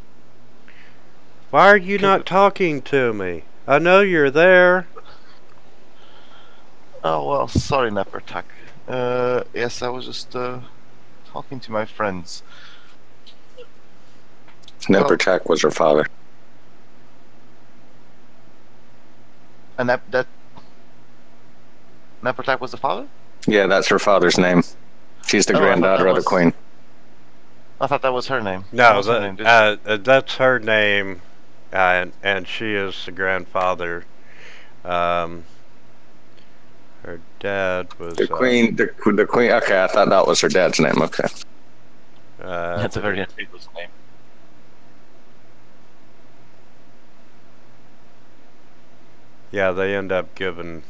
Why are you not talking to me? I know you're there. Oh well, sorry, Nepertak. Yes, I was just talking to my friends. Nepertak was her father. And that Nepertak was the father? Yeah, that's her father's name. She's the granddaughter of the queen. I thought that was her name. No, that's her name, and she is the grandfather. Her dad was the queen. The queen. Okay, I thought that was her dad's name. Okay, that's a very ambiguous name. Yeah, they end up giving.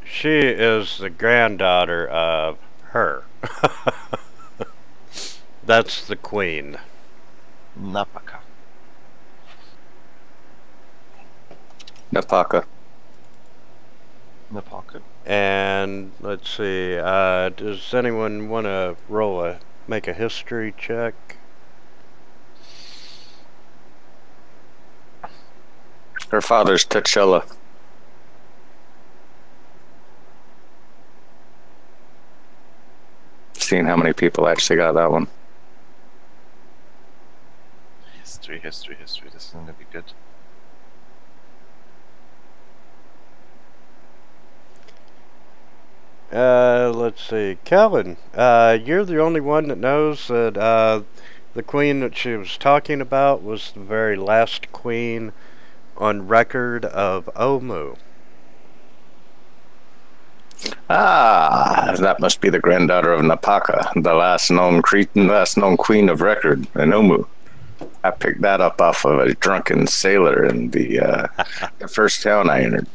She is the granddaughter of her. That's the queen. Napaka. Napaka. Napaka. And let's see. Does anyone want to make a history check? Her father's T'Challa. Seeing how many people actually got that one. History. This is going to be good. Let's see. Kevin, you're the only one that knows that the queen that she was talking about was the very last queen on record of Omu. Ah, that must be the granddaughter of Napaka, the last known queen of record in Omu. I picked that up off of a drunken sailor in the first town I entered.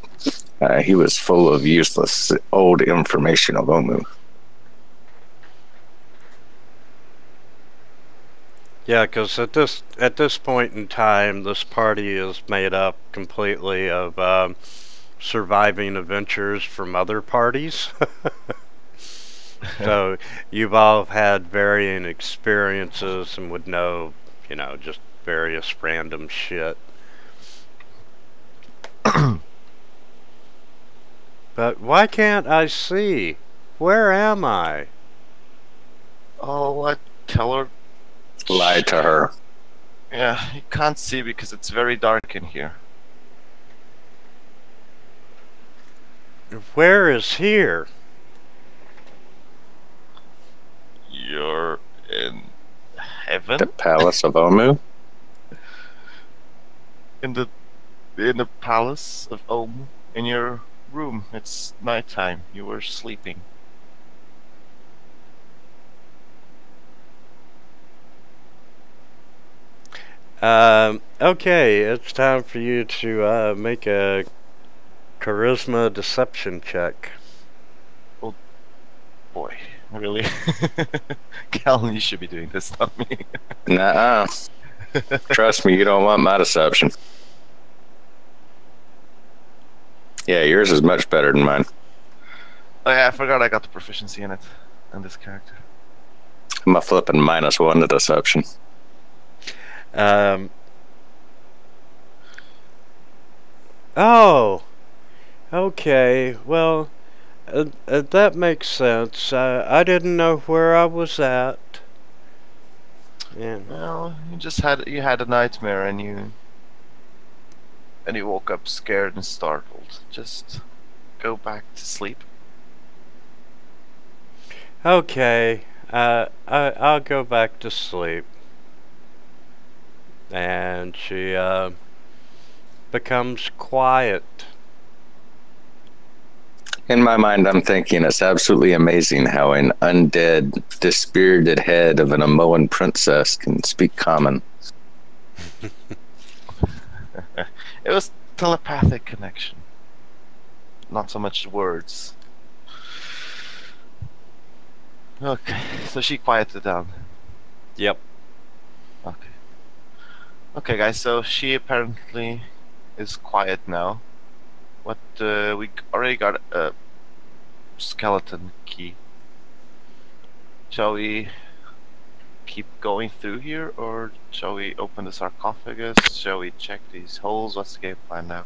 He was full of useless old information of Omu. Yeah, because at this point in time, this party is made up completely of surviving adventures from other parties. So you've all had varying experiences and would know, you know, just various random shit. But why can't I see? Where am I? Oh, I tell her. Lie to her. Yeah, you can't see because it's very dark in here. Where is here? You're in heaven? The palace of Omu? In the in the palace of Ohm, in your room. It's nighttime. You were sleeping. Okay, it's time for you to make a charisma deception check. Boy, really? Callan, you should be doing this, not me. Nuh-uh. Trust me, you don't want my deception. Yeah, yours is much better than mine. Oh yeah, I forgot I got the proficiency in it, in this character. I'm a flipping -1 to deception. Oh, okay. Well, that makes sense. I didn't know where I was at. Yeah. Well, you had a nightmare and you woke up scared and startled. Just go back to sleep. Okay. I'll go back to sleep. And she becomes quiet. In my mind, I'm thinking it's absolutely amazing how an undead, dispirited head of an Amoan princess can speak common. It was telepathic connection. Not so much words. Okay, so she quieted down. Yep. Okay. Okay, guys, so she apparently is quiet now. What, we already got a skeleton key. Shall we keep going through here, or shall we open the sarcophagus? Shall we check these holes? What's the game plan now?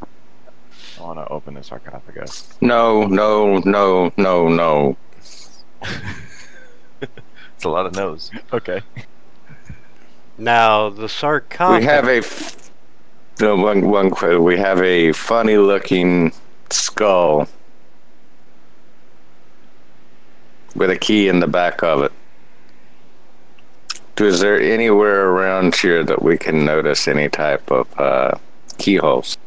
I want to open the sarcophagus. No. It's a lot of no's. Okay. Now the sarcophagus. We have we have a funny-looking skull with a key in the back of it. Is there anywhere around here that we can notice any type of keyholes?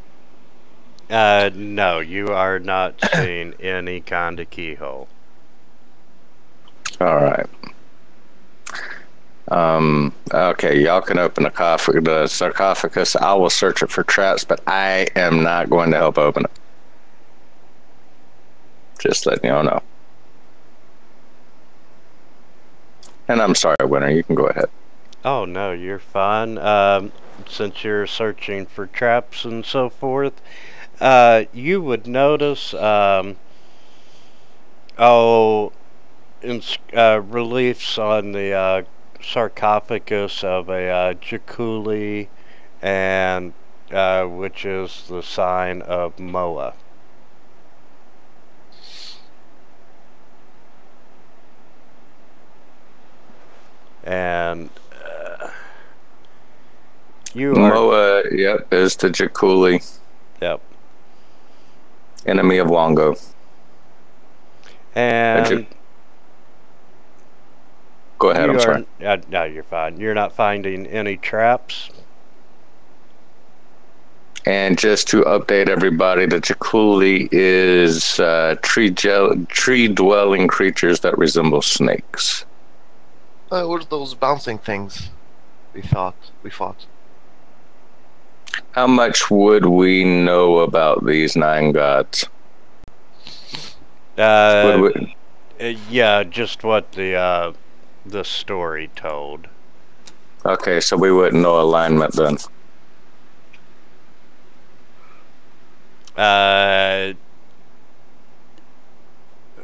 No, you are not seeing any kind of keyhole. All right. Okay, y'all can open the sarcophagus. I will search it for traps, but I am not going to help open it. Just letting y'all know. And I'm sorry, Winter, you can go ahead. Oh no, you're fine. Since you're searching for traps and so forth, you would notice reliefs on the sarcophagus of a Jakuli, and which is the sign of Moa. And you are. Moa, yep, is the Jakuli. Yep. Enemy of Longo. And go ahead, I'm sorry. No, you're fine. You're not finding any traps. And just to update everybody, the Jakuli is tree-dwelling creatures that resemble snakes. What are those bouncing things we fought? How much would we know about these 9 gods? Yeah, just what the story told. Okay, so we wouldn't know alignment then.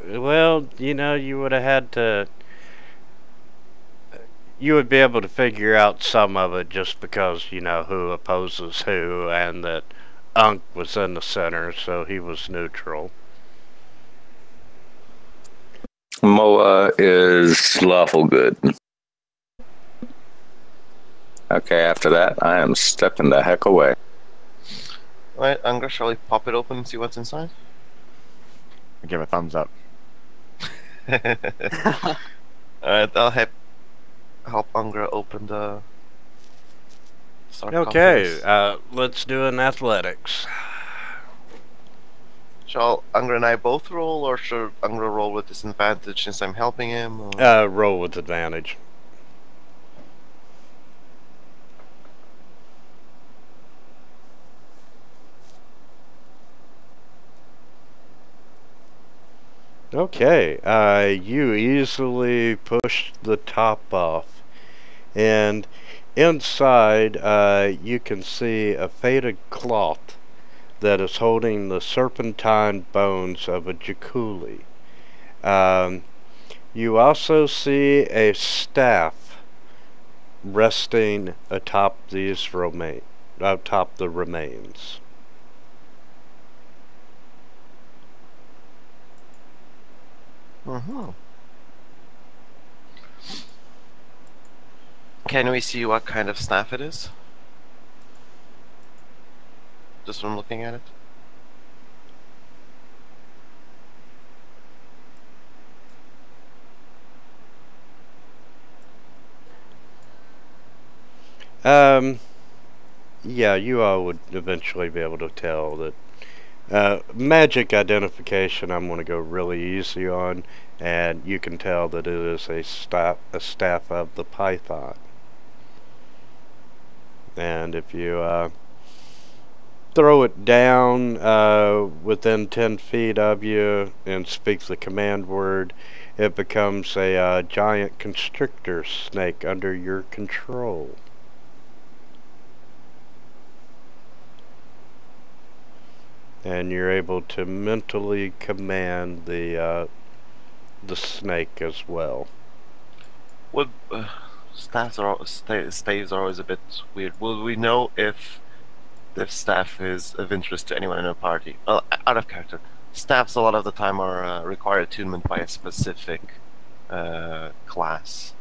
Well, you would have had to. You would be able to figure out some of it just because who opposes who, and that Unk was in the center, so he was neutral. Moa is lawful good. Okay, after that, I am stepping the heck away. Alright, Angra, shall we pop it open and see what's inside? I give a thumbs up. Alright, I'll help Angra open the Okay, let's do an athletics. Shall Unger and I both roll, or should Unger roll with disadvantage since I'm helping him? Or? Roll with advantage. Okay, you easily push the top off, and inside you can see a faded cloth that is holding the serpentine bones of a jaculi. You also see a staff resting atop atop the remains. Mm-hmm. Can we see what kind of staff it is? Just from looking at it? Yeah, you all would eventually be able to tell that. Magic identification I'm going to go really easy on, and you can tell that it is a staff of the python. And if you throw it down within 10 feet of you and speak the command word, it becomes a giant constrictor snake under your control. And you're able to mentally command the snake as well. Would staves are always a bit weird. Will we know if the staff is of interest to anyone in our party? Well, out of character, staffs a lot of the time are require attunement by a specific class.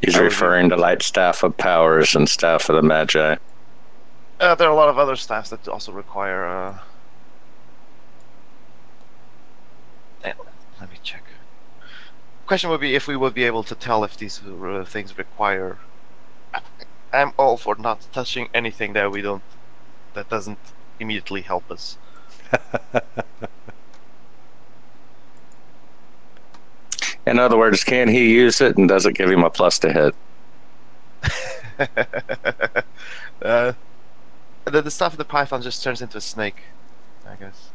He's referring to light staff of powers and staff of the magi. There are a lot of other staffs that also require. Let me check. Question would be if we would be able to tell if these things require. I'm all for not touching anything that doesn't immediately help us. In other words, can he use it, and does it give him a plus to hit? The stuff of the python just turns into a snake, I guess.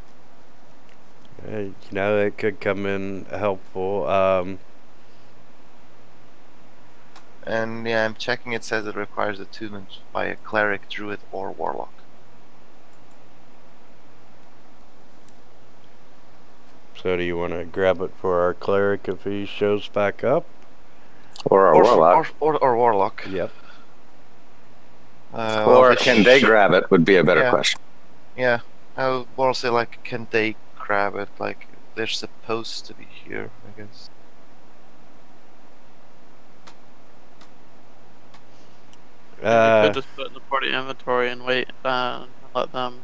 You know, it could come in helpful. And yeah, I'm checking. It says it requires attunement by a cleric, druid, or warlock. So do you want to grab it for our cleric if he shows back up? Or a warlock? Or warlock. Yep. Or can they grab it would be a better question. Yeah. I would more say, like, can they grab it? Like, they're supposed to be here, I guess. You could just put it in the party inventory and wait and let them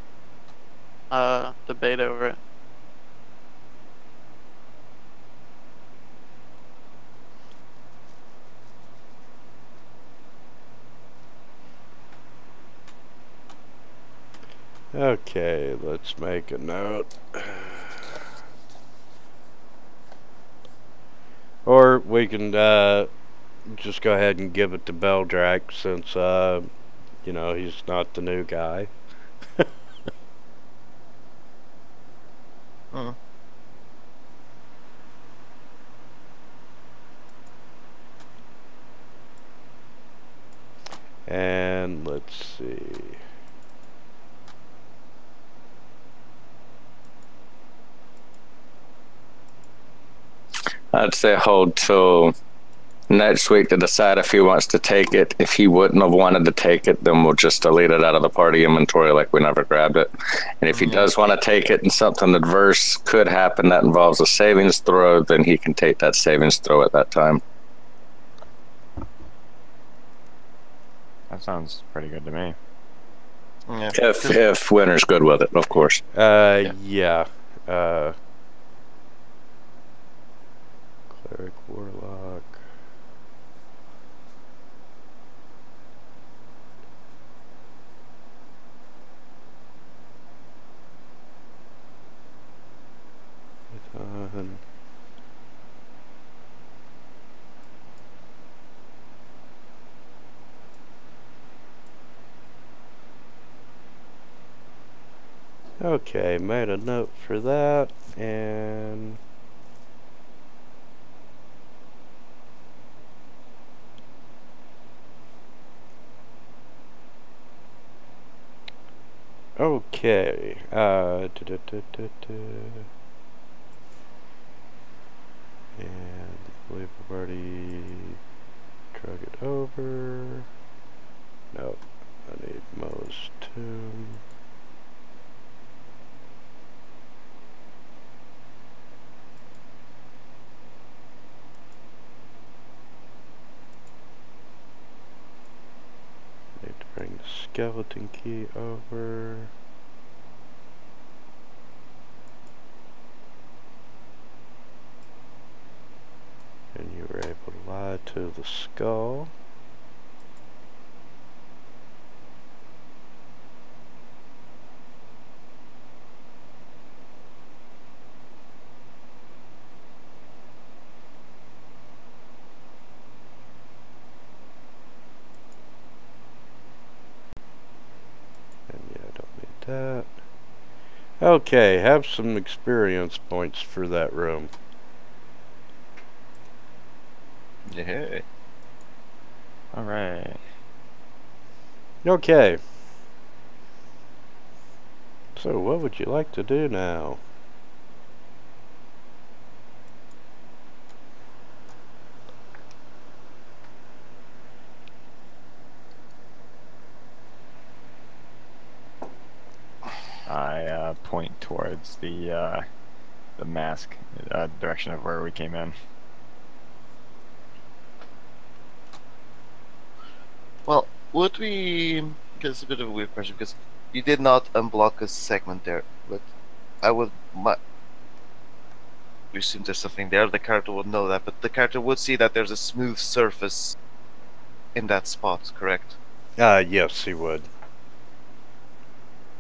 debate over it. Okay, let's make a note. Or we can just go ahead and give it to Beldrak since, you know, he's not the new guy. And let's see. I'd say hold till next week to decide if he wants to take it. If he wouldn't have wanted to take it, then we'll just delete it out of the party inventory like we never grabbed it. And if he does want to take it and something adverse could happen that involves a savings throw, then he can take that savings throw at that time. That sounds pretty good to me. Yeah. If Winter's good with it, of course. Yeah. Cleric, warlock. Okay, made a note for that, and okay, and I believe I've already drug it over. Nope, I need Mo's tomb. Need to bring the skeleton key over. And you were able to lie to the skull. And yeah, I don't need that. Okay, have some experience points for that room. Yeah. Alright. Okay. So what would you like to do now? I point towards the mask direction of where we came in. Well, would we... It's a bit of a weird question, because you did not unblock a segment there, but I would... We assume there's something there, the character would know that, but the character would see that there's a smooth surface in that spot, correct? Yes, he would.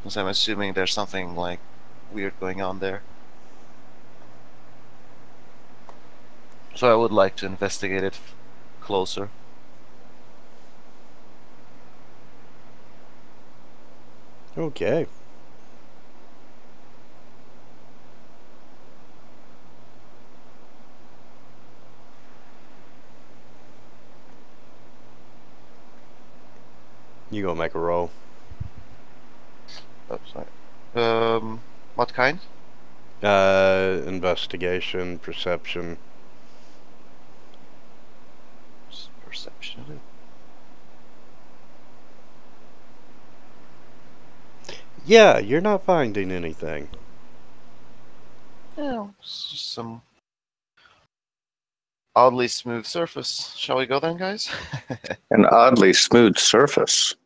Because I'm assuming there's something, like, weird going on there. So I would like to investigate it closer. Okay. You gonna make a roll? Oh, sorry. What kind? Investigation, perception. Perception. Yeah, you're not finding anything. Yeah, it's just some oddly smooth surface. Shall we go then, guys? An oddly smooth surface.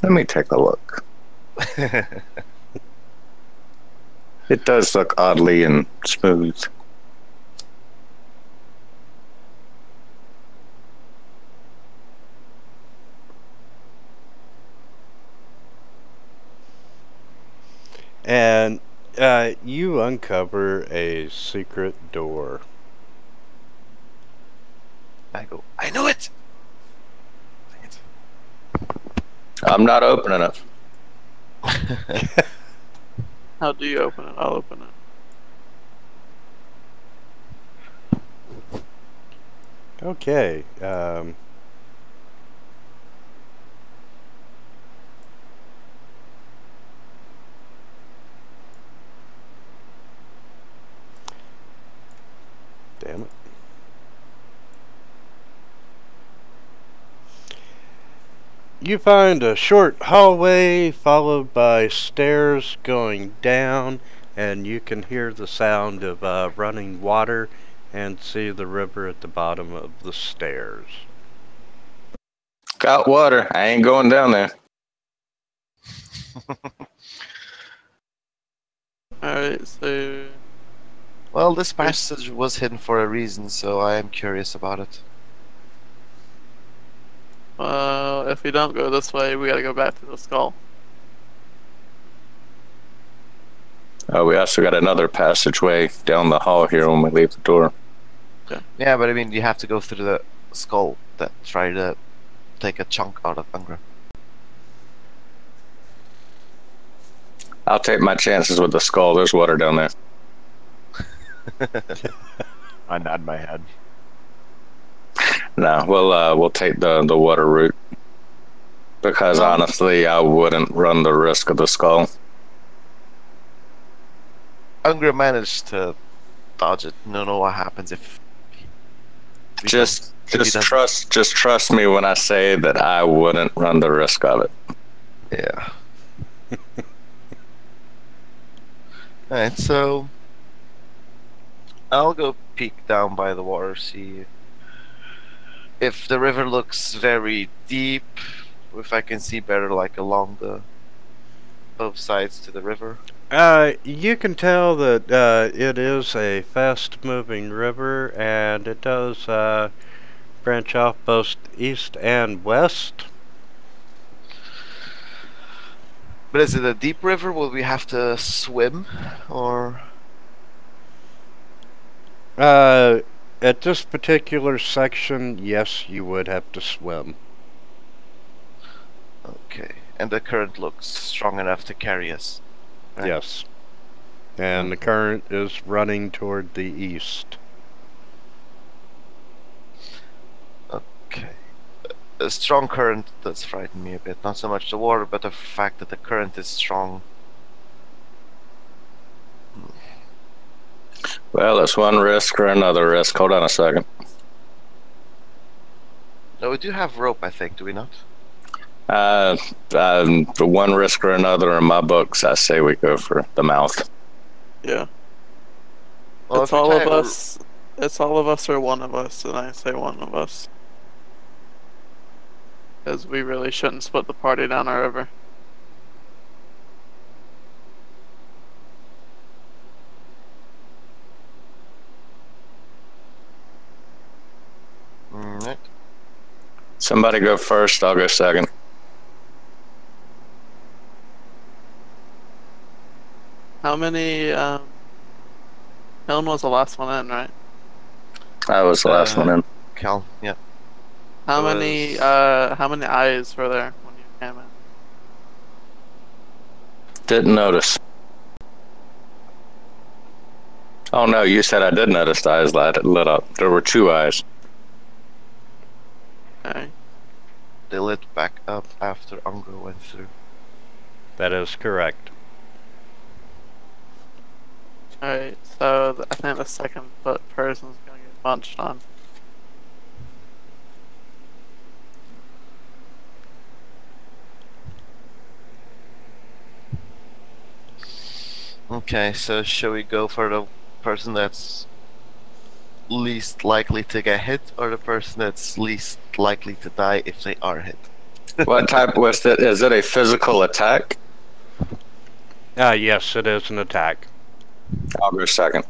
Let me take a look. It does look oddly and smooth. And you uncover a secret door. I go, I knew it! Dang it. I'm not opening it. How do you open it? I'll open it. Okay. Damn it. You find a short hallway followed by stairs going down, and you can hear the sound of running water and see the river at the bottom of the stairs. Got water. I ain't going down there. Alright, so Well, this passage was hidden for a reason, so I am curious about it. if we don't go this way, we gotta go back to the skull. Oh, we also got another passageway down the hall here when we leave the door. Yeah, but I mean, you have to go through the skull that try to take a chunk out of Angra. I'll take my chances with the skull. There's water down there. I nod my head. No, we'll take the water route. Because honestly, I wouldn't run the risk of the skull. Unger managed to dodge it. Don't know what happens if. Just trust me when I say that I wouldn't run the risk of it. Yeah. Alright, so I'll go peek down by the water, see if the river looks very deep, if I can see better, like along the both sides to the river. You can tell that it is a fast-moving river, and it does branch off both east and west. But is it a deep river? Will we have to swim, or? At this particular section, yes, you would have to swim. Okay, and the current looks strong enough to carry us. Right? Yes. And the current is running toward the east. Okay. A strong current does frighten me a bit. Not so much the water, but the fact that the current is strong. Well, it's one risk or another risk. Hold on a second. No, we do have rope, I think, do we not? The one risk or another in my books, I say we go for the mouth. Yeah. Well, It's all of us. It's all of us or one of us, and I say one of us. Because we really shouldn't split the party down a river. Alright. Somebody go first, I'll go second. How many, Helen was the last one in, right? I was the last one in. Cal, yeah. How It many, was- how many eyes were there when you came in? Didn't notice. Oh no, you said I did notice the eyes lit up. There were 2 eyes. Okay. They lit back up after Unger went through. That is correct. Alright, so I think the second person's gonna get munched on. Okay, so shall we go for the person that's least likely to get hit, or the person that's least likely to die if they are hit? What type was it? Is it a physical attack? Yes, it is an attack. I'll go second.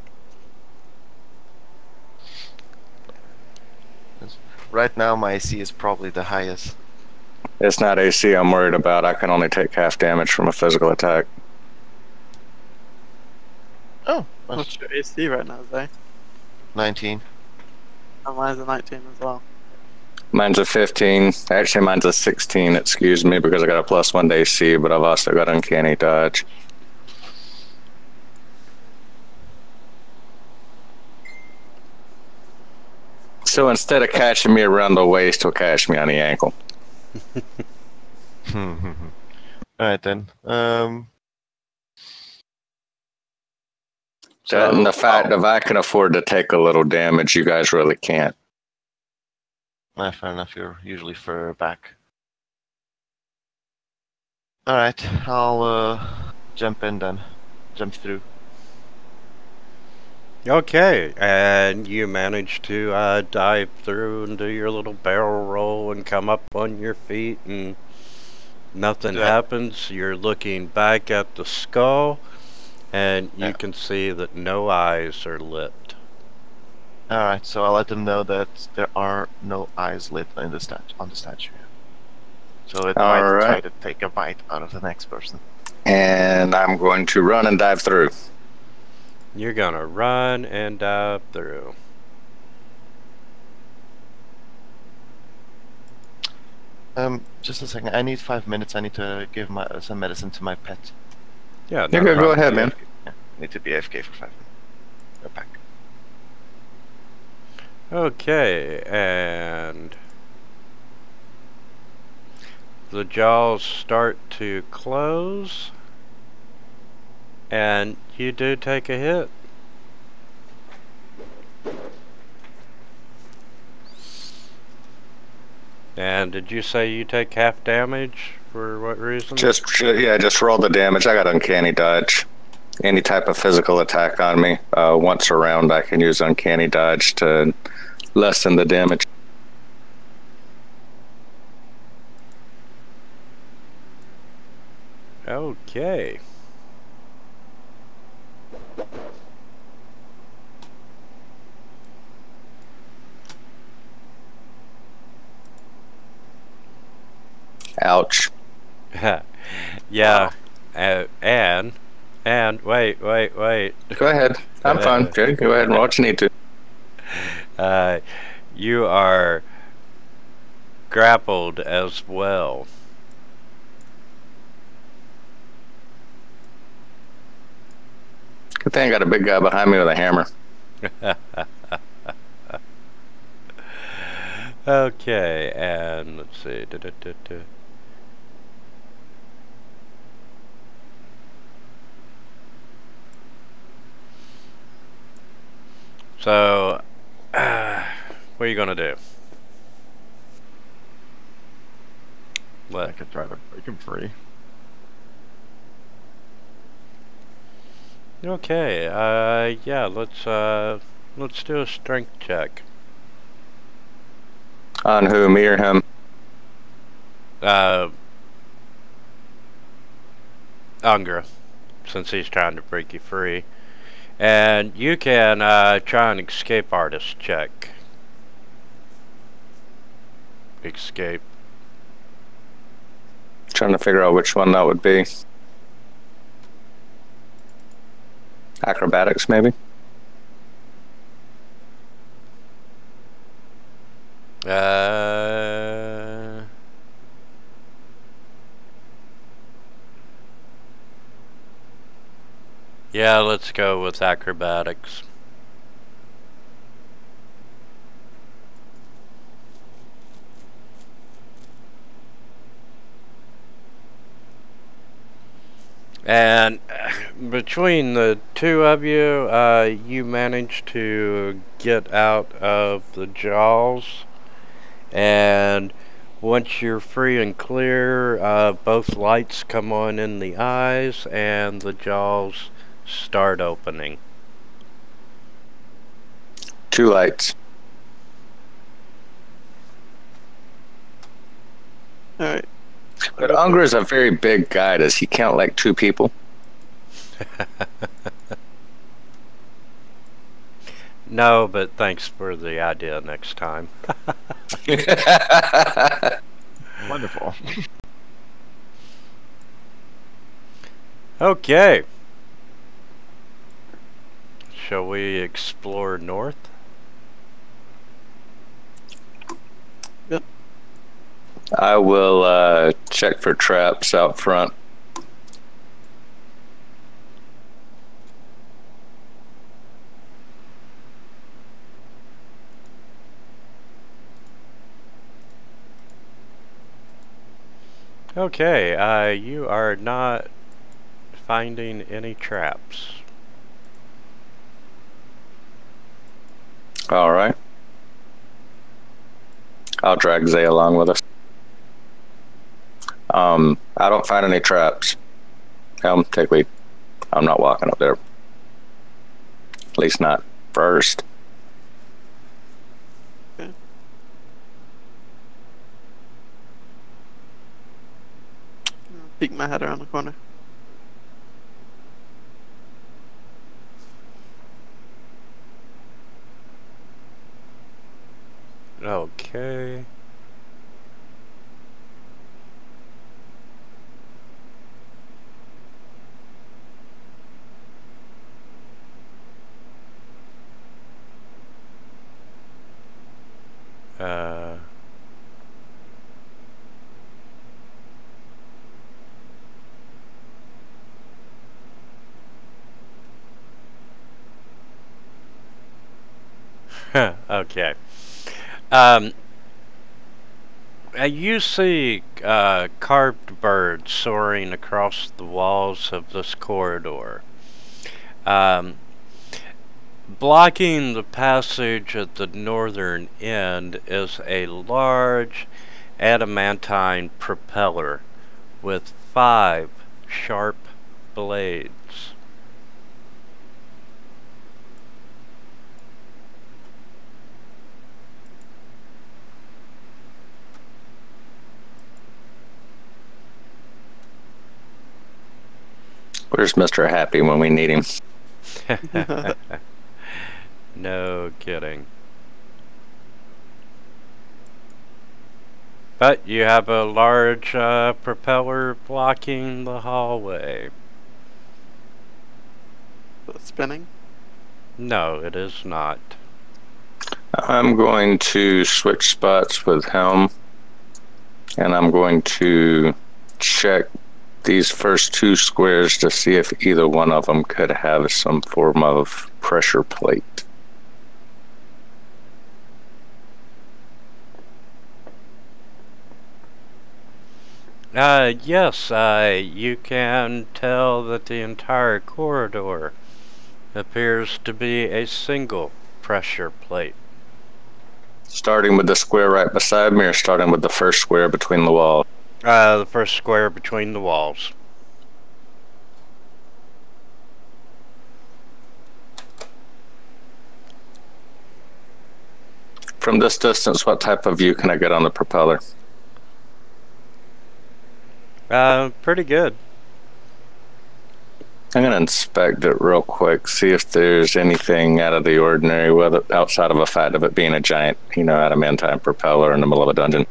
Right now, my AC is probably the highest. It's not AC I'm worried about. I can only take half damage from a physical attack. Oh, What's your AC right now, Zay? 19. And mine's a 19 as well. Mine's a 15. Actually, mine's a 16, excuse me, because I got a +1 to AC, but I've also got uncanny dodge. So instead of catching me around the waist, he'll catch me on the ankle. Alright then. And the fact if I can afford to take a little damage, you guys really can't. Fair enough, you're usually further back. Alright, I'll jump in then. Jump through. Okay, and you manage to dive through and do your little barrel roll and come up on your feet, and nothing happens. You're looking back at the skull, and you can see that no eyes are lit. Alright, so I'll let them know that there are no eyes lit in the on the statue. So it might try to take a bite out of the next person. And I'm going to run and dive through. You're gonna run and dive through. Just a second. I need 5 minutes. I need to give some medicine to my pet. Yeah, You're no good. Go problem. ahead, man. Need to be AFK for 5 minutes. Go back. Okay, and the jaws start to close, and you do take a hit. And did you say you take half damage? For what reason? Just roll the damage. I got uncanny dodge. Any type of physical attack on me, once a round, I can use uncanny dodge to lessen the damage. Okay. Ouch. Yeah. And wait. Go ahead. I'm fine. Jay, go ahead and roll what you need to. You are grappled as well. Good thing I got a big guy behind me with a hammer. Okay, and let's see. So, what are you gonna do? I What? could try to break him free. Okay, yeah, let's do a strength check. On who, me or him? Ungra, since he's trying to break you free. And you can try an escape artist check. Escape. Trying to figure out which one that would be. Acrobatics, maybe? Yeah, let's go with acrobatics. And between the two of you, you manage to get out of the jaws. And once you're free and clear, both lights come on in the eyes and the jaws start opening. 2 lights. Alright. But Unger is a very big guy. Does he count like 2 people? No, but thanks for the idea next time. Wonderful. Okay. Shall we explore north? Yep. I will check for traps out front. Okay, you are not finding any traps. All right. I'll drag Zay along with us. I don't find any traps. Helm, take lead. I'm not walking up there. At least not first. Okay. Peek my head around the corner. Okay. Okay. You see carved birds soaring across the walls of this corridor. Um, Blocking the passage at the northern end is a large adamantine propeller with 5 sharp blades. Where's Mr. Happy when we need him? No kidding. But you have a large propeller blocking the hallway. Spinning. No, it is not. I'm going to switch spots with Helm, and I'm going to check these first 2 squares to see if either one of them could have some form of pressure plate. Yes, you can tell that the entire corridor appears to be a single pressure plate. Starting with the square right beside me, or starting with the first square between the walls? The first square between the walls. From this distance, what type of view can I get on the propeller? Pretty good. I'm going to inspect it real quick, see if there's anything out of the ordinary, whether outside of the fact of it being a giant, adamantine propeller in the middle of a dungeon.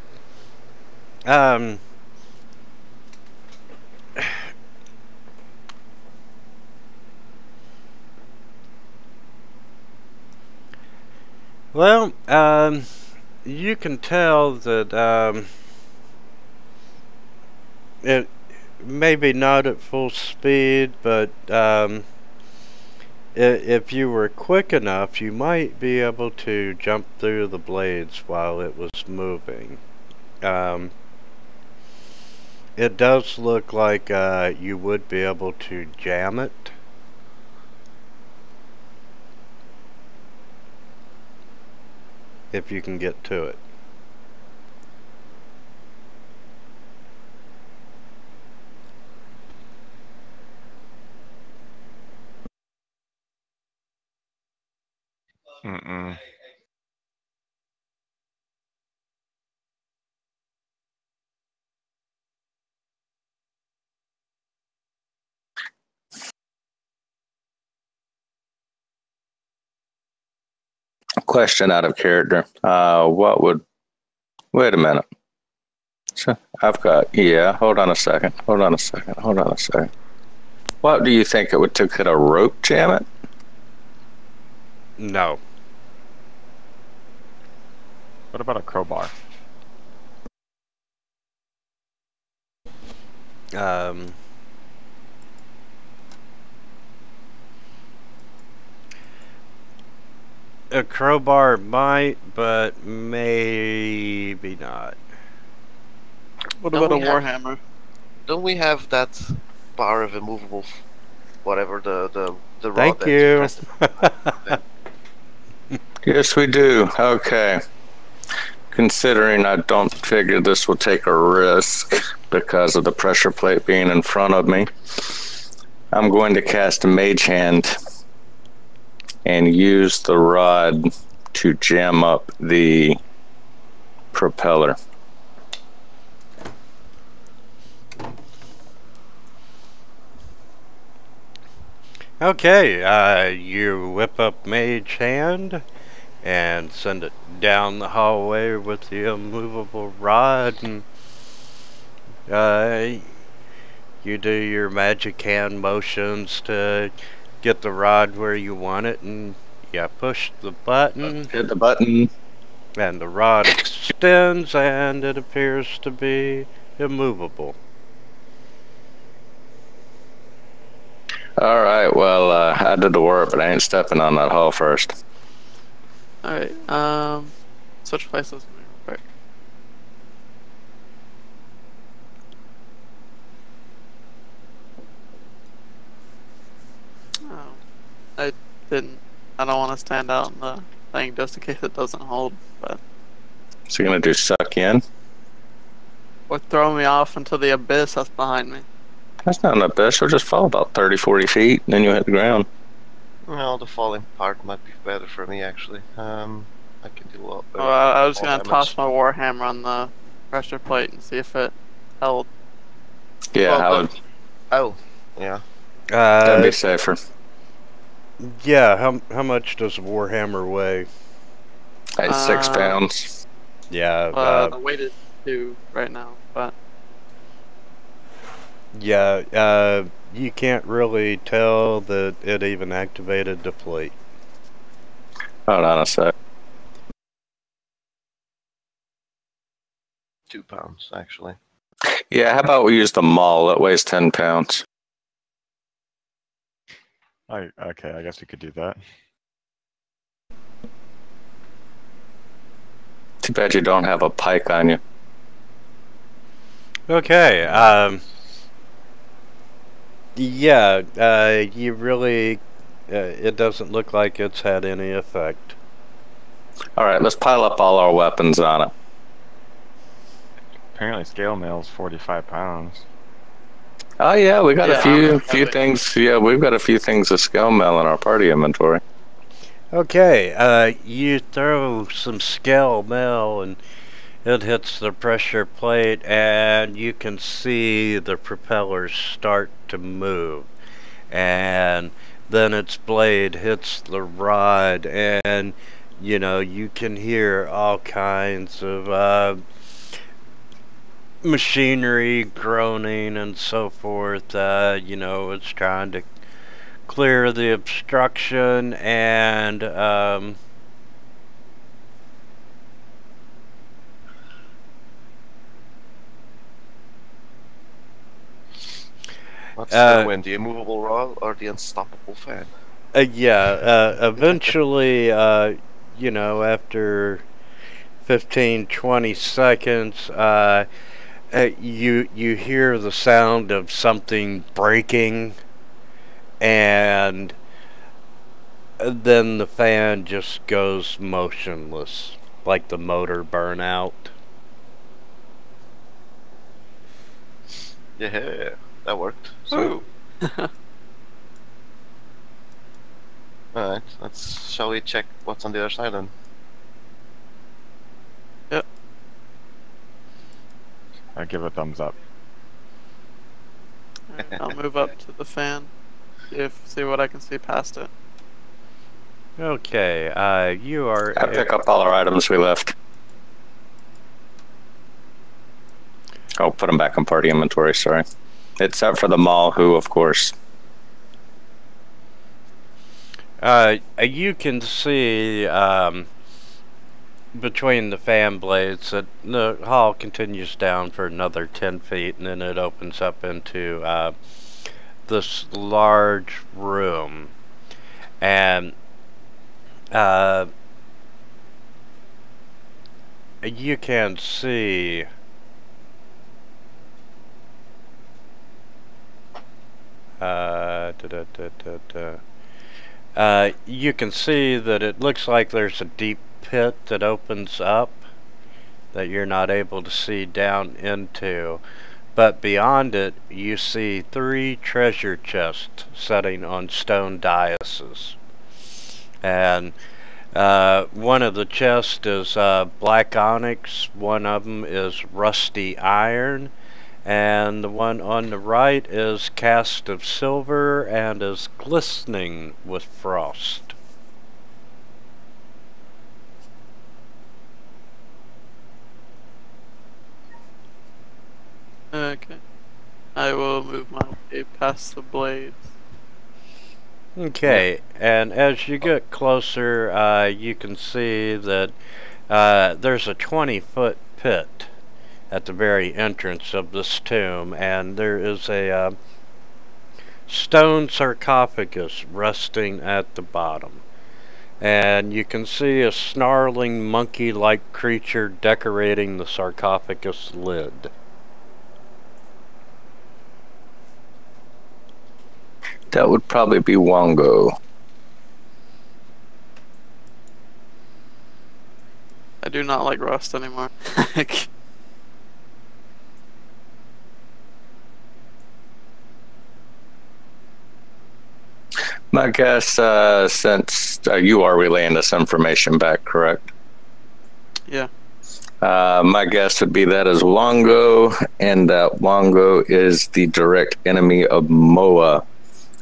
Well, you can tell that it maybe not at full speed, but if you were quick enough, you might be able to jump through the blades while it was moving. It does look like you would be able to jam it. If you can get to it. Mm-mm. Question out of character. Wait a minute. So hold on a second. What do you think it would take? Could a rope jam it? No. What about a crowbar? A crowbar might, but maybe not. What Don't about a we have- warhammer? Don't we have that bar of immovable, whatever the rod Thank that you. press the- Yes, we do. Okay. Considering I don't figure this will take a risk because of the pressure plate being in front of me, I'm going to cast a Mage Hand and use the rod to jam up the propeller. Okay, you whip up Mage Hand and send it down the hallway with the immovable rod, and you do your magic hand motions to get the rod where you want it, and you push the button, Hit the button. and the rod extends, and it appears to be immovable. All right, well, I did the work, but I ain't stepping on that hull first. Alright, switch places with me real quick. Oh, I I don't want to stand out in the thing just in case it doesn't hold, but. So you're gonna do suck you in? Or throw me off into the abyss that's behind me. That's not an abyss. You'll just fall about 30, 40 feet, and then you'll hit the ground. Well, the falling part might be better for me actually. I can do a lot better. Well, I was fall gonna damage. toss my warhammer on the pressure plate and see if it held. Yeah, Well, I would. Oh, yeah. That'd be safer. Yeah, how much does a Warhammer weigh? At 6 pounds. Yeah, The weight is 2 right now, but yeah, you can't really tell that it even activated the plate. Hold on a sec. 2 pounds actually. Yeah, how about we use the maul? That weighs 10 pounds. Okay, I guess we could do that. Too bad you don't have a pike on you. Okay, yeah, you really, it doesn't look like it's had any effect. Alright, let's pile up all our weapons on it. Apparently, scale mail's 45 pounds. Oh yeah, we got Yeah, a few things. Yeah, we've got a few things of scale mail in our party inventory. Okay, you throw some scale mail and it hits the pressure plate and you can see the propellers start to move. And then its blade hits the rod and, you know, you can hear all kinds of machinery groaning and so forth. You know, it's trying to clear the obstruction and What's the win? The immovable rod or the unstoppable fan? Eventually, you know, after 15, 20 seconds, you hear the sound of something breaking, and then the fan just goes motionless, like the motor burnout. Yeah, that worked. So, alright, shall we check what's on the other side then? Yep. I give a thumbs up. Alright, I'll move up to the fan. See what I can see past it. Okay, you are. I pick up all our items we left. I'll put them back in party inventory, sorry. Except for the maul, who, of course. You can see between the fan blades that the hall continues down for another 10 feet and then it opens up into this large room. And you can see you can see that it looks like there's a deep pit that opens up that you're not able to see down into, but beyond it you see 3 treasure chests sitting on stone daises, and one of the chests is black onyx, one of them is rusty iron, and the one on the right is cast of silver and is glistening with frost. Okay. I will move my way past the blades. Okay, and as you get closer, you can see that there's a 20-foot pit at the very entrance of this tomb, and there is a stone sarcophagus resting at the bottom. And you can see a snarling monkey-like creature decorating the sarcophagus lid. That would probably be Wongo. I do not like Rust anymore. My guess, since you are relaying this information back, correct? Yeah. My guess would be that is Wongo, and that Wongo is the direct enemy of Moa,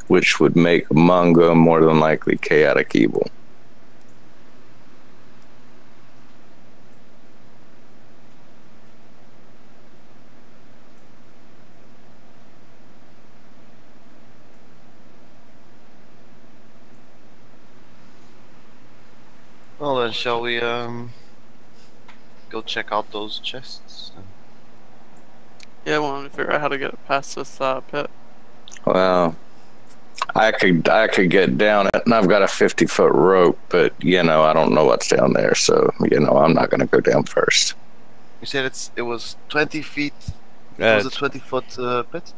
which would make Mongo more than likely chaotic evil. Well then, shall we go check out those chests? Yeah, I want to figure out how to get past this pit. Well, I could get down it, and I've got a 50-foot rope, but you know I don't know what's down there, so you know I'm not going to go down first. You said it was 20 feet. It was a 20-foot pit.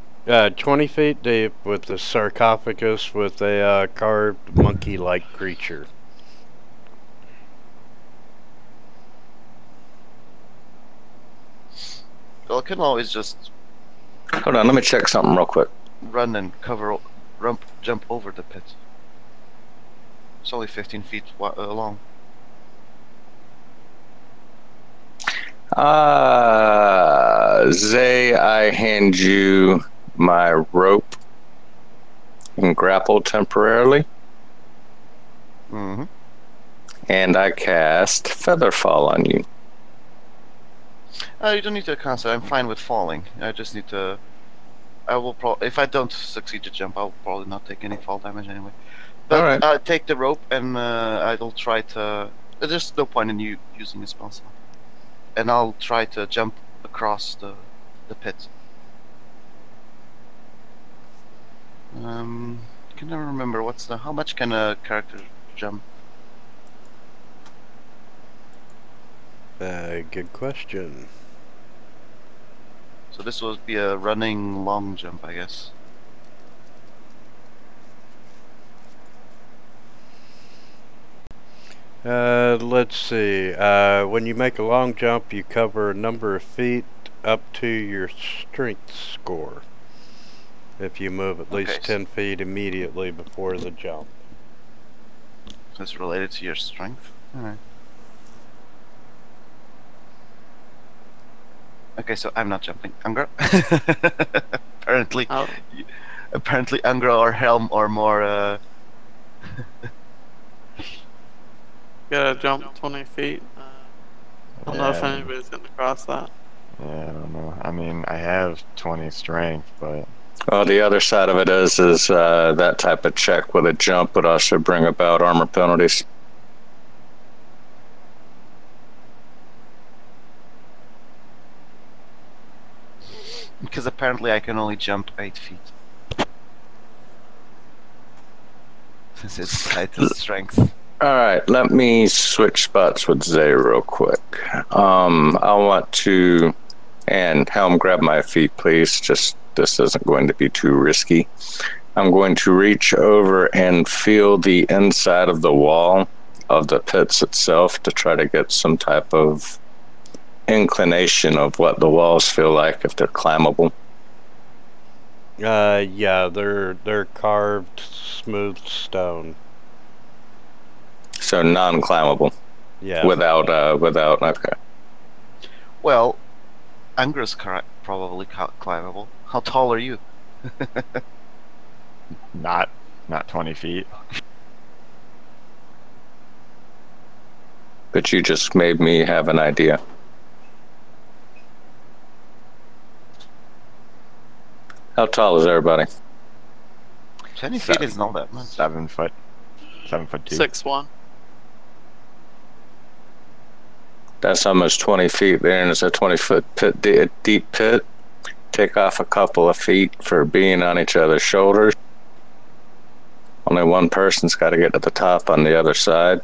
20 feet deep with the sarcophagus with a carved monkey-like creature. Well, I can always just Hold on, let me check something real quick. run and jump over the pit. It's only 15 feet long. Zay, I hand you my rope and grapple temporarily, Mm-hmm. and I cast Featherfall on you. You don't need to cast it. I'm fine with falling. I just need to. I will if I don't succeed to jump, I'll probably not take any fall damage anyway. But Alright. take the rope and I'll try to. There's no point in you using a spell slot. And I'll try to jump across the pit. Can never remember how much can a character jump? Good question. So this would be a running long jump, I guess. Let's see. When you make a long jump, you cover a number of feet up to your strength score. If you move at least 10 feet immediately before the jump. That's related to your strength? Alright. Okay, so I'm not jumping. Angra? Apparently. Oh. Apparently Angra or Helm are more Gotta jump 20 feet. I don't know if anybody's gonna cross that. Yeah, I don't know. I mean, I have 20 strength, but Well, the other side of it is that type of check with a jump would also bring about armor penalties. because apparently I can only jump 8 feet. Since it's tied to strength. Alright, let me switch spots with Zay real quick. I want to, and Helm, grab my feet, please. Just, this isn't going to be too risky. I'm going to reach over and feel the inside of the wall of the pits itself to try to get some type of inclination of what the walls feel like, if they're climbable. Yeah, they're carved smooth stone. So non-climbable. Yeah. Without, okay. Well, Angra's probably climbable. How tall are you? not 20 feet. But you just made me have an idea. How tall is everybody? 20 feet is not that much. 7 foot. 7 foot 2. 6'1". That's almost 20 feet there, and it's a 20-foot pit, deep pit. Take off a couple of feet for being on each other's shoulders. Only one person's got to get to the top on the other side.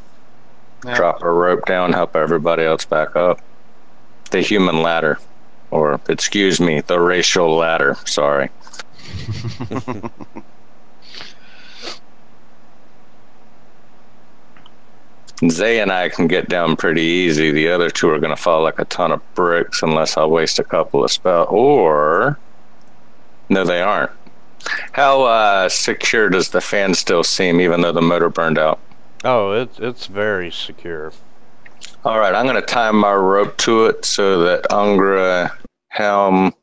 Yeah. Drop a rope down, help everybody else back up. The human ladder. Or, excuse me, the racial ladder. Sorry. Zay and I can get down pretty easy. The other two are going to fall like a ton of bricks unless I waste a couple of spells. Or, no, they aren't. How secure does the fan still seem, even though the motor burned out? Oh, it's very secure. All right, I'm going to tie my rope to it so that Ungra, Helm,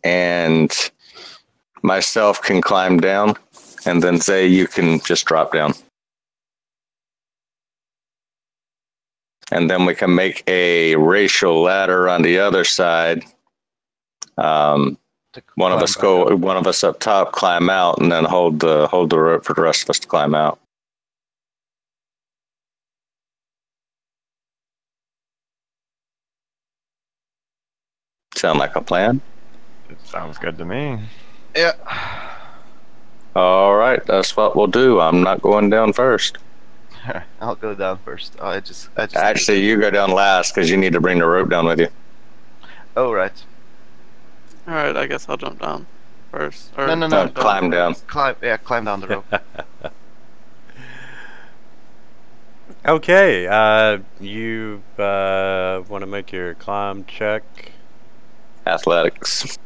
and myself can climb down, and then Zay, you can just drop down. And then we can make a racial ladder on the other side. One of us up top, climb out, and then hold the rope for the rest of us to climb out. Sound like a plan? It sounds good to me. Yeah. All right, that's what we'll do. I'm not going down first. I'll go down first. I just Actually, you go down last because you need to bring the rope down with you. Oh, right. Alright, I guess I'll jump down first. Or No. Climb down. Climb down the rope. Okay, you want to make your climb check? Athletics.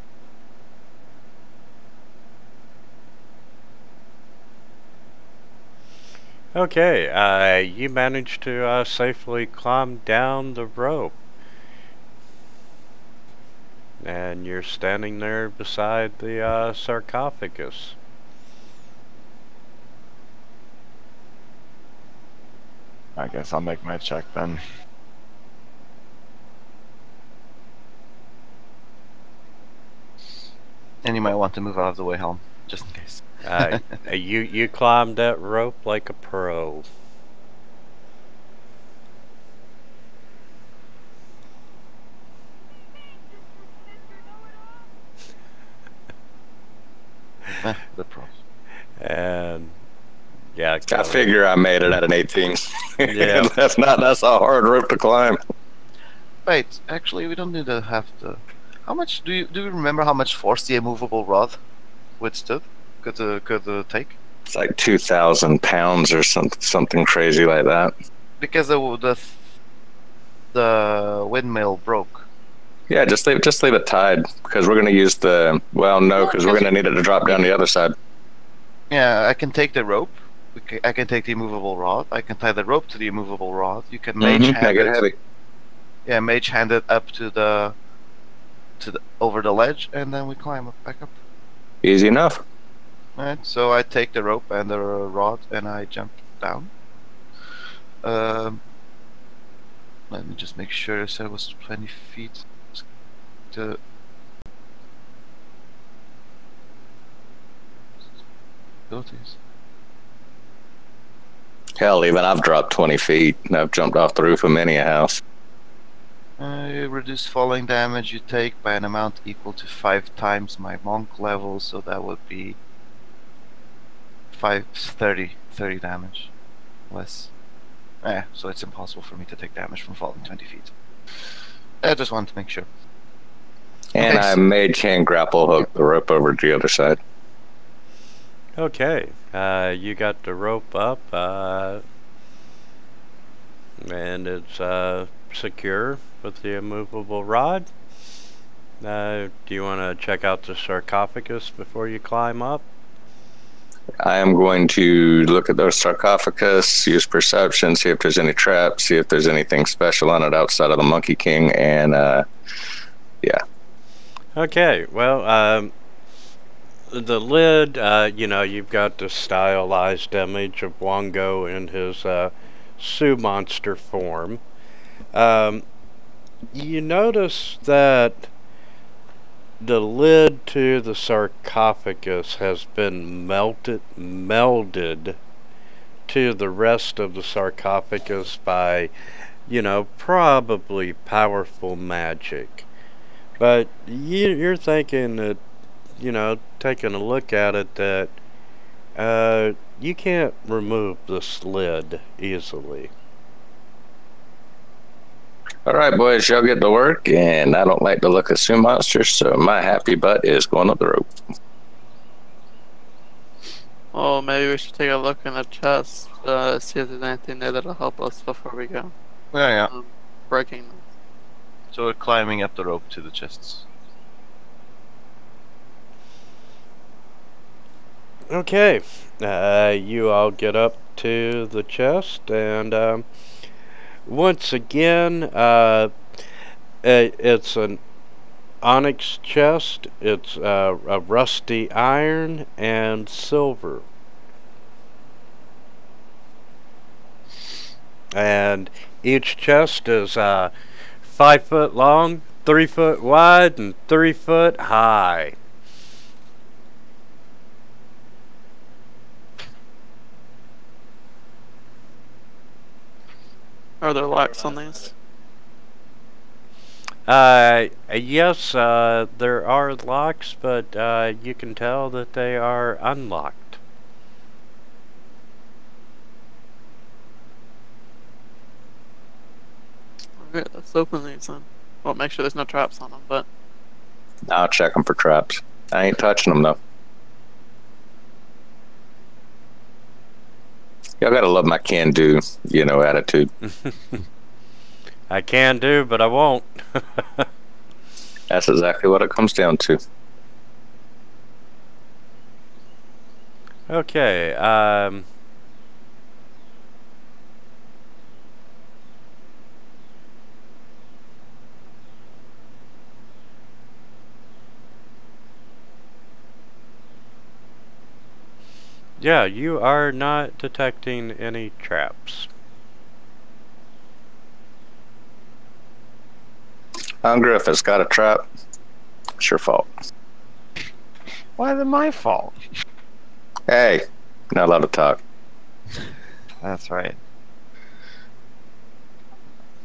Okay, you managed to safely climb down the rope. And you're standing there beside the sarcophagus. I guess I'll make my check then. And you might want to move out of the way, Helm, just in case. You climbed that rope like a pro. The pros. And yeah, I figure I made it at an 18. Yeah. That's a hard rope to climb. Wait, actually, we don't need to have the. How much do you remember how much force the immovable rod withstood? Could take? It's like 2,000 pounds or something crazy like that. Because the windmill broke. Yeah, just leave it tied because we're going to use the. Well, no, because we're going to need it to drop down the other side. Yeah, I can take the rope. I can take the immovable rod. I can tie the rope to the immovable rod. You can mage hand Make it it. heavy. Yeah, mage hand it up to the over the ledge, and then we climb back up. Easy enough. Alright, so I take the rope and the rod, and I jump down. Let me just make sure I said it was 20 feet. To abilities. Hell, even I've dropped 20 feet and I've jumped off the roof of many a house. You reduce falling damage you take by an amount equal to 5 times my monk level, so that would be 30 damage. Less. So it's impossible for me to take damage from falling 20 feet. I just wanted to make sure. And Okay, I made hand grapple hook the rope over to the other side. Okay, you got the rope up, and it's secure with the immovable rod. Do you want to check out the sarcophagus before you climb up? I am going to look at those sarcophagus, use perception, see if there's any traps, see if there's anything special on it outside of the Monkey King, and yeah. Okay, well, the lid, you've got the stylized image of Wongo in his Sioux monster form. You notice that the lid to the sarcophagus has been melded to the rest of the sarcophagus by, probably powerful magic. But you're thinking that, taking a look at it, that you can't remove this lid easily. All right, boys, y'all get to work, and I don't like the look of sea monsters, so my happy butt is going up the rope. Well, maybe we should take a look in the chest, see if there's anything there that'll help us before we go. Yeah. Breaking them. So we're climbing up the rope to the chests. Okay, you all get up to the chest, and once again, it's an onyx chest. It's a rusty iron and silver. And each chest is 5 foot long, 3 foot wide, and 3 foot high. Are there locks on these? Yes, there are locks, but you can tell that they are unlocked. Okay, let's open these then. Well, make sure there's no traps on them, but... I'll check them for traps. I ain't touching them, though. Y'all gotta love my can-do, attitude. I can do, but I won't. That's exactly what it comes down to. Okay, yeah, you are not detecting any traps. Hunger, if it's got a trap, it's your fault. Why is it my fault? Hey, not allowed to talk. That's right.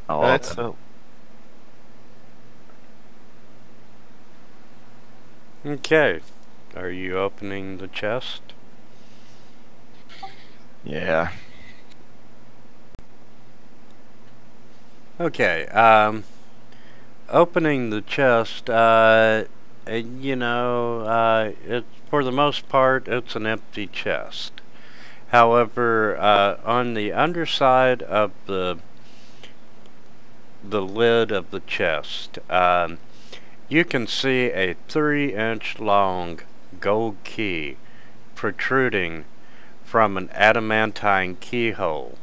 Alright, so Okay, are you opening the chest? Yeah. Okay, opening the chest, it's, for the most part, it's an empty chest. However, on the underside of the lid of the chest, you can see a 3-inch long gold key protruding from an adamantine keyhole.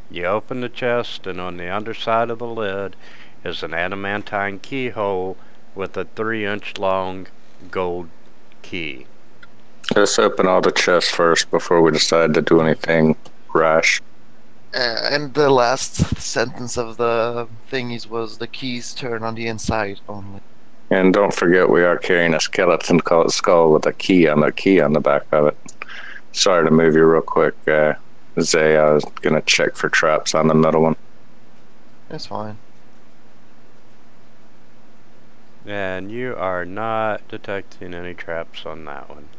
You open the chest, and on the underside of the lid is an adamantine keyhole with a 3-inch long gold key. Let's open all the chests first before we decide to do anything rash. and the last sentence of the thingies was the keys turn on the inside only. And don't forget, we are carrying a skeleton skull with a key on the back of it. Sorry to move you real quick, Zay. I was going to check for traps on the middle one. That's fine. And you are not detecting any traps on that one.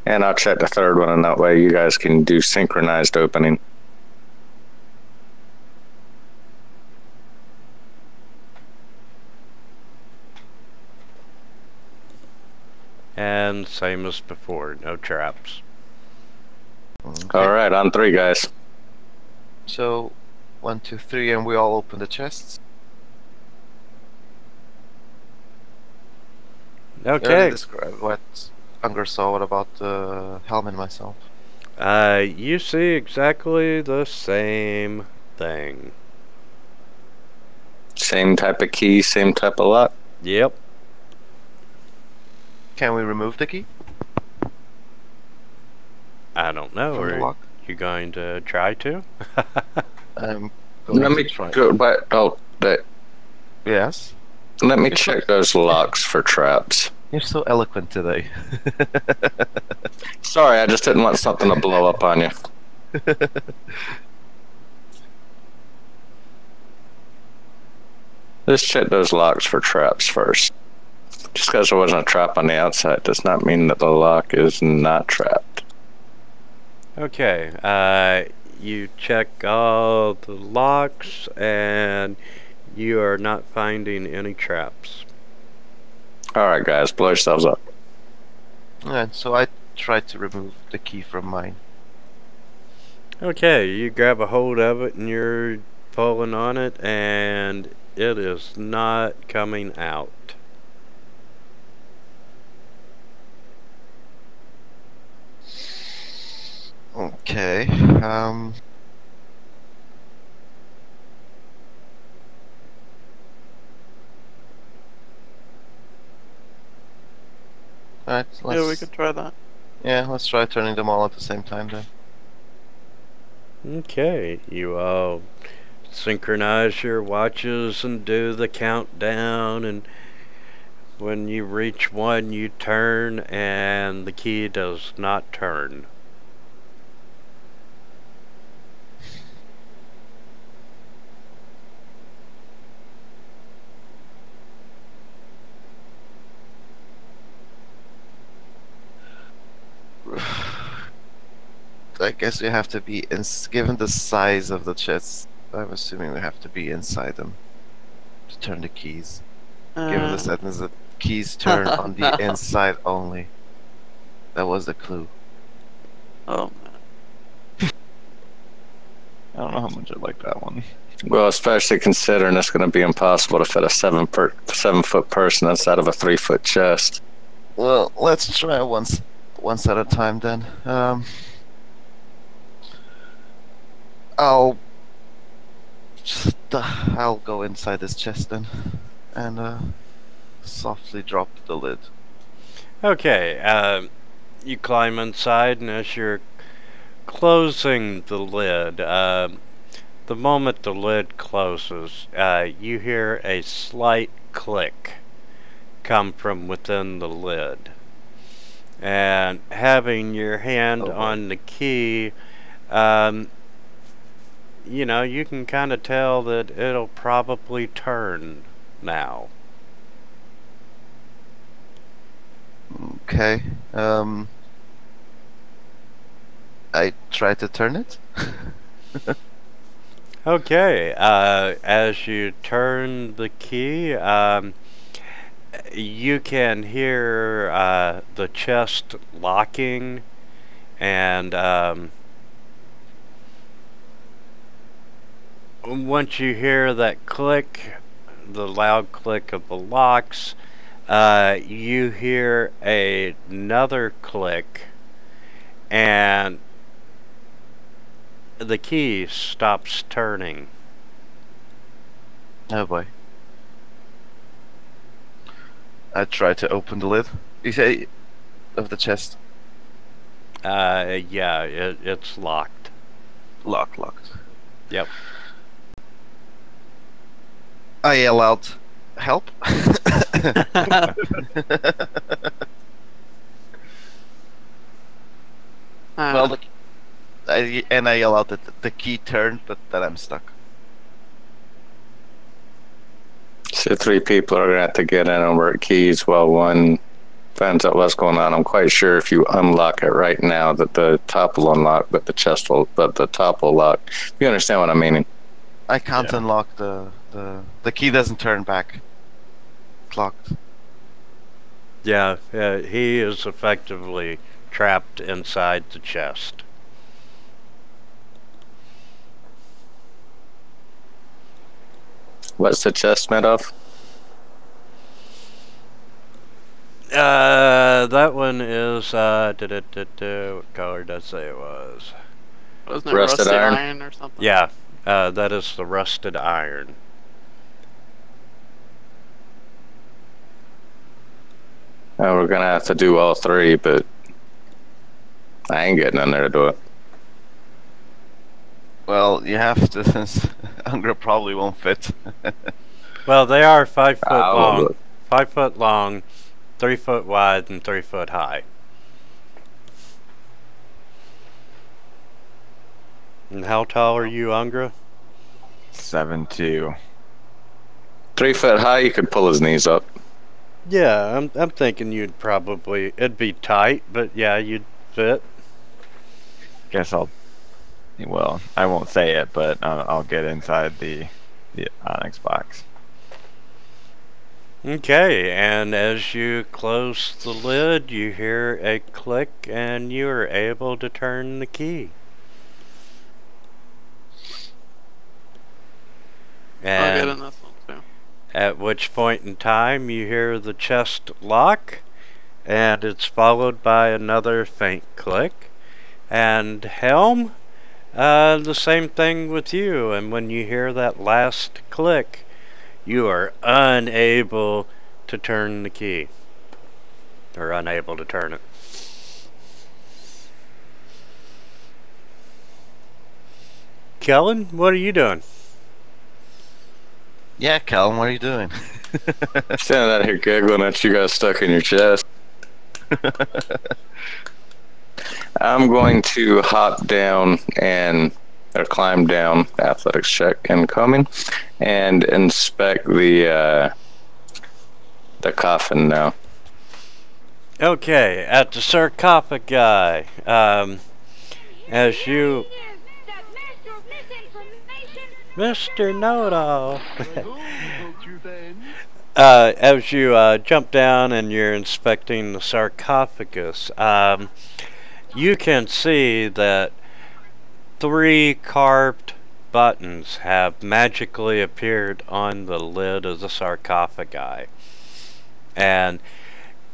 And I'll check the third one, and that way you guys can do synchronized opening. And same as before, no traps. Okay. All right, on 3, guys. So, 1, 2, 3, and we all open the chests. Okay. Describe what Unger saw. What about the helmet myself? You see exactly the same thing. Same type of key, same type of lock. Yep. Can we remove the key I don't know. from the Are lock? you going to try to? I'm going Let to me try. go. Yes. Let me check those locks for traps. You're so eloquent today. Sorry, I just didn't want something to blow up on you. Let's check those locks for traps first. Just because there wasn't a trap on the outside does not mean that the lock is not trapped. Okay, you check all the locks and you are not finding any traps. Alright, guys, blow yourselves up. Alright, so I tried to remove the key from mine. Okay, you grab a hold of it and you're pulling on it and it is not coming out. Okay. Alright, Yeah, we could try that. Yeah, let's try turning them all at the same time then. Okay, you all synchronize your watches and do the countdown, and when you reach 1 you turn and the key does not turn. I guess we have to be given the size of the chests. I'm assuming we have to be inside them to turn the keys. Given the sentence that keys turn on the inside only. That was the clue. Oh man. I don't know how much I like that one. Well, especially considering it's going to be impossible to fit a 7-foot person inside of a 3-foot chest. Well, let's try once at a time then. I'll go inside this chest then, and softly drop the lid. Okay, you climb inside, and as you're closing the lid, the moment the lid closes, you hear a slight click come from within the lid. And having your hand on the key, you know, you can kind of tell that it'll probably turn now. Okay. I try to turn it. Okay, as you turn the key, you can hear the chest locking, and once you hear that click, the loud click of the locks, you hear another click, and the key stops turning. Oh boy. I try to open the lid. You say of the chest. Yeah, it's locked. Locked. Yep. I yell out, "Help!" Well, I yell out that the key turned, but that I'm stuck. So 3 people are going to have to get in and work keys while one finds out what's going on. I'm quite sure if you unlock it right now that the top will unlock, but the top will lock. You understand what I'm meaning? I can't unlock the key doesn't turn back. It's locked. Yeah, he is effectively trapped inside the chest. What's the chest made of? That one is, what color did I say it was? Wasn't it Rusted rusty iron? iron or something? Yeah, that is the rusted iron. We're going to have to do all 3, but I ain't getting in there to do it. Well, you have to, since Angra probably won't fit. Well, they are 5 foot I'll long. do it. 5 foot long, 3 foot wide, and 3 foot high. And how tall are you, Angra? 7'2". 3 foot high, you could pull his knees up. Yeah, I'm thinking it'd be tight, but yeah, you'd fit. guess well, I won't say it, but I'll get inside the Onyx box. Okay, and as you close the lid, you hear a click and you are able to turn the key. I'll get And in this one too. at which point in time you hear the chest lock, and it's followed by another faint click. And Helm, the same thing with you, and when you hear that last click, you are unable to turn the key. Or unable to turn it. Kellen, what are you doing? Yeah, Calum, what are you doing? Standing out here giggling at you guys stuck in your chest. I'm going to hop down or climb down, athletics check incoming, and inspect the coffin now. Okay, at the sarcophagi, as you... Mr. Know-It-All. As you jump down and you're inspecting the sarcophagus, you can see that 3 carved buttons have magically appeared on the lid of the sarcophagi. And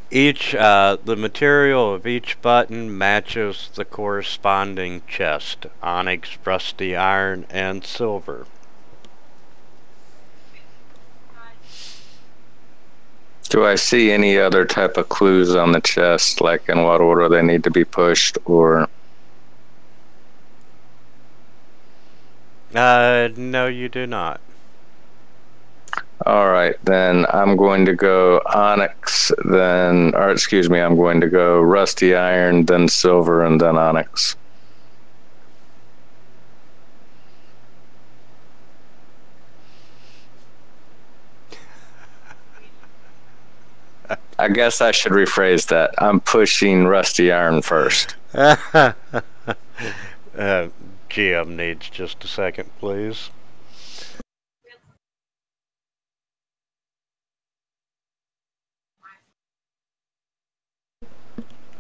the material of each button matches the corresponding chest: onyx, rusty iron, and silver. Do I see any other type of clues on the chest, like in what order they need to be pushed, or... No, you do not. Alright, then I'm going to go onyx, I'm going to go rusty iron, then silver, and then onyx. I guess I should rephrase that. I'm pushing rusty iron first. GM needs just a second, please.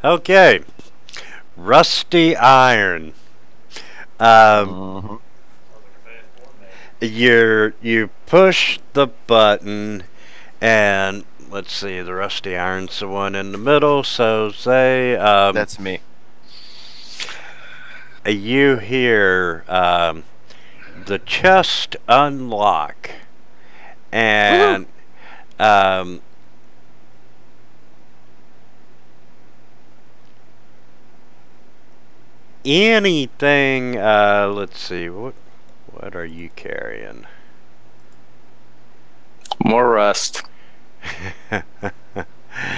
Okay, rusty iron. You push the button, and let's see, the rusty iron's the one in the middle. So say That's me. You hear the chest unlock, and anything. Let's see, what are you carrying? More rust.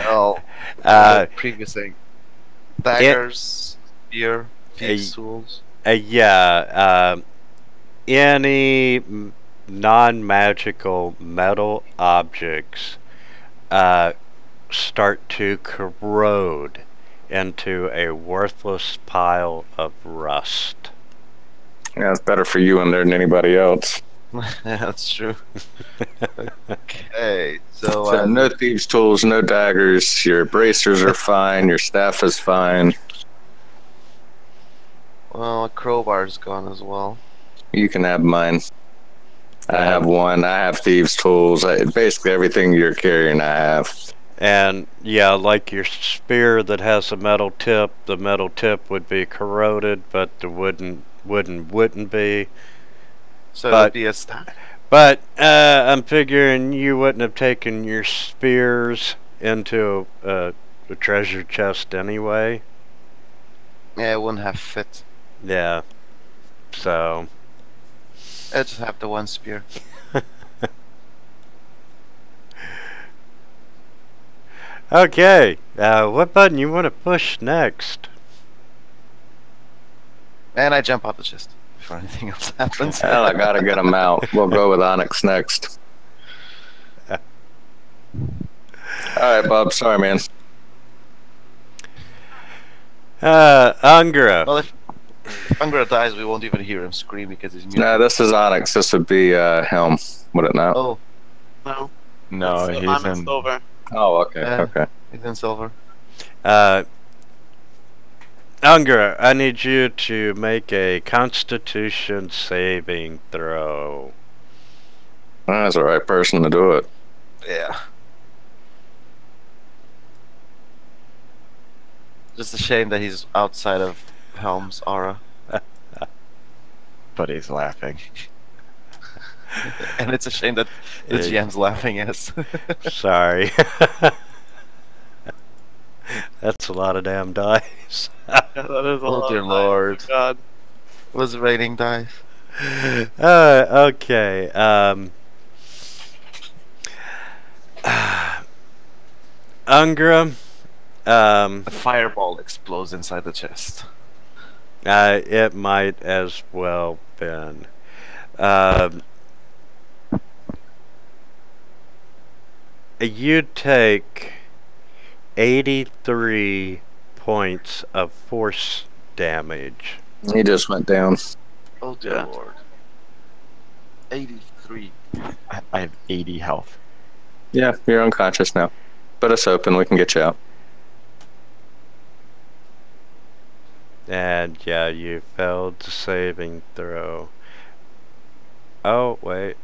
No. Previous thing. Daggers, spear, thieves' tools. Yeah. Any non-magical metal objects start to corrode into a worthless pile of rust. Yeah, it's better for you in there than anybody else. That's true. Okay, so no thieves' tools, no daggers. Your bracers are fine. Your staff is fine. well, a crowbar's gone as well. You can have mine. I have one. I have thieves' tools. Basically, everything you're carrying, I have. And yeah, like your spear that has a metal tip, the metal tip would be corroded, but the wooden wouldn't be. So it would be a staff. But I'm figuring you wouldn't have taken your spears into the treasure chest anyway. Yeah, it wouldn't have fit. Yeah. So. I just have the one spear. Okay. What button you want to push next? And I jump out the chest before anything else happens. Hell, I gotta get them out. We'll go with Onyx next. Alright, Bob. Sorry, man. Angra. Well, If Angra dies, we won't even hear him scream because he's muted. No, this is Onyx. This would be Helm, would it not? Oh, No. No, It's- he's I'm in. silver. Oh, okay, Yeah. okay. he's in silver. Unger, I need you to make a Constitution saving throw. That's the right person to do it. Yeah. Just a shame that he's outside of Helm's aura. But he's laughing. And it's a shame that the GM's laughing at us. Sorry. That's a lot of damn dice. Yeah, that is a Oh, lot dear of Lord. dice. God. Was raining dice. Okay. Ungra, A fireball explodes inside the chest. it might as well been. You take 83 points of force damage. He just went down. Oh dear Yeah. Lord. 83. I have 80 health. Yeah, you're unconscious now. But it's open. We can get you out. And yeah, you failed the saving throw. Oh, wait.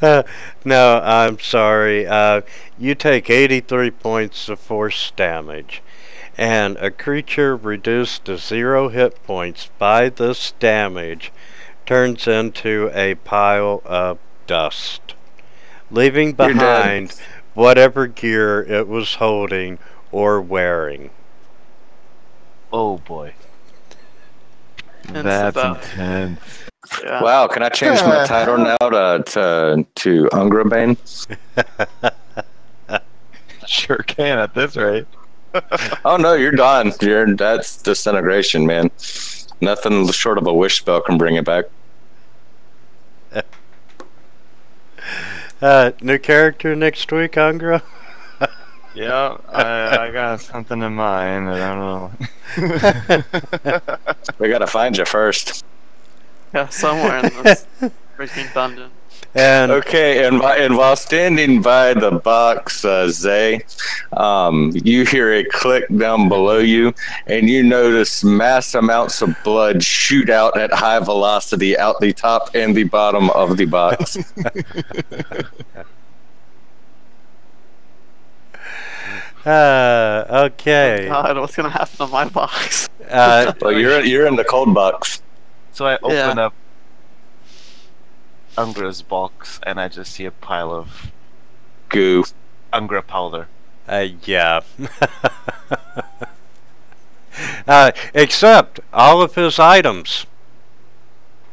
No, I'm sorry. You take 83 points of force damage, and a creature reduced to 0 hit points by this damage turns into a pile of dust, leaving You're dead. behind whatever gear it was holding or wearing. Oh boy. That's about- intense. Yeah. Wow, can I change my title now to Ungrabane? Sure can at this rate. Oh no, you're done. That's disintegration, man. Nothing short of a wish spell can bring it back. New character next week, Angra? Yeah, I got something in mind. I don't know. We gotta find you first. Yeah, somewhere in this freaking dungeon. And Okay, and while standing by the box, Zay, you hear a click down below you, and you notice mass amounts of blood shoot out at high velocity out the top and the bottom of the box. okay. God, what's gonna happen to my box? Well, you're in the cold box. So I open Yeah. up Angra's box and I just see a pile of Goo. Angra powder. Yeah. Except all of his items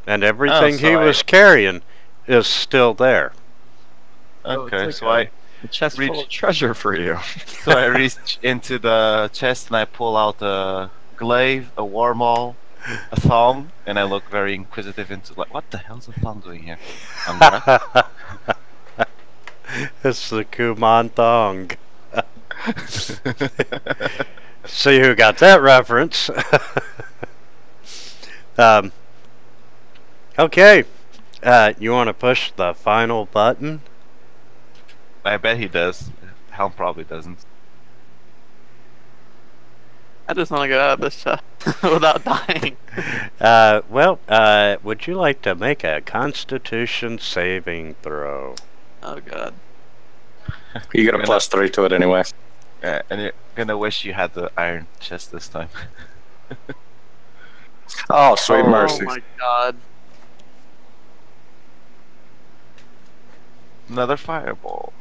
and everything he so was carrying is still there. Oh, it's Okay, like so I A chest Reach- full of treasure for you. so I reach into the chest and I pull out a glaive, a warmaul, a thong, and I look very inquisitive into like, what the hell's a thong doing here? Angra? It's the Kuman Thong. See who got that reference. Okay. You want to push the final button? I bet he does. Helm probably doesn't. I just want to get out of this chest without dying. Would you like to make a Constitution saving throw? Oh God. You get a +3 to it anyway. And you're gonna wish you had the iron chest this time. Oh, sweet mercy. Oh my God. Another fireball.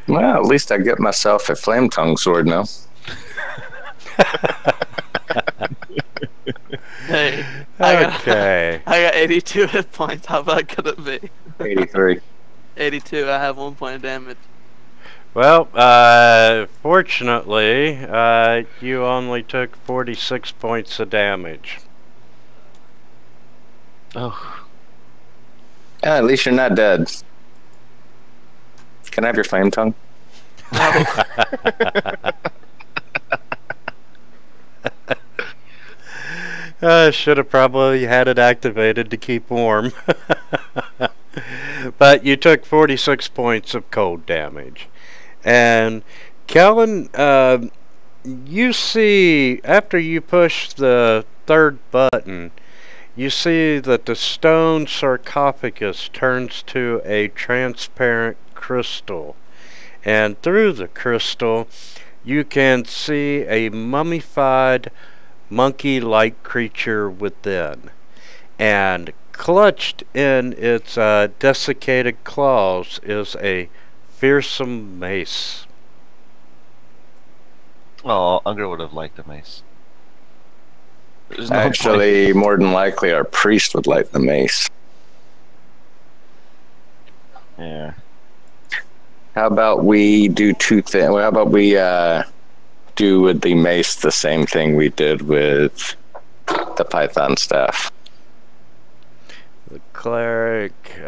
Well, at least I get myself a flame tongue sword now. Hey, I got, Okay. I got 82 hit points. How bad could it be? 83. 82. I have 1 point of damage. Well, fortunately, you only took 46 points of damage. Oh, Yeah, at least you're not dead. Can I have your flame tongue? I should have probably had it activated to keep warm. But you took 46 points of cold damage. And Kellen, you see, after you push the third button, you see that the stone sarcophagus turns to a transparent crystal. And through the crystal, you can see a mummified monkey-like creature within. And clutched in its desiccated claws is a fearsome mace. Oh, Unger would have liked the mace. There's no Actually, more than likely, our priest would like the mace. Yeah. How about we do two things? How about we do with the mace the same thing we did with the Python staff? The cleric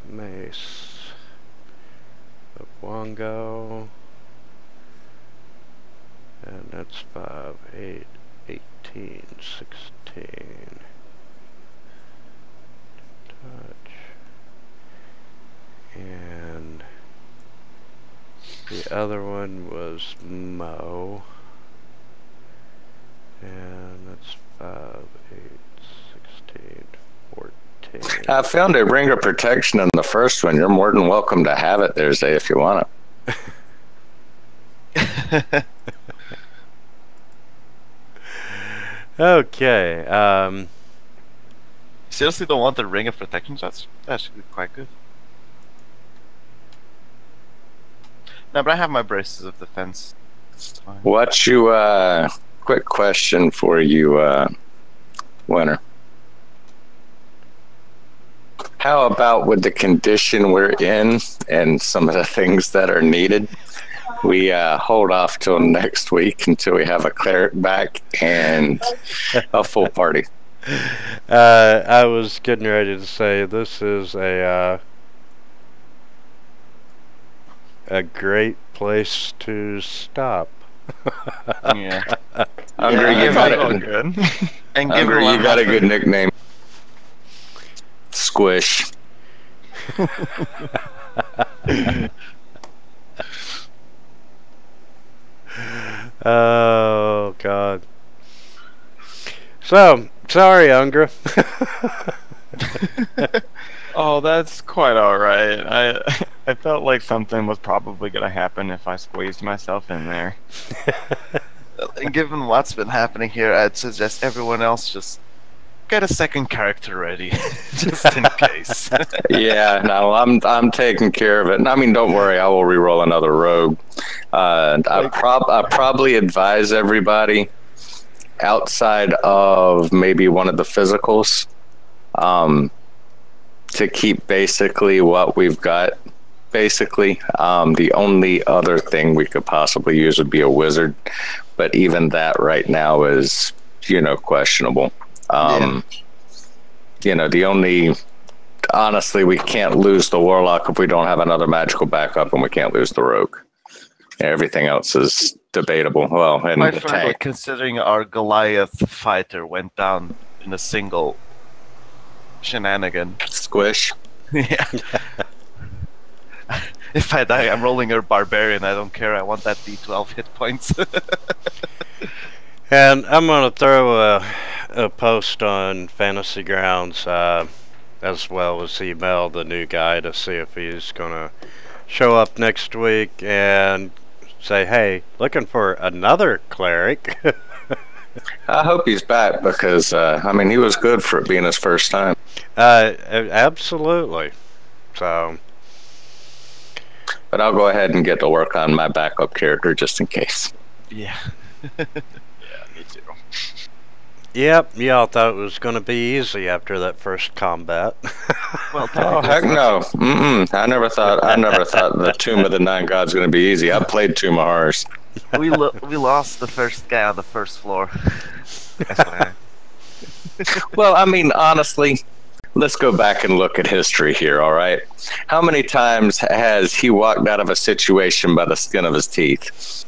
mace of Wongo. And that's 5, 8, 18, 16. Touch. And the other one was Mo. And that's 5, 8, 16, 14. I found a ring of protection in the first one. You're more than welcome to have it there, Zay, if you want it. Okay, Seriously don't want the ring of protection? That should be quite good. No, but I have my braces of defense. It's fine. What's you, quick question for you, Winter. How about with the condition we're in and some of the things that are needed, we hold off till next week until we have a cleric back and a full party? I was getting ready to say this is a great place to stop. Yeah. Unger, Yeah, you got all it. good. And Unger, given you got a good nickname. Squish. Oh God. So sorry, Unger. Oh, that's quite alright. I felt like something was probably gonna happen if I squeezed myself in there. And given what's been happening here, I'd suggest everyone else just get a second character ready, just in case. Yeah, no, I'm taking care of it. And I mean, don't worry, I will reroll another rogue. I probably advise everybody outside of maybe one of the physicals to keep basically what we've got. Basically, the only other thing we could possibly use would be a wizard, but even that right now is, questionable. The only, honestly, we can't lose the warlock if we don't have another magical backup, and we can't lose the rogue. Everything else is debatable. Well, and Quite the frankly, tank. considering our Goliath fighter went down in a single shenanigan. Squish. Yeah. If I die, I'm rolling a barbarian. I don't care. I want that D12 hit points. And I'm gonna throw a post on Fantasy Grounds as well as email the new guy to see if he's gonna show up next week and say, hey, looking for another cleric. I hope he's back because, he was good for it being his first time. Absolutely. So, But I'll go ahead and get to work on my backup character just in case. Yeah. Yeah, me too. yep, y'all thought it was going to be easy after that first combat. Well, Oh heck no! I never thought the Tomb of the Nine Gods was going to be easy. I played Tomb of Horrors. we lost the first guy on the first floor. FYI. Well, honestly, let's go back and look at history here, all right? How many times has he walked out of a situation by the skin of his teeth?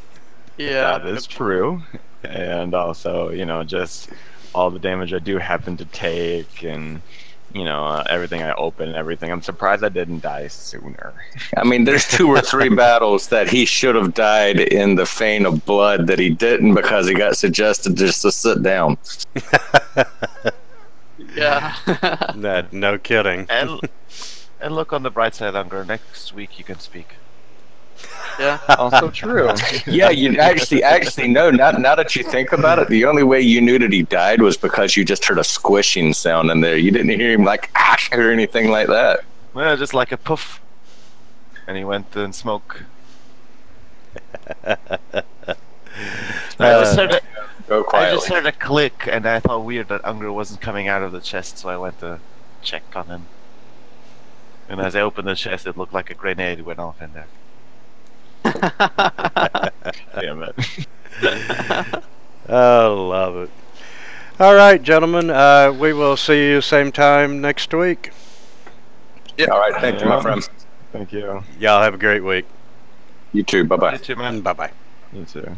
Yeah. That is true. And also, you know, just all the damage I do happen to take, and you know, everything I open and everything. I'm surprised I didn't die sooner. I mean, there's 2 or 3 battles that he should have died in the vein of blood that he didn't because he got suggested just to sit down. Yeah. No kidding. And look on the bright side, Unger. Next week you can speak. Yeah. Also true. Yeah, you actually no. Now that you think about it, the only way you knew that he died was because you just heard a squishing sound in there. You didn't hear him like or anything like that. Well, just like a puff. And he went in smoke. Go I quietly. just heard a click, and I thought weird that Unger wasn't coming out of the chest, so I went to check on him. And as I opened the chest, it looked like a grenade went off in there. Damn it. I love it. All right, gentlemen. We will see you same time next week. Yeah. All right. Thank you, my friend. Thank you. Y'all have a great week. You too. Bye bye. You too, man. Bye bye. You too.